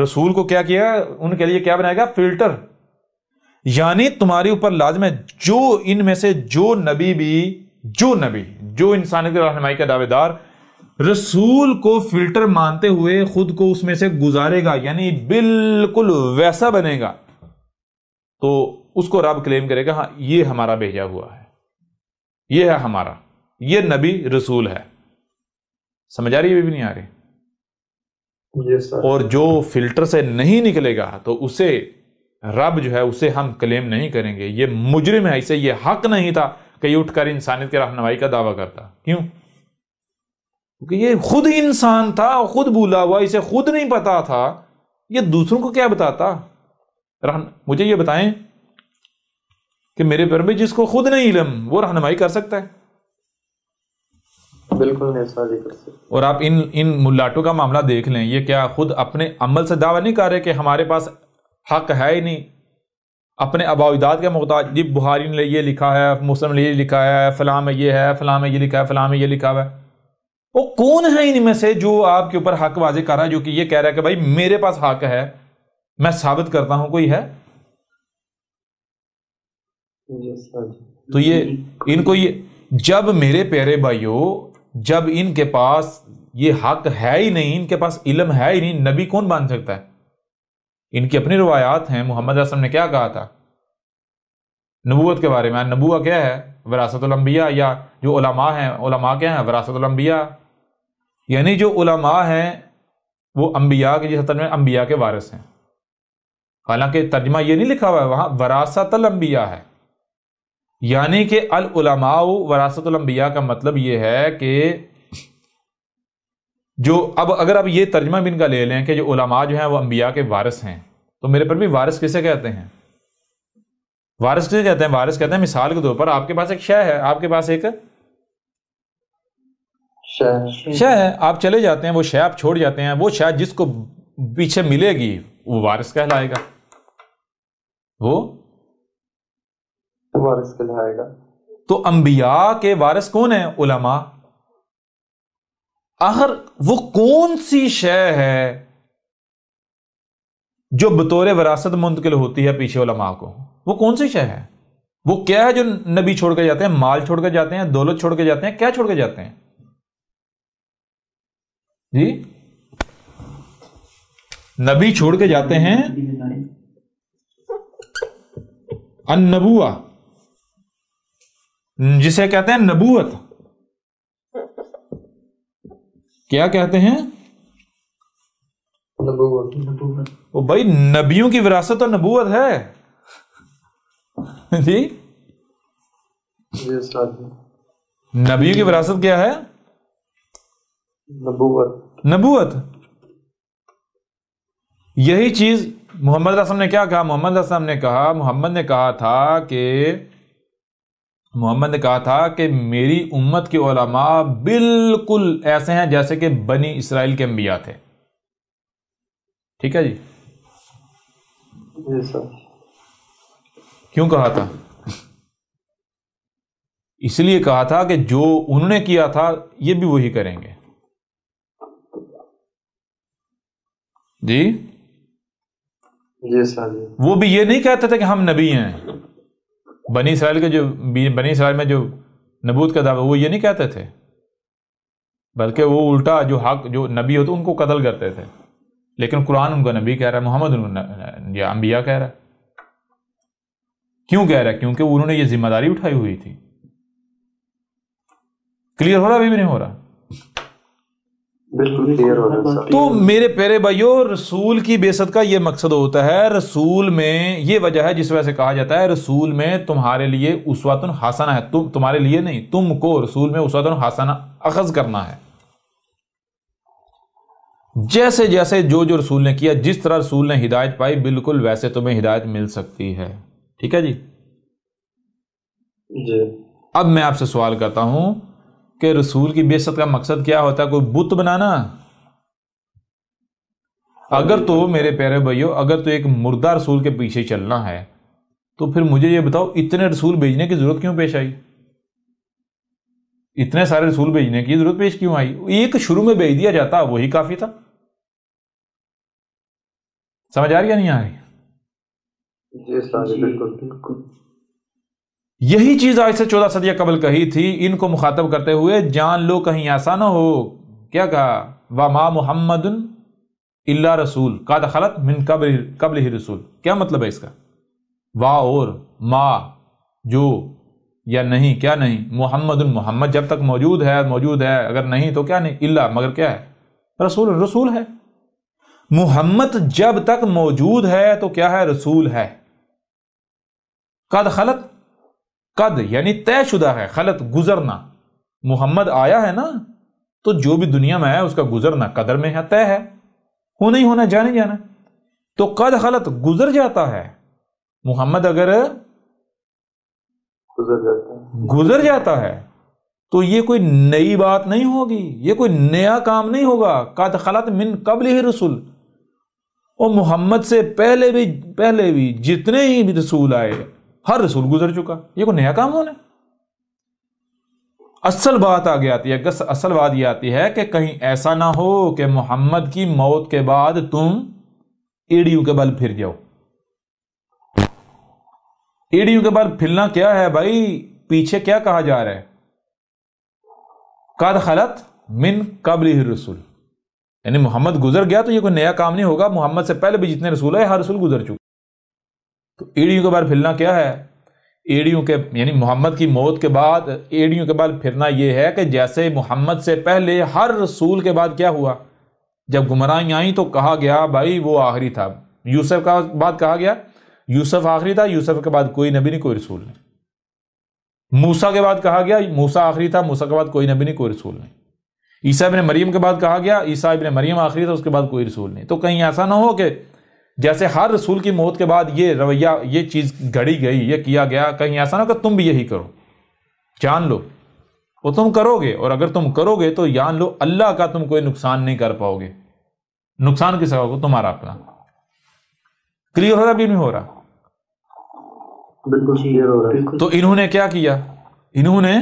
رسول کو کیا کیا؟ ان کے لیے کیا بنایا گیا؟ فلٹر۔ یعنی تمہارے اوپر لازم ہے جو ان میں سے جو نبی جو انسانیت کی رہنمائی کا دعوے دار رسول کو فلٹر مانتے ہوئے خود کو اس میں سے گزارے گا، یعنی بالکل ویسا بنے گا، تو اس کو رب کلیم کرے گا ہاں یہ ہمارا بھیجا ہوا ہے، یہ ہے ہمارا، یہ نبی رسول ہے۔ سمجھ آ رہی ہے بھی نہیں آ رہی؟ جی سر۔ اور جو فلٹر سے نہیں نکلے گا تو اسے رب جو ہے اسے ہم کلیم نہیں کریں گے، یہ مجرم ہے، اسے یہ حق نہیں تھا کہ یہ اٹھ کر انسانیت کی رہنمائی کا دعویٰ کرتا۔ کیوں؟ کیونکہ یہ خود انسان تھا، خود بھولا ہوا، اسے خود نہیں پتا تھا، یہ دوسروں کو کیا بتاتا؟ مجھے یہ بتائیں کہ میرے پر میں جس کو خود نہیں علم وہ رہنمائی کر سکتا ہے؟ بالکل نہیں سر جی کر سکتے۔ اور آپ ان ملاٹوں کا معاملہ دیکھ لیں، یہ کیا خود اپنے عمل سے دعویٰ نہیں کر رہے کہ ہمارے پاس حق ہے ہی نہیں، اپنے آباء و اجداد کا محتاج؟ جی بخاری نے یہ لکھا ہے، مسلم نے یہ لکھا ہے، فلاں میں یہ ہے، فلاں میں یہ لکھا ہے، فلاں میں یہ لکھا ہوا ہے۔ وہ کون ہے ان میں سے جو آپ کے اوپر حق واضح کر رہا ہے، جو کہ یہ کہہ رہا ہے کہ بھائی میرے پاس حق ہے، میں ثابت کرتا ہوں؟ کوئی ہے؟ جی سر جی۔ تو یہ ان کو یہ جب میرے پیارے بھائیوں جب ان کے پاس یہ حق ہے ہی نہیں، ان کے پاس علم ہے ہی نہیں، نبی کون بن سکتا ہے؟ ان کی اپنی روایات ہیں۔ محمد صلی اللہ علیہ وسلم نے کیا کہا تھا نبوت کے بارے میں؟ نبوت کیا ہے؟ وراثت الانبیاء، یا جو علماء ہیں، علماء کیا ہیں؟ وراثت الانبیاء۔ یعنی جو علماء ہیں وہ انبیاء کے جس میں انبیاء کے وارث ہیں، حالانکہ ترجمہ یہ نہیں لکھا ہوا ہے وہاں، وراثت الانبیاء ہے، یعنی کہ العلماء وراثت الانبیاء کا مطلب یہ ہے کہ جو اب اگر آپ یہ ترجمہ بھی ان کا لے لیں کہ جو علماء جو ہیں وہ انبیاء کے وارث ہیں، تو میرے پر بھی وارث کسے کہتے ہیں؟ وارث کسے کہتے ہیں؟ وارث کہتے ہیں مثال کے طور پر آپ کے پاس ایک شے ہے، آپ کے پاس ایک شے ہے، آپ چلے جاتے ہیں، وہ شے آپ چھوڑ جاتے ہیں، وہ شے جس کو پیچھے ملے گی وہ وارث کہلائے گا، وہ وارث کہلائے گا۔ تو انبیاء کے وارث کون ہیں؟ علماء۔ آخر وہ کون سی شے ہے جو بطور وراثت منتقل ہوتی ہے پیچھے علماء کو؟ وہ کون سی شے ہے؟ وہ کیا ہے جو نبی چھوڑ کے جاتے ہیں؟ مال چھوڑ کے جاتے ہیں، دولت چھوڑ کے جاتے ہیں، کیا چھوڑ کے جاتے ہیں؟ جی نبی چھوڑ کے جاتے ہیں النبوہ، جسے کہتے ہیں نبوت۔ کیا کہتے ہیں؟ نبوت۔ وہ بھائی نبیوں کی وراثت اور نبوت ہے جی۔ جی استاد جی۔ نبیوں کی وراثت کیا ہے؟ نبوت۔ یہی چیز محمد علیہ السلام نے کیا کہا؟ محمد علیہ السلام نے کہا، محمد نے کہا تھا کہ میری امت کے علماء بالکل ایسے ہیں جیسے کہ بنی اسرائیل کے انبیاء تھے۔ ٹھیک ہے جی؟ جی سر۔ کیوں کہا تھا؟ اس لیے کہا تھا کہ جو انہوں نے کیا تھا یہ بھی وہی کریں گے۔ جی جی سر جی۔ وہ بھی یہ نہیں کہتے تھے کہ ہم نبی ہیں۔ بنی اسرائیل میں جو نبوت کا دعویٰ وہ یہ نہیں کہتے تھے، بلکہ وہ الٹا جو حق جو نبی ہوتے ان کو قتل کرتے تھے، لیکن قرآن ان کو نبی کہہ رہا ہے، محمد ان کو یا انبیاء کہہ رہا ہے۔ کیوں کہہ رہا ہے؟ کیونکہ انہوں نے یہ ذمہ داری اٹھائی ہوئی تھی۔ کلیئر ہو رہا؟ ابھی بھی نہیں ہو رہا؟ بالکل کلیئر ہو رہا ہے۔ تو میرے پیارے بھائیو، رسول کی بعثت کا یہ مقصد ہوتا ہے، رسول میں یہ وجہ ہے جس وجہ سے کہا جاتا ہے رسول میں تمہارے لیے اسوۃ حسنہ ہے، تمہارے لیے نہیں، تم کو رسول میں اسوۃ حسنہ اخذ کرنا ہے۔ جیسے جیسے جو رسول نے کیا، جس طرح رسول نے ہدایت پائی، بالکل ویسے تمہیں ہدایت مل سکتی ہے۔ ٹھیک ہے جی؟ جی اب میں آپ سے سوال کرتا ہوں کہ رسول کی بعثت کا مقصد کیا ہوتا ہے؟ کوئی بت بنانا؟ اگر تو میرے پیارے بھائیو، اگر تو ایک مردہ رسول کے پیچھے چلنا ہے تو پھر مجھے یہ بتاؤ اتنے رسول بھیجنے کی ضرورت کیوں پیش آئی؟ اتنے سارے رسول بھیجنے کی ضرورت پیش کیوں آئی؟ ایک شروع میں بھیج دیا جاتا وہی کافی تھا۔ سمجھ آ رہی یا نہیں آ رہی؟ جی بالکل۔ یہی چیز آج سے 14 صدیاں قبل کہی تھی، ان کو مخاطب کرتے ہوئے جان لو کہیں ایسا نہ ہو، کیا کہا؟ وَمَا مُحَمَّدٌ إِلَّا رَسُولٌ قَدْ خَلَتْ مِن قَبْلِهِ رُسُلٌ۔ کیا مطلب ہے اس کا؟ وا اور ما، جو یا نہیں، کیا نہیں؟ محمد، محمد جب تک موجود ہے موجود ہے، اگر نہیں تو کیا نہیں؟ الا، مگر کیا ہے؟ رسول، رسول ہے۔ محمد جب تک موجود ہے تو کیا ہے؟ رسول ہے۔ قد خلت، قد یعنی طے شدہ ہے، خلط گزرنا، محمد آیا ہے نا، تو جو بھی دنیا میں ہے اس کا گزرنا قدر میں ہے، طے ہے، ہونا ہی ہونا، جانے جانا۔ تو قد خلط گزر جاتا ہے، محمد اگر گزر جاتا ہے تو یہ کوئی نئی بات نہیں ہوگی، یہ کوئی نیا کام نہیں ہوگا۔ قد خلط من قبلہ رسول، اور محمد سے پہلے بھی جتنے ہی بھی رسول آئے، ہر رسول گزر چکا، یہ کوئی نیا کام ہونا۔ اصل بات آگے آتی ہے، اصل بات یہ آتی ہے کہ کہیں ایسا نہ ہو کہ محمد کی موت کے بعد تم ایڑیوں کے بل پھر جاؤ۔ ایڑیوں کے بل پھرنا کیا ہے بھائی؟ پیچھے کیا کہا جا رہا ہے؟ قد خلط من قبلہ الرسل، یعنی محمد گزر گیا تو یہ کوئی نیا کام نہیں ہوگا، محمد سے پہلے بھی جتنے رسول آئے ہر رسول گزر چکا۔ تو ایڑیوں کے بل پھرنا کیا ہے؟ ایڑیوں کے یعنی محمد کی موت کے بعد ایڑیوں کے بل پھرنا یہ ہے کہ جیسے محمد سے پہلے ہر رسول کے بعد کیا ہوا؟ جب گمراہیاں آئیں تو کہا گیا بھائی وہ آخری تھا۔ یوسف کا بعد کہا گیا یوسف آخری تھا، یوسف کے بعد کوئی نبی نہیں، کوئی رسول نہیں۔ موسیٰ کے بعد کہا گیا موسیٰ آخری تھا، موسیٰ کے بعد کوئی نبی نہیں، کوئی رسول نہیں۔ عیسیٰ ابن مریم کے بعد کہا گیا عیسیٰ ابن مریم آخری تھا، اس کے بعد کوئی رسول نہیں۔ تو کہیں ایسا نہ ہو کہ جیسے ہر رسول کی موت کے بعد یہ رویہ، یہ چیز گھڑی گئی، یہ کیا گیا، کہیں ایسا نہ ہو کہ تم بھی یہی کرو۔ جان لو وہ تم کرو گے، اور اگر تم کرو گے تو جان لو اللہ کا تم کوئی نقصان نہیں کر پاؤ گے۔ نقصان کس کا ہوگا؟ تمہارا اپنا۔ کلیئر ہو رہا بھی نہیں ہو رہا؟ بالکل کلیئر ہو رہا ہے۔ تو انہوں نے کیا کیا؟ انہوں نے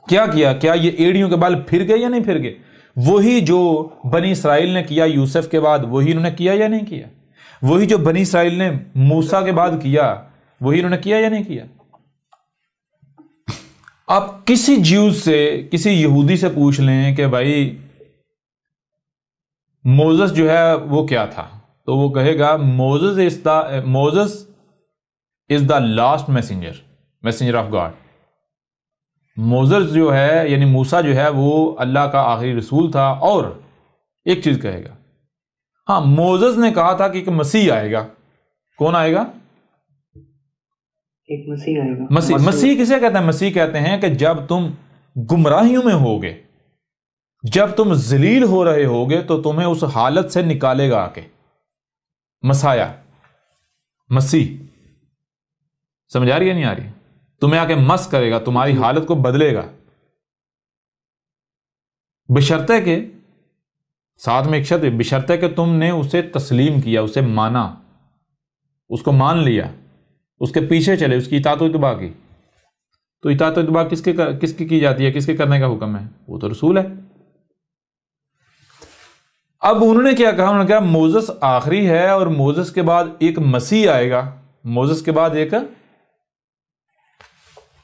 کیا کیا؟ کیا یہ ایڑیوں کے بال پھر گئے یا نہیں پھر گئے؟ وہی جو بنی اسرائیل نے کیا یوسف کے بعد، وہی انہوں نے کیا یا نہیں کیا؟ وہی جو بنی اسرائیل نے موسیٰ کے بعد کیا، وہی انہوں نے کیا یا نہیں کیا؟ آپ کسی جیوز سے، کسی یہودی سے پوچھ لیں کہ بھائی موزس جو ہے وہ کیا تھا، تو وہ کہے گا Moses is the last messenger of God. Moses جو ہے یعنی موسیٰ جو ہے وہ اللہ کا آخری رسول تھا۔ اور ایک چیز کہے گا، ہاں موزس نے کہا تھا کہ ایک مسیح آئے گا۔ کون آئے گا؟ ایک مسیح آئے گا۔ مسیح کسے کہتے ہیں؟ مسیح کہتے ہیں کہ جب تم گمراہیوں میں ہوگے، جب تم ذلیل ہو رہے ہوگے تو تمہیں اس حالت سے نکالے گا آ کے مسایا، مسیح۔ سمجھ آ رہی ہے نہیں آ رہی؟ تمہیں آ کے مس کرے گا، تمہاری حالت کو بدلے گا، بشرطے کہ ساتھ میں ایک شرط ہے، بشرطے کہ تم نے اسے تسلیم کیا، اسے مانا، اس کو مان لیا، اس کے پیچھے چلے، اس کی اطاعت و اتباع کی۔ تو اطاعت و اتباع کس کی جاتی ہے؟ کس کے کرنے کا حکم ہے؟ وہ تو رسول ہے۔ اب انہوں نے کیا کہا؟ انہوں نے کہا موزس آخری ہے اور موزس کے بعد ایک مسیح آئے گا، موزس کے بعد ایک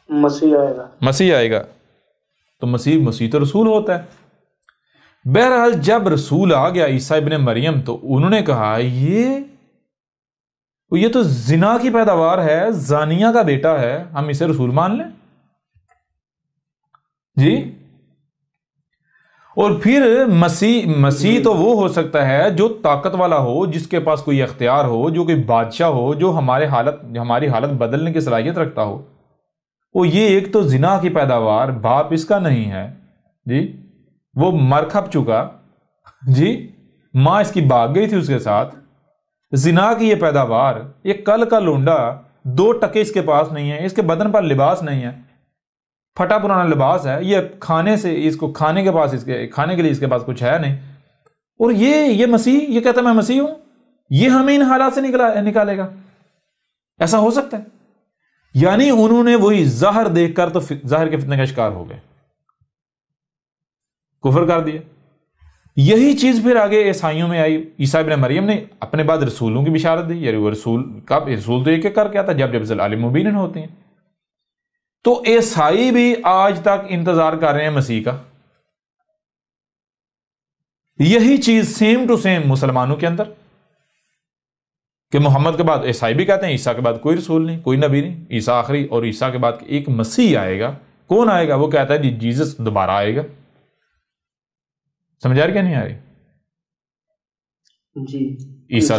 مسیح آئے گا۔ تو مسیح تو رسول ہوتا ہے۔ بہرحال جب رسول آ گیا عیسیٰ ابن مریم، تو انہوں نے کہا یہ تو زنا کی پیداوار ہے، زانیہ کا بیٹا ہے، ہم اسے رسول مان لیں؟ جی اور پھر مسیح تو وہ ہو سکتا ہے جو طاقت والا ہو، جس کے پاس کوئی اختیار ہو، جو کوئی بادشاہ ہو، جو ہماری حالت بدلنے کی صلاحیت رکھتا ہو۔ وہ یہ ایک تو زنا کی پیداوار باپ اس کا نہیں ہے جی، وہ مر کھپ چکا جی، ماں اس کی بھاگ گئی تھی اس کے ساتھ، زنا کی یہ پیداوار، یہ کل کا لونڈا، 2 ٹکے اس کے پاس نہیں ہے، اس کے بدن پر لباس نہیں ہے، پھٹا پرانا لباس ہے، یہ کھانے سے اس کو کھانے کے لیے اس کے پاس کچھ ہے نہیں، اور یہ مسیح یہ کہتا ہے میں مسیح ہوں، یہ ہمیں ان حالات سے نکالے گا؟ ایسا ہو سکتا ہے؟ یعنی انہوں نے وہی ظاہر دیکھ کر تو ظاہر کے فتنے کا شکار ہو گئے، کفر کر دیا۔ یہی چیز پھر آگے عیسائیوں میں آئی، عیسیٰ ابن مریم نے اپنے بعد رسولوں کی بشارت دی، یعنی وہ رسول تو ایک کر کے آتا جب ضلال مبین ہوتے ہیں۔ تو عیسائی بھی آج تک انتظار کر رہے ہیں مسیح کا۔ یہی چیز سیم ٹو سیم مسلمانوں کے اندر، کہ محمد کے بعد عیسائی بھی کہتے ہیں عیسیٰ کے بعد کوئی رسول نہیں، کوئی نبی نہیں، عیسیٰ آخری، اور عیسیٰ کے بعد ایک مسیح آئے گا۔ کون آئے گا؟ وہ کہتا ہے جی جیزس دوبارہ آئے گا۔ سمجھ آ رہی کیا نہیں آ رہی؟ جی عیسیٰ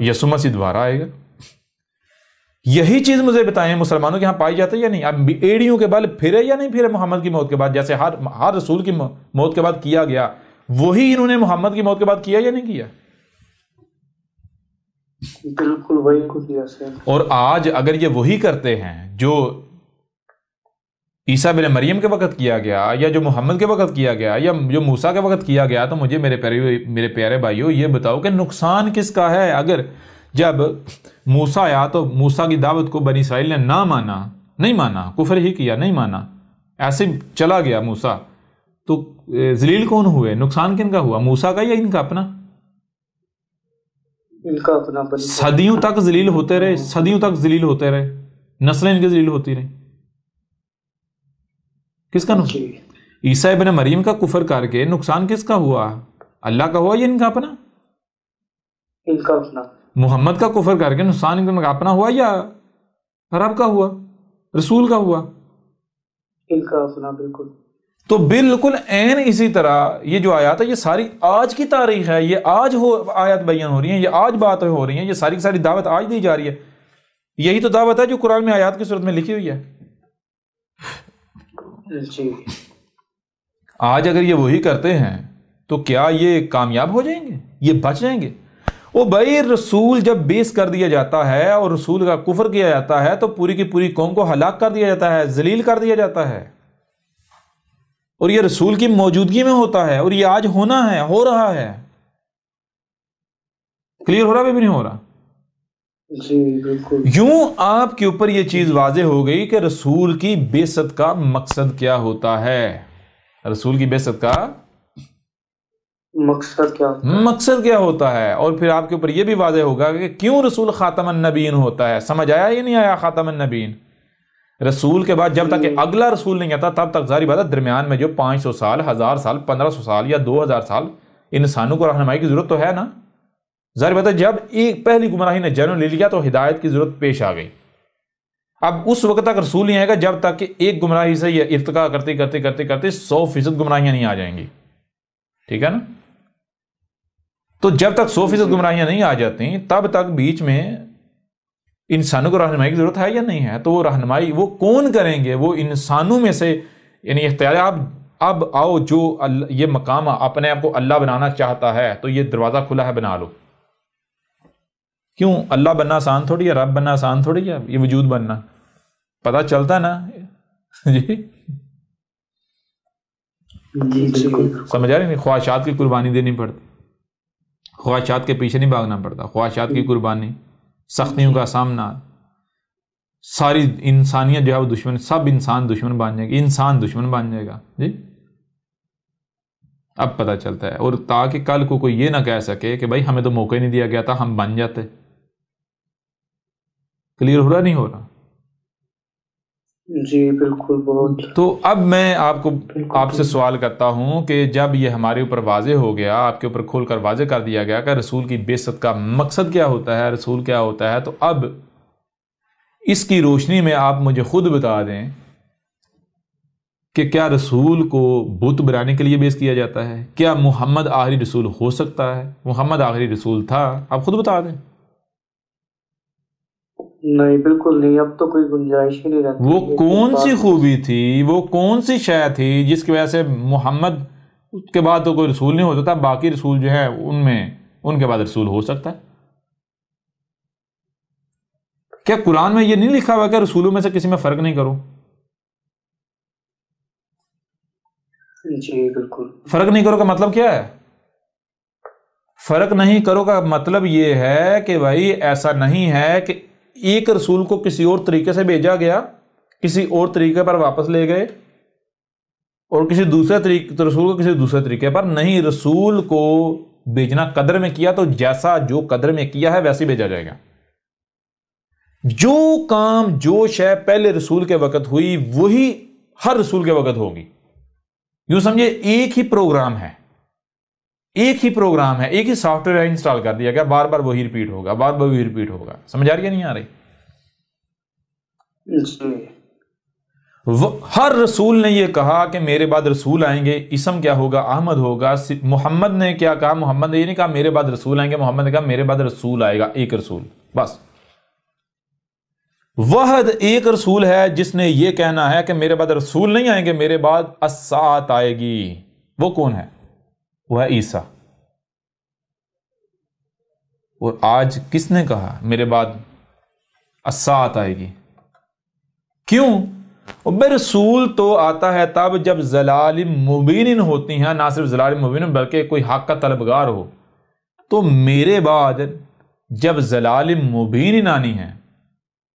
یسوع مسیح دوبارہ آئے گا۔ یہی چیز مجھے بتائیں مسلمانوں کے ہاں پائی جاتی ہے یا نہیں؟ اب ایڑیوں کے بل پھرے یا نہیں پھرے محمد کی موت کے بعد؟ جیسے ہر رسول کی موت کے بعد کیا گیا، وہی انہوں نے محمد کی موت کے بعد کیا یا نہیں کیا؟ بالکل وہی کیا سر۔ اور آج اگر یہ وہی کرتے ہیں جو عیسیٰ بن مریم کے وقت کیا گیا، یا جو محمد کے وقت کیا گیا، یا جو موسیٰ کے وقت کیا گیا، تو مجھے میرے پیارے بھائیوں یہ بتاؤ کہ نقصان کس کا ہے؟ اگر جب موسیٰ آیا تو موسیٰ کی دعوت کو بنی اسرائیل نے نہیں مانا، کفر ہی کیا، نہیں مانا، ایسے چلا گیا موسیٰ، تو ذلیل کون ہوئے؟ نقصان کن کا ہوا؟ موسیٰ کا یا ان کا اپنا؟ ان کا اپنا۔ صدیوں تک ذلیل ہوتے رہے، صدیوں تک ذلیل ہوتے رہے، نسلیں ان کی ذلیل ہوتی رہیں۔ کس کا نقصان؟ عیسیٰ ابن مریم کا کفر کر کے نقصان کس کا ہوا؟ اللہ کا ہوا یا ان کا اپنا؟ ان کا اپنا۔ محمد کا کفر کر کے نقصان ان کا اپنا ہوا یا رب کا ہوا، رسول کا ہوا؟ ان کا اپنا، بالکل۔ تو بالکل عین اسی طرح یہ جو آیات ہے یہ ساری آج کی تاریخ ہے، یہ آج آیات بیان ہو رہی ہیں، یہ آج بات ہو رہی ہیں، یہ ساری کی ساری دعوت آج دی جا رہی ہے۔ یہی تو دعوت ہے جو قرآن میں آیات کی صورت میں لکھی ہوئی ہے۔ جی آج اگر یہ وہی کرتے ہیں تو کیا یہ کامیاب ہو جائیں گے؟ یہ بچ جائیں گے؟ وہ بھائی رسول جب بیس کر دیا جاتا ہے اور رسول کا کفر کیا جاتا ہے تو پوری کی پوری قوم کو ہلاک کر دیا جاتا ہے، ذلیل کر دیا جاتا ہے، اور یہ رسول کی موجودگی میں ہوتا ہے، اور یہ آج ہونا ہے، ہو رہا ہے۔ کلیئر ہو رہا بھی نہیں ہو رہا؟ جی بالکل۔ یوں آپ کے اوپر یہ چیز واضح ہو گئی کہ رسول کی بعثت کا مقصد کیا ہوتا ہے۔ رسول کی بعثت کا مقصد کیا ہوتا ہے، اور پھر آپ کے اوپر یہ بھی واضح ہوگا کہ کیوں رسول خاتم النبیین ہوتا ہے۔ سمجھ آیا یا نہیں آیا؟ خاتم النبیین رسول کے بعد جب تک کہ اگلا رسول نہیں آتا تب تک ظاہری بات ہے درمیان میں جو 500 سال، 1000 سال، 1500 سال یا 2000 سال انسانوں کو رہنمائی کی ضرورت تو ہے نا۔ ظاہر بات ہے جب ایک پہلی گمراہی نے جنم لے لیا تو ہدایت کی ضرورت پیش آ گئی۔ اب اس وقت تک رسول نہیں آئے گا جب تک کہ ایک گمراہی سے یہ ارتقا کرتے کرتے کرتے کرتے 100% گمراہیاں نہیں آ جائیں گی، ٹھیک ہے نا؟ تو جب تک 100% گمراہیاں نہیں آ جاتی تب تک بیچ میں انسانوں کو رہنمائی کی ضرورت ہے یا نہیں ہے؟ تو وہ رہنمائی وہ کون کریں گے؟ وہ انسانوں میں سے، یعنی اختیار اب آؤ جو یہ مقام اپنے آپ کو اللہ بنانا چاہتا ہے تو یہ دروازہ کھلا ہے، بنا لو۔ کیوں؟ اللہ بننا آسان تھوڑی ہے، رب بننا آسان تھوڑی ہے، یہ وجود بننا پتہ چلتا نا جی۔ سمجھ آ رہی نہیں؟ خواہشات کی قربانی دینی پڑتی، خواہشات کے پیچھے نہیں بھاگنا پڑتا، خواہشات کی قربانی، سختیوں کا سامنا، ساری انسانیت جو ہے وہ دشمن، سب انسان دشمن بن جائے گا، انسان دشمن بن جائے گا جی۔ اب پتہ چلتا ہے، اور تاکہ کل کو کوئی یہ نہ کہہ سکے کہ بھائی ہمیں تو موقع نہیں دیا گیا تھا، ہم بن جاتے۔ کلیئر ہو رہا نہیں ہو رہا؟ جی بالکل، بہت۔ تو اب میں آپ سے سوال کرتا ہوں کہ جب یہ ہمارے اوپر واضح ہو گیا، آپ کے اوپر کھول کر واضح کر دیا گیا کہ رسول کی بعثت کا مقصد کیا ہوتا ہے، رسول کیا ہوتا ہے، تو اب اس کی روشنی میں آپ مجھے خود بتا دیں کہ کیا رسول کو بت بنانے کے لیے بیس کیا جاتا ہے؟ کیا محمد آخری رسول ہو سکتا ہے؟ محمد آخری رسول تھا؟ آپ خود بتا دیں۔ نہیں بالکل نہیں، اب تو کوئی گنجائش ہی نہیں رہتی۔ وہ کون سی خوبی تھی، وہ کون سی شے تھی جس کی وجہ سے محمد کے بعد تو کوئی رسول نہیں ہو سکتا، باقی رسول جو ہے ان کے بعد رسول ہو سکتا ہے؟ کیا قرآن میں یہ نہیں لکھا ہوا کہ رسولوں میں سے کسی میں فرق نہیں کرو؟ جی بالکل۔ فرق نہیں کرو کا مطلب کیا ہے؟ فرق نہیں کرو کا مطلب یہ ہے کہ بھائی ایسا نہیں ہے کہ ایک رسول کو کسی اور طریقے سے بھیجا گیا، کسی اور طریقے پر واپس لے گئے، اور کسی دوسرے رسول کو کسی دوسرے طریقے پر نہیں۔ رسول کو بھیجنا قدر میں کیا تو جیسا جو قدر میں کیا ہے ویسے بھیجا جائے گا۔ جو کام جو شے پہلے رسول کے وقت ہوئی وہی ہر رسول کے وقت ہوگی۔ یوں سمجھے ایک ہی پروگرام ہے، ایک ہی پروگرام ہے، ایک ہی سافٹ ویئر انسٹال کر دیا گیا، بار بار وہی ریپیٹ ہوگا، بار بار وہی ریپیٹ ہوگا۔ سمجھ آ رہی ہے نہیں آ رہی؟ ہر رسول نے یہ کہا کہ میرے بعد رسول آئیں گے، اسم کیا ہوگا؟ احمد ہوگا۔ محمد نے کیا کہا؟ محمد نے یہ نہیں کہا میرے بعد رسول آئیں گے، محمد نے کہا میرے بعد رسول آئے گا، ایک رسول بس۔ واحد ایک رسول ہے جس نے یہ کہنا ہے کہ میرے بعد رسول نہیں آئیں گے، میرے بعد الساعت آئے گی۔ وہ کون ہے؟ وہ ہے عیسیٰ۔ اور آج کس نے کہا میرے بعد الساعت آئے گی؟ کیوں؟ بے رسول تو آتا ہے تب جب ضلال مبین ہوتی ہیں، نہ صرف ضلال مبین بلکہ کوئی حق کا طلبگار ہو۔ تو میرے بعد جب ضلال مبین آنی ہے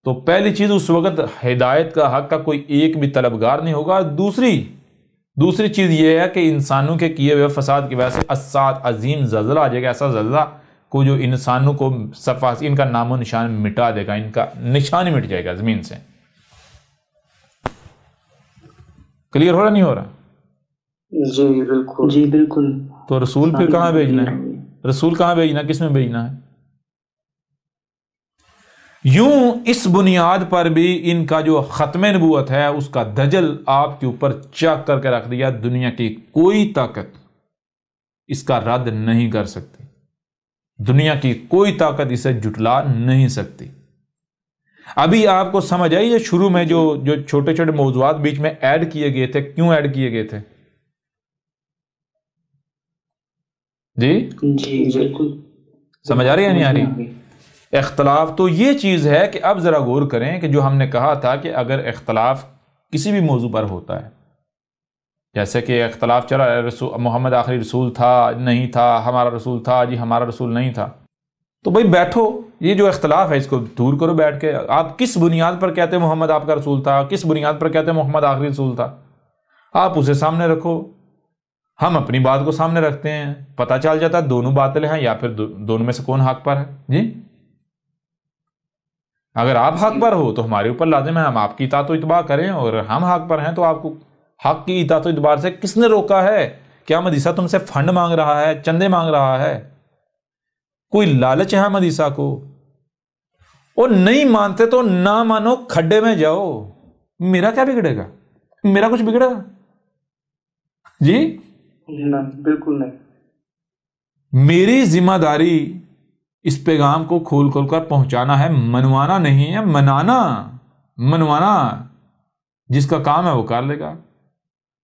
تو پہلی چیز اس وقت ہدایت کا حق کا کوئی ایک بھی طلبگار نہیں ہوگا۔ دوسری چیز یہ ہے کہ انسانوں کے کیے ہوئے فساد کی وجہ سے الساعت عظیم زلزلہ آ جائے گا، ایسا زلزلہ کو جو انسانوں کو ان کا نام و نشان مٹا دے گا، ان کا نشان ہی مٹ جائے گا زمین سے۔ کلیئر ہو رہا نہیں ہو رہا؟ جی بالکل، جی بالکل۔ تو رسول پھر کہاں بھیجنا ہے؟ رسول کہاں بھیجنا ہے؟ کس میں بھیجنا ہے؟ یوں اس بنیاد پر بھی ان کا جو ختم نبوت ہے اس کا دجل آپ کے اوپر چاک کر کے رکھ دیا۔ دنیا کی کوئی طاقت اس کا رد نہیں کر سکتی، دنیا کی کوئی طاقت اسے جھٹلا نہیں سکتی۔ ابھی آپ کو سمجھ آئی یہ شروع میں جو چھوٹے چھوٹے موضوعات بیچ میں ایڈ کیے گئے تھے، کیوں ایڈ کیے گئے تھے؟ جی بالکل۔ سمجھ آ رہی ہے نہیں آ رہی؟ اختلاف تو یہ چیز ہے کہ اب ذرا غور کریں کہ جو ہم نے کہا تھا کہ اگر اختلاف کسی بھی موضوع پر ہوتا ہے، جیسے کہ اختلاف چلا محمد آخری رسول تھا نہیں تھا، ہمارا رسول تھا جی ہمارا رسول نہیں تھا، تو بھائی بیٹھو، یہ جو اختلاف ہے اس کو دور کرو بیٹھ کے۔ آپ کس بنیاد پر کہتے ہیں محمد آپ کا رسول تھا، کس بنیاد پر کہتے ہیں محمد آخری رسول تھا، آپ اسے سامنے رکھو، ہم اپنی بات کو سامنے رکھتے ہیں، پتہ چل جاتا ہے دونوں باطل ہیں یا پھر دونوں میں سے کون حق پر ہے۔ جی اگر آپ حق پر ہو تو ہمارے اوپر لازم ہے ہم آپ کی اطاعت و اتباع کریں، اور ہم حق پر ہیں تو آپ کو حق کی اطاعت و اتباع سے کس نے روکا ہے؟ کیا مدیسہ تم سے فنڈ مانگ رہا ہے، چندے مانگ رہا ہے؟ کوئی لالچ ہے مدیسہ کو؟ اور نہیں مانتے تو نہ مانو، کھڈے میں جاؤ، میرا کیا بگڑے گا؟ میرا کچھ بگڑے گا؟ جی بالکل نہیں۔ میری ذمہ داری اس پیغام کو کھول کھول کر پہنچانا ہے، منوانا نہیں ہے، منوانا جس کا کام ہے وہ کر لے گا۔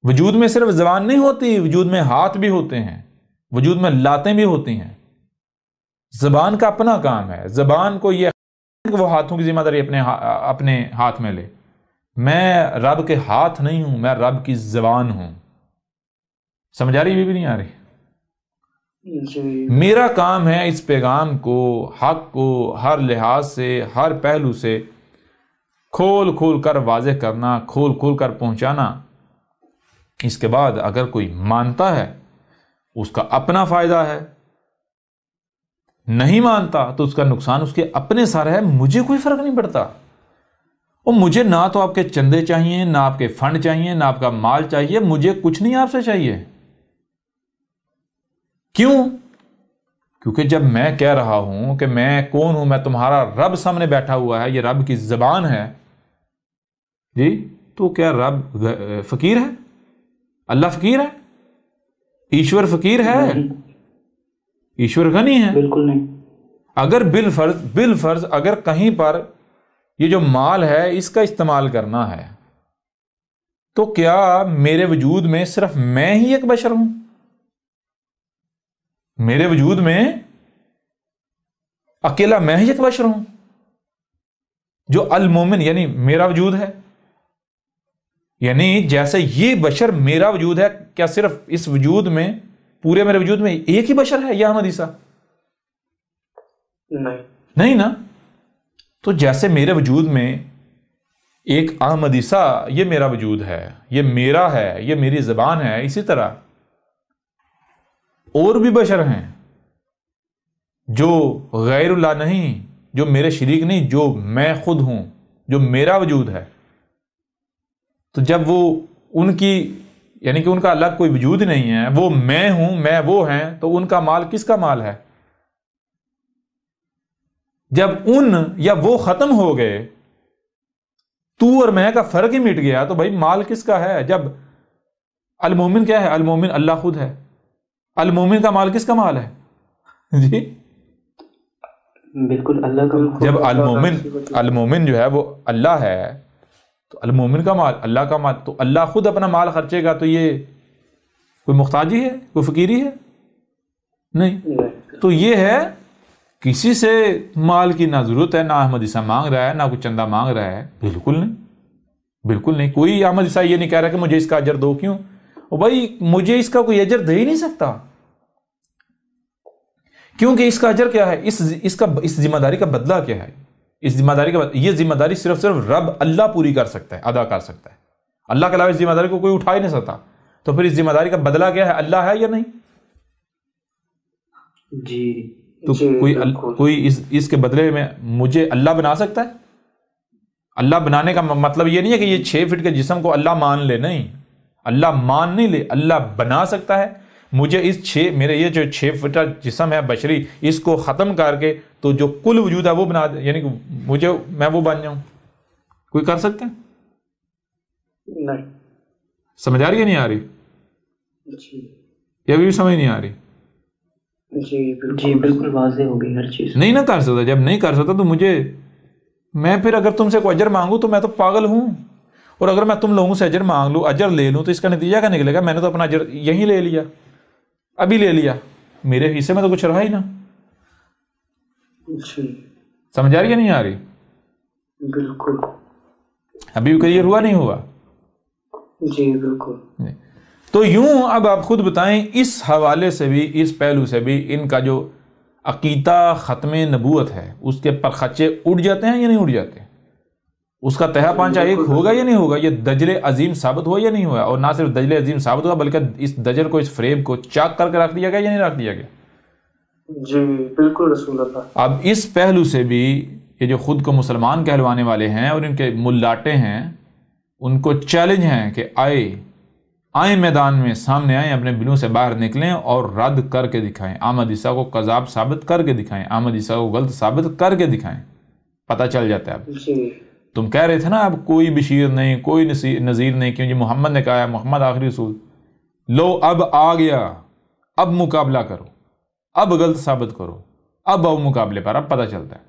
وجود میں صرف زبان نہیں ہوتی، وجود میں ہاتھ بھی ہوتے ہیں، وجود میں لاتیں بھی ہوتی ہیں۔ زبان کا اپنا کام ہے، زبان کو یہ وہ ہاتھوں کی ذمہ داری اپنے ہاتھ میں لے۔ میں رب کے ہاتھ نہیں ہوں، میں رب کی زبان ہوں۔ سمجھ آ رہی بھی نہیں آ رہی؟ میرا کام ہے اس پیغام کو، حق کو ہر لحاظ سے، ہر پہلو سے کھول کھول کر واضح کرنا، کھول کھول کر پہنچانا۔ اس کے بعد اگر کوئی مانتا ہے اس کا اپنا فائدہ ہے، نہیں مانتا تو اس کا نقصان اس کے اپنے سر ہے، مجھے کوئی فرق نہیں پڑتا۔ اور مجھے نہ تو آپ کے چندے چاہیے، نہ آپ کے فنڈ چاہیے، نہ آپ کا مال چاہیے، مجھے کچھ نہیں آپ سے چاہیے۔ کیوں؟ کیونکہ جب میں کہہ رہا ہوں کہ میں کون ہوں، میں تمہارا رب سامنے بیٹھا ہوا ہے، یہ رب کی زبان ہے، جی تو کیا رب فقیر ہے؟ اللہ فقیر ہے؟ ایشور فقیر ہے؟ ایشور غنی ہے؟ بالکل نہیں. اگر بالفرض اگر کہیں پر یہ جو مال ہے اس کا استعمال کرنا ہے تو کیا میرے وجود میں صرف میں ہی ایک بشر ہوں؟ میرے وجود میں اکیلا میں ہی ایک بشر ہوں جو المومن یعنی میرا وجود ہے؟ یعنی جیسے یہ بشر میرا وجود ہے، کیا صرف اس وجود میں پورے میرے وجود میں ایک ہی بشر ہے یا احمد عیسیٰ؟ نہیں نا. تو جیسے میرے وجود میں ایک احمد عیسیٰ یہ میرا وجود ہے، یہ میرا ہے، یہ میری زبان ہے، اسی طرح اور بھی بشر ہیں جو غیر اللہ نہیں، جو میرے شریک نہیں، جو میں خود ہوں، جو میرا وجود ہے. تو جب وہ ان کی یعنی کہ ان کا الگ کوئی وجود نہیں ہے، وہ میں ہوں، میں وہ ہیں، تو ان کا مال کس کا مال ہے؟ جب ان یا وہ ختم ہو گئے، تو اور میں کا فرق ہی مٹ گیا، تو بھائی مال کس کا ہے؟ جب المومن کیا ہے؟ المومن اللہ خود ہے. المومن کا مال کس کا مال ہے؟ جی بالکل اللہ کا. جب المومن جو ہے وہ اللہ ہے تو المومن کا مال اللہ کا مال، تو اللہ خود اپنا مال خرچے گا تو یہ کوئی محتاجی ہے؟ کوئی فقیری ہے؟ نہیں. تو یہ ہے کسی سے مال کی نہ ضرورت ہے، نہ احمد عیسیٰ مانگ رہا ہے، نہ کوئی چندہ مانگ رہا ہے. بالکل نہیں، بالکل نہیں. کوئی احمد عیسیٰ یہ نہیں کہہ رہا کہ مجھے اس کا اجر دو. کیوں؟ بھائی مجھے اس کا کوئی اجر دے ہی نہیں سکتا، کیونکہ اس کا اجر کیا ہے؟ اس ذمہ داری کا بدلہ کیا ہے؟ اس ذمہ داری کا یہ ذمہ داری صرف رب اللہ پوری کر سکتا ہے، ادا کر سکتا ہے. اللہ کے علاوہ اس ذمہ داری کو کوئی اٹھا ہی نہیں سکتا. تو پھر اس ذمہ داری کا بدلہ کیا ہے؟ اللہ ہے یا نہیں؟ جی. تو کوئی اس کے بدلے میں مجھے اللہ بنا سکتا ہے؟ اللہ بنانے کا مطلب یہ نہیں ہے کہ یہ 6 فٹ کے جسم کو اللہ مان لے، نہیں، اللہ مان نہیں لے، اللہ بنا سکتا ہے. مجھے میرے یہ جو 6 فٹ جسم ہے بشری، اس کو ختم کر کے تو جو کل وجود ہے وہ بنا دے، یعنی کہ میں وہ بن جاؤں. کوئی کر سکتا ہے؟ نہیں. سمجھ آ رہی ہے نہیں آ رہی؟ یہ ابھی بھی سمجھ نہیں آ رہی؟ جی بالکل واضح ہو گئی ہر چیز. نہیں نہ کر سکتا. جب نہیں کر سکتا تو میں پھر اگر تم سے کوئی اجر مانگوں تو میں تو پاگل ہوں. اور اگر میں تم لوگوں سے اجر مانگ لوں، اجر لے لوں، تو اس کا نتیجہ کیا نکلے گا؟ میں نے تو اپنا اجر یہیں لے لیا، ابھی لے لیا، میرے حصے میں تو کچھ رہا ہی نہ. سمجھ آ رہی ہے نہیں آ رہی؟ بالکل. ابھی بھی کلیئر ہوا نہیں ہوا؟ جی بالکل. تو یوں اب آپ خود بتائیں، اس حوالے سے بھی، اس پہلو سے بھی ان کا جو عقیدہ ختم نبوت ہے اس کے پرخچے اڑ جاتے ہیں یا نہیں اڑ جاتے؟ اس کا تہہ پانچہ ایک ہوگا یا نہیں ہوگا؟ یہ دجل عظیم ثابت ہوا یا نہیں ہوا؟ اور نہ صرف دجل عظیم ثابت ہوا بلکہ اس دجل کو، اس فریب کو چاک کر کے رکھ دیا گیا یا نہیں رکھ دیا گیا؟ جی بالکل رسول اللہ. اب اس پہلو سے بھی یہ جو خود کو مسلمان کہلوانے والے ہیں اور ان کے ملاٹے ہیں، ان کو چیلنج ہے کہ آئیں میدان میں، سامنے آئیں، اپنے بلوں سے باہر نکلیں اور رد کر کے دکھائیں، احمد عیسیٰ کو کذاب ثابت کر کے دکھائیں، احمد عیسیٰ کو غلط ثابت کر کے دکھائیں. پتہ چل جاتا ہے. اب تم کہہ رہے تھے نا اب کوئی بشیر نہیں، کوئی نذیر نہیں، کیوں؟ جی محمد نے کہا ہے، محمد آخری رسول. لو اب آ گیا، اب مقابلہ کرو، اب غلط ثابت کرو، اب آؤ مقابلے پر. اب پتہ چلتا ہے،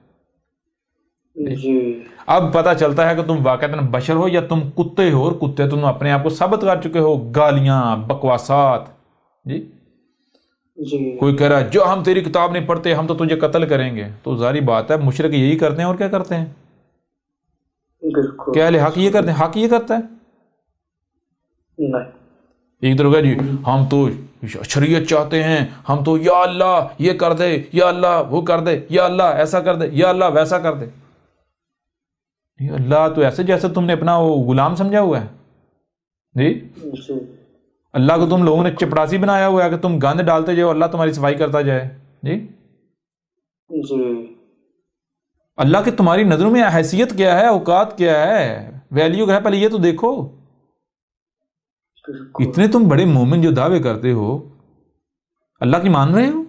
اب پتہ چلتا ہے کہ تم واقعتاً بشر ہو یا تم کتے ہو، اور کتے تم اپنے آپ کو ثابت کر چکے ہو. گالیاں، بکواسات. جی کوئی کہہ رہا ہے جو ہم تیری کتاب نہیں پڑھتے ہم تو تجھے قتل کریں گے. تو ظاہری بات ہے مشرک یہی کرتے ہیں، اور کیا کرتے ہیں؟ کیا اہل حق یہ کرتے ہیں؟ حق یہ کرتا ہے؟ ایک طرح جی ہم تو شریعت چاہتے ہیں، ہم تو یا اللہ یہ کر دے، یا اللہ وہ کر دے، یا اللہ ایسا کر دے، یا اللہ ویسا کر دے. اللہ تو ایسے جیسے تم نے اپنا وہ غلام سمجھا ہوا ہے. جی اللہ کو تم لوگوں نے چپڑاسی بنایا ہوا ہے کہ تم گند ڈالتے جاؤ، اللہ تمہاری صفائی کرتا جائے. جی اللہ کی تمہاری نظروں میں حیثیت کیا ہے، اوقات کیا ہے، ویلیو کیا ہے؟ پہلے یہ تو دیکھو. اتنے تم بڑے مومن جو دعوے کرتے ہو، اللہ کی مان رہے ہو؟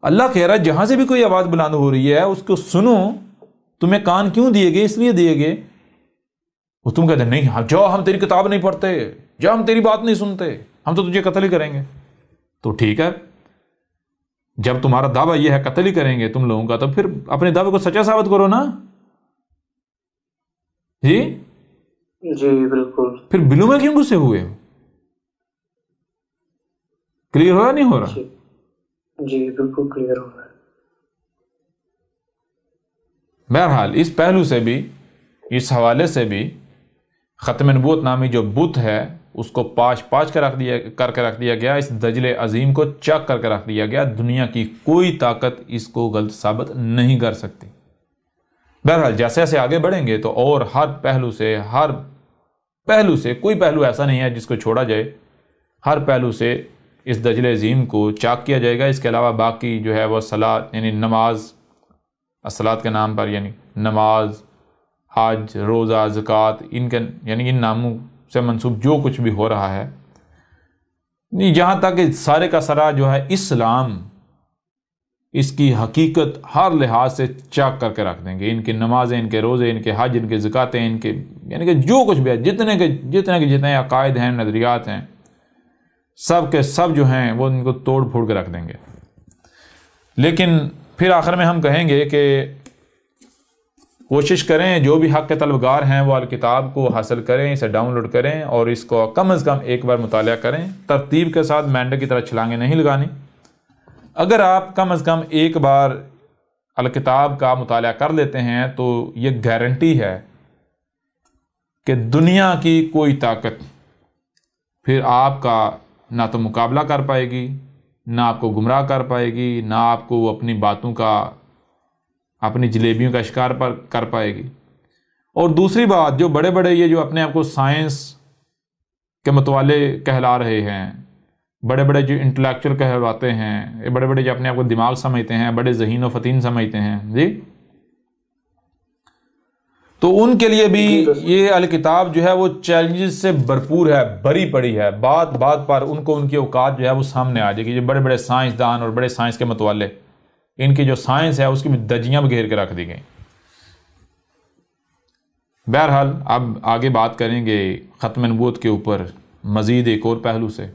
اللہ کہہ رہا ہے جہاں سے بھی کوئی آواز بلند ہو رہی ہے اس کو سنو. تمہیں کان کیوں دیے گئے؟ اس لیے دیے گئے. وہ تم کہتے ہیں نہیں جو ہم تیری کتاب نہیں پڑھتے، جب ہم تیری بات نہیں سنتے ہم تو تجھے قتل ہی کریں گے. تو ٹھیک ہے، جب تمہارا دعویٰ یہ ہے قتل ہی کریں گے تم لوگوں کا، تو پھر اپنے دعوے کو سچا ثابت کرو نا. جی جی بالکل. پھر بلو میں کیوں غصے ہوئے؟ کلیئر ہو رہا نہیں ہو رہا؟ جی بالکل کلیئر ہو رہا ہے. بہرحال اس پہلو سے بھی، اس حوالے سے بھی ختم نبوت نامی جو بت ہے اس کو پاش کر کے رکھ دیا گیا، اس دجل عظیم کو چک کر کے رکھ دیا گیا. دنیا کی کوئی طاقت اس کو غلط ثابت نہیں کر سکتی. بہرحال جیسے جیسے آگے بڑھیں گے تو اور ہر پہلو سے کوئی پہلو ایسا نہیں ہے جس کو چھوڑا جائے. ہر پہلو سے اس دجل عظیم کو چاک کیا جائے گا. اس کے علاوہ باقی جو ہے وہ صلاۃ یعنی نماز، الصلاۃ کے نام پر یعنی نماز، حج، روزہ، زکوٰۃ، ان ناموں سے منسوب جو کچھ بھی ہو رہا ہے، جہاں تک کہ سارے کا سارا جو ہے اسلام اس کی حقیقت ہر لحاظ سے چاک کر کے رکھ دیں گے. ان کی نمازیں، ان کے روزے، ان کے حج، ان کے زکاتیں، ان کے یعنی کہ جو کچھ بھی ہے، جتنے عقائد ہیں، نظریات ہیں، سب کے سب جو ہیں وہ ان کو توڑ پھوڑ کے رکھ دیں گے. لیکن پھر آخر میں ہم کہیں گے کہ کوشش کریں جو بھی حق کے طلبگار ہیں وہ الکتاب کو حاصل کریں، اسے ڈاؤن لوڈ کریں اور اس کو کم از کم ایک بار مطالعہ کریں. ترتیب کے ساتھ مینڈے کی طرح چھلانگیں نہیں لگانی. اگر آپ کم از کم ایک بار الکتاب کا مطالعہ کر لیتے ہیں تو یہ گارنٹی ہے کہ دنیا کی کوئی طاقت پھر آپ کا نہ تو مقابلہ کر پائے گی، نہ آپ کو گمراہ کر پائے گی، نہ آپ کو اپنی باتوں کا، اپنی جلیبیوں کا شکار کر پائے گی. اور دوسری بات، جو بڑے بڑے یہ جو اپنے آپ کو سائنس کے متوالے کہلا رہے ہیں، بڑے بڑے جو انٹلیکچوئل کہلاتے ہیں، بڑے بڑے جو اپنے آپ کو دماغ سمجھتے ہیں، بڑے ذہین و فطین سمجھتے ہیں، جی، تو ان کے لیے بھی یہ الکتاب جو ہے وہ چیلنجز سے بھرپور ہے، بھری پڑی ہے. بات بات پر ان کو ان کی اوقات جو ہے وہ سامنے آ جائے گی. جو بڑے بڑے سائنسدان اور بڑے سائنس کے متوالے، ان کی جو سائنس ہے اس کی بھی دجیاں بھی گھیر کے رکھ دی گئیں. بہرحال اب آگے بات کریں گے ختم نبوت کے اوپر مزید ایک اور پہلو سے.